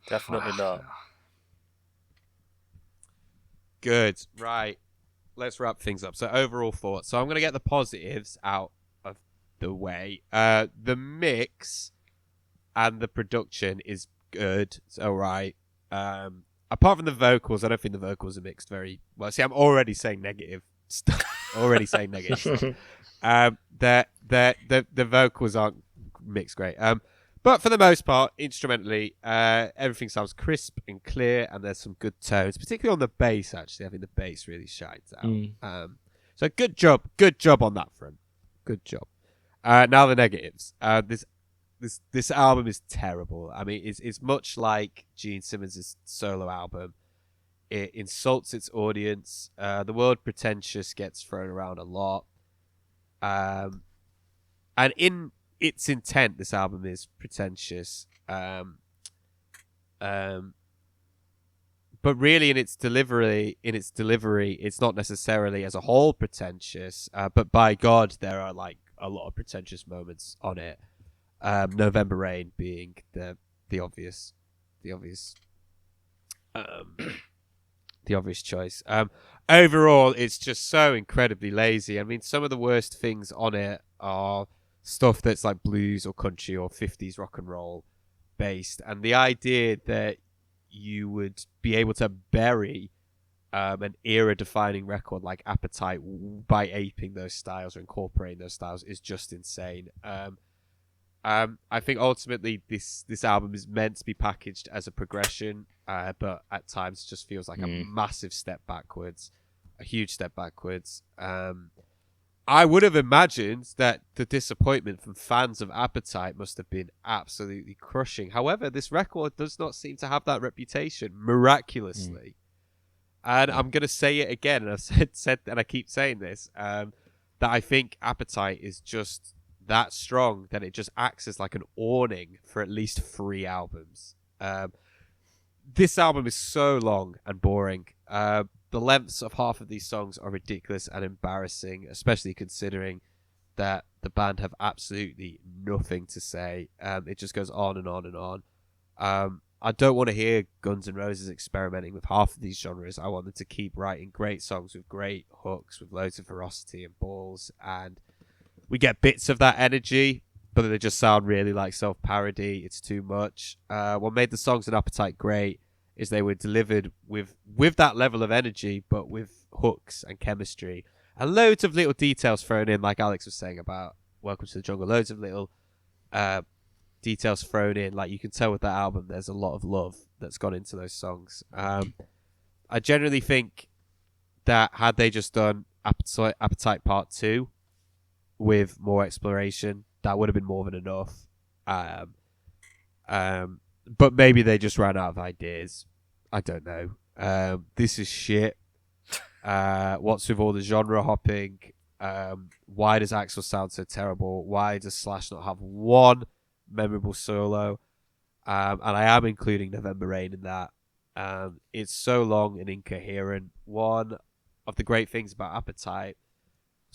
Definitely not. Good. Right. Let's wrap things up. So overall thoughts. So I'm going to get the positives out of the way. The mix and the production is good. It's all right. Apart from the vocals, I don't think the vocals are mixed very well. See, I'm already saying negative stuff. The vocals aren't mixed great. But for the most part, instrumentally, everything sounds crisp and clear, and there's some good tones, particularly on the bass. Actually, I think the bass really shines out. So good job on that front. Good job. Now the negatives. This album is terrible. I mean, it's much like Gene Simmons' solo album. It insults its audience. The word pretentious gets thrown around a lot. And in its intent, this album is pretentious. But but really in its delivery, it's not necessarily as a whole pretentious. But by God, there are like a lot of pretentious moments on it. November Rain being the obvious um, the obvious choice. Overall, it's just so incredibly lazy. I mean, some of the worst things on it are stuff that's like blues or country or 50s rock and roll based, and the idea that you would be able to bury an era-defining record like Appetite by aping those styles or incorporating those styles is just insane. I think ultimately this album is meant to be packaged as a progression, but at times it just feels like a massive step backwards, a huge step backwards. I would have imagined that the disappointment from fans of Appetite must have been absolutely crushing. However, this record does not seem to have that reputation, miraculously. And I'm going to say it again, and I've said, and I keep saying this, that I think Appetite is just that strong that it just acts as like an awning for at least 3 albums. This album is so long and boring. The lengths of half of these songs are ridiculous and embarrassing, especially considering that the band have absolutely nothing to say. It just goes on and on and on. I don't want to hear Guns N' Roses experimenting with half of these genres. I want them to keep writing great songs with great hooks, with loads of ferocity and balls, and we get bits of that energy, but they just sound really like self-parody. It's too much. What made the songs on Appetite great is they were delivered with that level of energy, but with hooks and chemistry. And loads of little details thrown in, like Alex was saying about Welcome to the Jungle. Loads of little details thrown in. Like, you can tell with that album, there's a lot of love that's gone into those songs. I generally think that had they just done Appetite Part 2 with more exploration, that would have been more than enough. But maybe they just ran out of ideas. I don't know. This is shit. What's with all the genre hopping? Why does Axl sound so terrible? Why does Slash not have one memorable solo? And I am including November Rain in that. It's so long and incoherent. One of the great things about Appetite,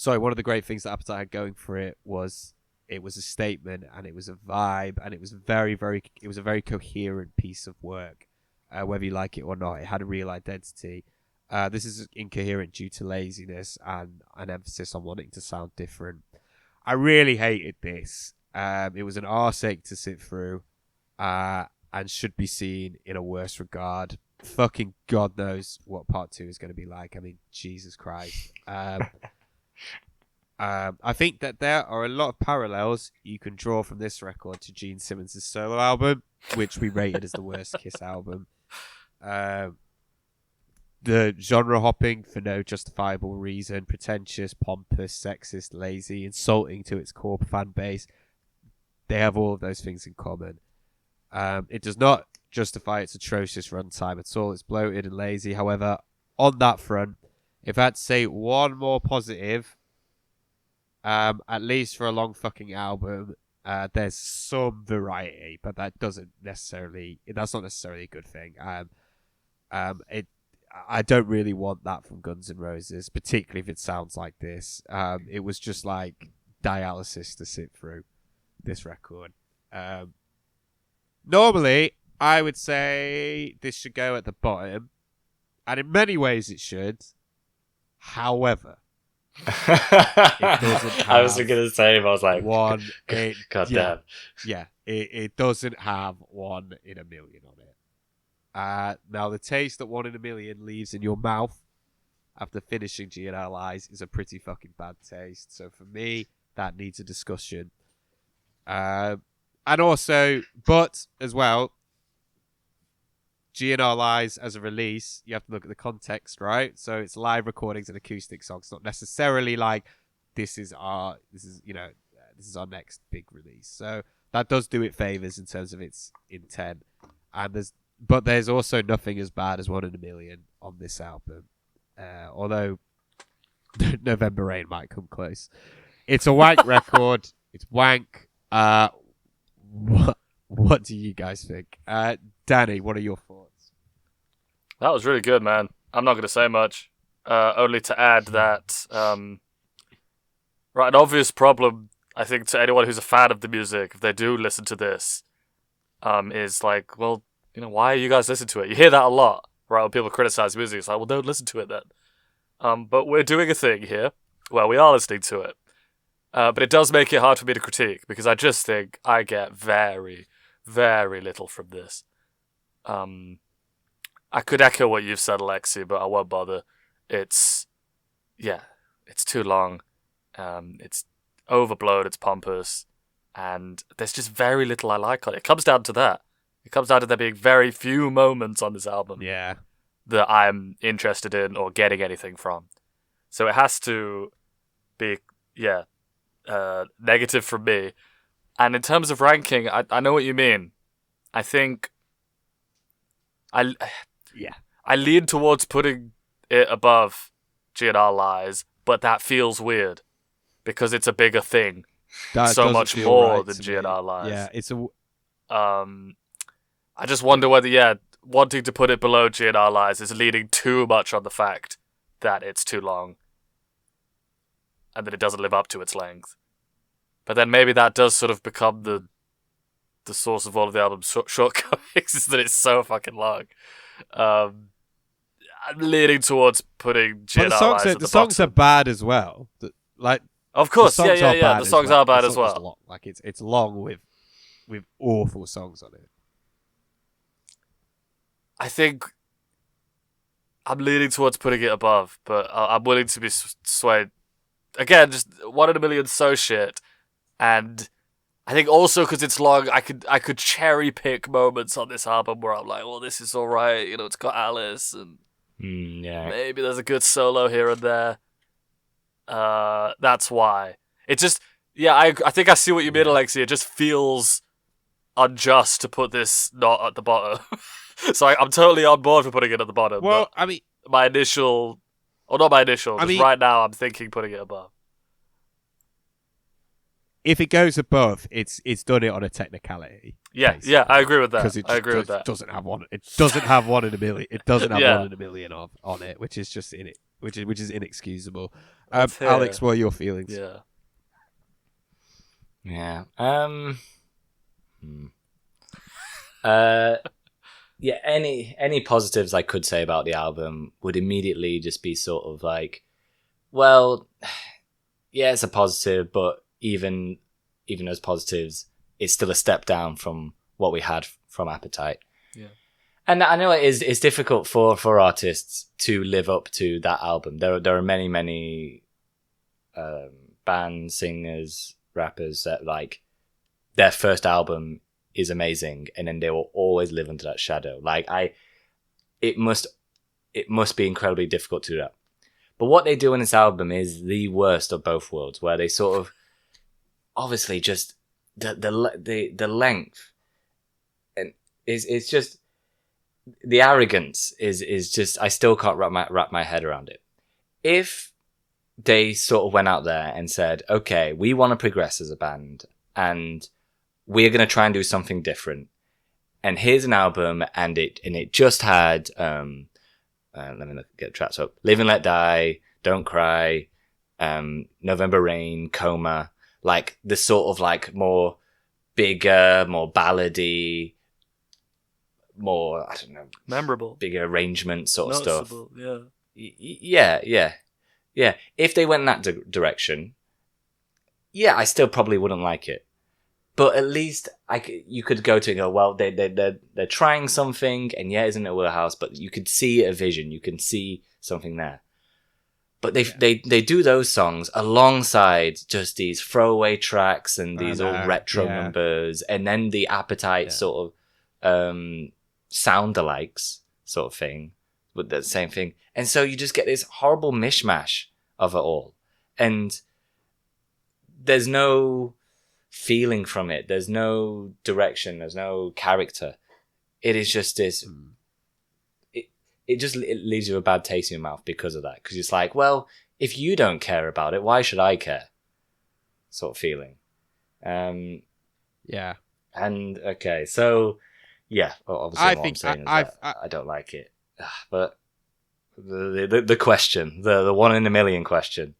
one of the great things that Appetite had going for it was a statement, and it was a vibe, and it was it was a very coherent piece of work. Whether you like it or not, it had a real identity. This is incoherent due to laziness and an emphasis on wanting to sound different. I really hated this. It was an arse-ache to sit through, and should be seen in a worse regard. Fucking God knows what part 2 is going to be like. I mean, Jesus Christ. I think that there are a lot of parallels you can draw from this record to Gene Simmons' solo album, which we rated as the worst Kiss album. The genre hopping for no justifiable reason, pretentious, pompous, sexist, lazy, insulting to its core fan base. They have all of those things in common. It does not justify its atrocious runtime at all. It's bloated and lazy. However, on that front, if I had to say one more positive, at least for a long fucking album, there's some variety, but that's not necessarily a good thing. I don't really want that from Guns N' Roses, particularly if it sounds like this. It was just like dialysis to sit through this record. Normally, I would say this should go at the bottom, and in many ways it should. However, I was going to say, I was like, one. God damn. Yeah, it doesn't have 1 in a million on it. Now, the taste that 1 in a million leaves in your mouth after finishing GNR Lies is a pretty fucking bad taste. So for me, that needs a discussion. And also, but as well, GNR Lies as a release, you have to look at the context, right? So it's live recordings and acoustic songs, not necessarily like this is our next big release. So that does do it favors in terms of its intent. And there's also nothing as bad as 1 in a million on this album. Although November Rain might come close. It's a wank record. It's wank. What do you guys think? Danny, what are your thoughts? That was really good, man. I'm not going to say much. Only to add that, right, an obvious problem, I think, to anyone who's a fan of the music, if they do listen to this, is like, well, why are you guys listening to it? You hear that a lot, right? When people criticize music, it's like, well, don't listen to it then. But we're doing a thing here where we are listening to it. But it does make it hard for me to critique, because I just think I get very, very little from this. I could echo what you've said, Alexei, but I won't bother. It's too long. It's overblown, it's pompous, and there's just very little I like on it. It comes down to that. It comes down to there being very few moments on this album that I'm interested in or getting anything from. So it has to be, negative for me. And in terms of ranking, I know what you mean. I think I lean towards putting it above GNR Lies, but that feels weird because it's a bigger thing. That so doesn't much feel more right than to GNR me. Lies. Yeah, it's a. I just wonder whether, wanting to put it below GNR Lies is leaning too much on the fact that it's too long and that it doesn't live up to its length. But then maybe that does sort of become the source of all of the album's shortcomings, is that it's so fucking long. I'm leaning towards putting GNR Lies at the songs are bottom. bad as well. Of course, the songs are yeah. bad The songs are bad The as song is well. long. Like it's long with awful songs on it. I think I'm leaning towards putting it above, but I'm willing to be swayed. Again, just 1 in a million so shit, and I think also because it's long, I could cherry pick moments on this album where I'm like, well, this is all right. It's got Alice, and maybe there's a good solo here and there. That's why it just I think I see what you mean, Alexei. It just feels unjust to put this not at the bottom. So I'm totally on board for putting it at the bottom. Well, I mean, right now I'm thinking putting it above. If it goes above, it's done it on a technicality. Yeah, basically. yeah, I agree with that. Because it doesn't have one. It doesn't have 1 in a million. It doesn't have 1 in a million on it, which is just which is inexcusable. Alex, what are your feelings? Yeah. Any positives I could say about the album would immediately just be sort of like, well, yeah, it's a positive, but even those positives, it's still a step down from what we had from Appetite. Yeah. And I know it's difficult for artists to live up to that album. There are many bands, singers, rappers that like their first album is amazing, and then they will always live under that shadow. Like it must be incredibly difficult to do that. But what they do in this album is the worst of both worlds, where they sort of obviously just the length, and it's just the arrogance is just, I still can't wrap my head around it. If they sort of went out there and said, okay, we want to progress as a band and we're going to try and do something different, and here's an album, and it just had let me get the tracks up: Live and Let Die, Don't Cry, November Rain, Coma, like the sort of like more bigger, more ballady, more, I don't know, memorable, bigger arrangement sort of noticeable, stuff. Yeah. If they went in that direction, I still probably wouldn't like it. But at least you could go to and go, well, they're trying something, and it's in a warehouse, but you could see a vision, you can see something there. But they do those songs alongside just these throwaway tracks and these all retro numbers, and then the Appetite sort of sound-alikes sort of thing with the same thing. And so you just get this horrible mishmash of it all. And there's no feeling from it. There's no direction. There's no character. It is just this... It leaves you a bad taste in your mouth because of that. Because it's like, well, if you don't care about it, why should I care? Sort of feeling. Yeah. And, okay, so... Yeah, obviously what I'm saying is that I don't like it. But the question, the 1 in a million question.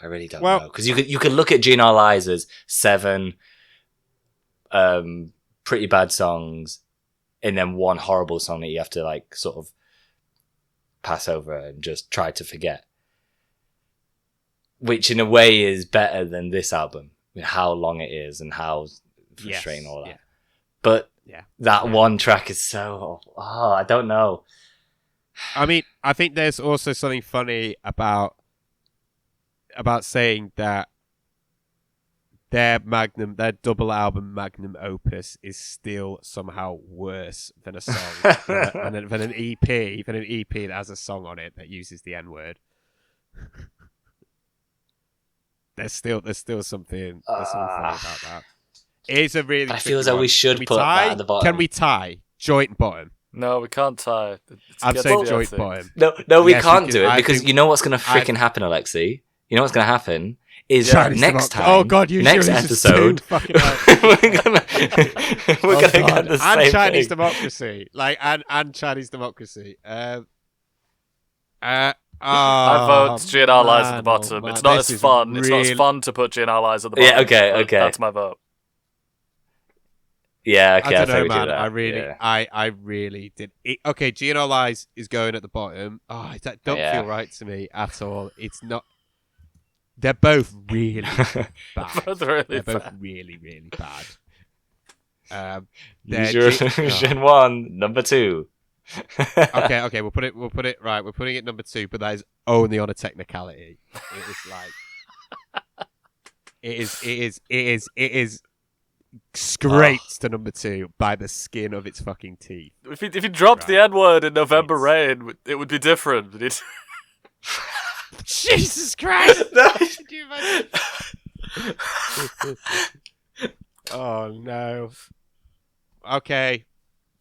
I really don't know, because you could look at GNR Lies as 7 pretty bad songs, and then 1 horrible song that you have to like sort of pass over and just try to forget, which in a way is better than this album. I mean, how long it is and how frustrating all that. Yeah. But that one track is so I don't know. I mean, I think there's also something funny about saying that their double album magnum opus is still somehow worse than a song than an EP that has a song on it that uses the N-word. There's still something funny about that. It is a really. I feel as though we should put that at the bottom. Can we tie joint bottom? No, we can't tie. I'm saying joint bottom. No, we can't do it because you know what's going to freaking happen, Alexei. You know what's going to happen is next time. Oh God, next episode. we're gonna get the same and Chinese thing. democracy, and Chinese democracy. I vote GNR Lies at the bottom. Man, it's not as fun. Really... It's not as fun to put GNR Lies at the bottom. Yeah, okay. That's my vote. Yeah, okay. I don't know, man. I really did. Okay, GNR Lies is going at the bottom. Oh, that don't feel right to me at all. It's not. They're both really bad. They're both really, really bad. Use your illusion 1, number 2. Okay. We'll put it right. We're putting it number 2, but that is only on a technicality. It is scraped to number 2 by the skin of its fucking teeth. If he dropped the N-word in November Rain, it would be different. Jesus Christ! No. Oh no. Okay.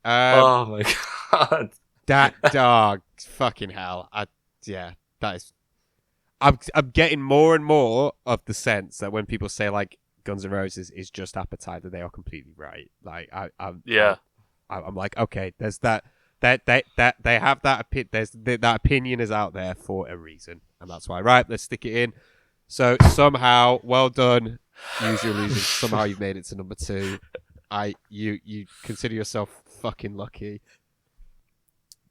Oh my God. That dog. Fucking hell. That is. I'm getting more and more of the sense that when people say like Guns N' Roses is just Appetite, that they are completely right. Like I'm like, okay, there's that they have that that opinion is out there for a reason, and that's why. Right, let's stick it in. So somehow, well done, Use Your Illusion. Somehow you've made it to number 2. You consider yourself fucking lucky.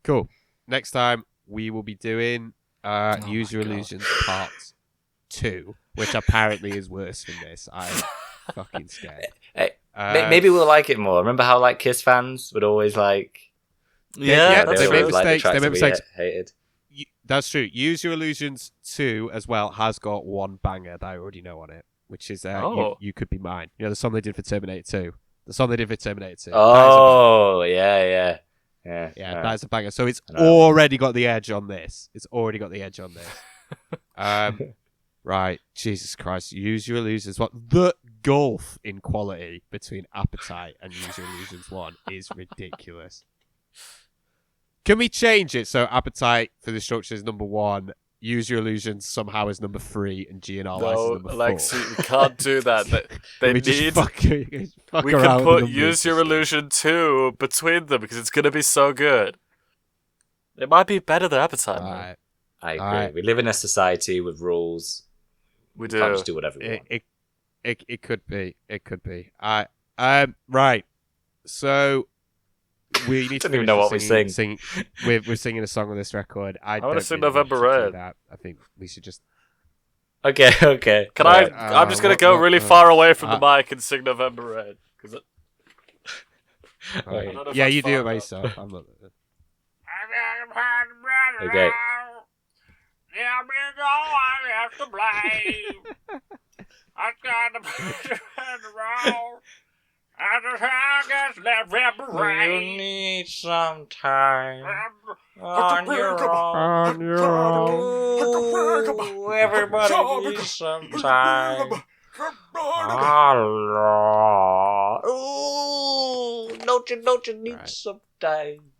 Cool. Next time we will be doing Use Your Illusions Part 2, which apparently is worse than this. I'm fucking scared. Hey, maybe we'll like it more. Remember how like Kiss fans would always like. Yeah, they made mistakes. They made mistakes. Hated. That's true. Use Your Illusions 2 as well has got one banger that I already know on it, which is You Could Be Mine. You know, the song they did for Terminator 2. The song they did for Terminator 2. Oh, yeah. That's a banger. So it's already got the edge on this. Right. Jesus Christ. Use Your Illusions 1. The gulf in quality between Appetite and Use Your Illusions 1 is ridiculous. Can we change it so Appetite for Destruction is number 1, Use Your Illusions somehow is number 3, and GNR Lies is number 4? Alexei, we can't do that. They need. Fuck we can put Use Your Illusion 2 between them because it's going to be so good. It might be better than Appetite. Right. I agree. We live in a society with rules. We do. Can't just do whatever we want. It could be. It could be. Right. So. We need don't to even know what we sing. We're singing a song on this record. I want to sing really November Rain. I think we should just. Okay. Can I? I'm just gonna go really far away from the mic and sing November Rain. Yeah, you do it by yourself. I'm not. Okay. You need some time on your own. Everybody needs some time. Ooh, don't you need some time?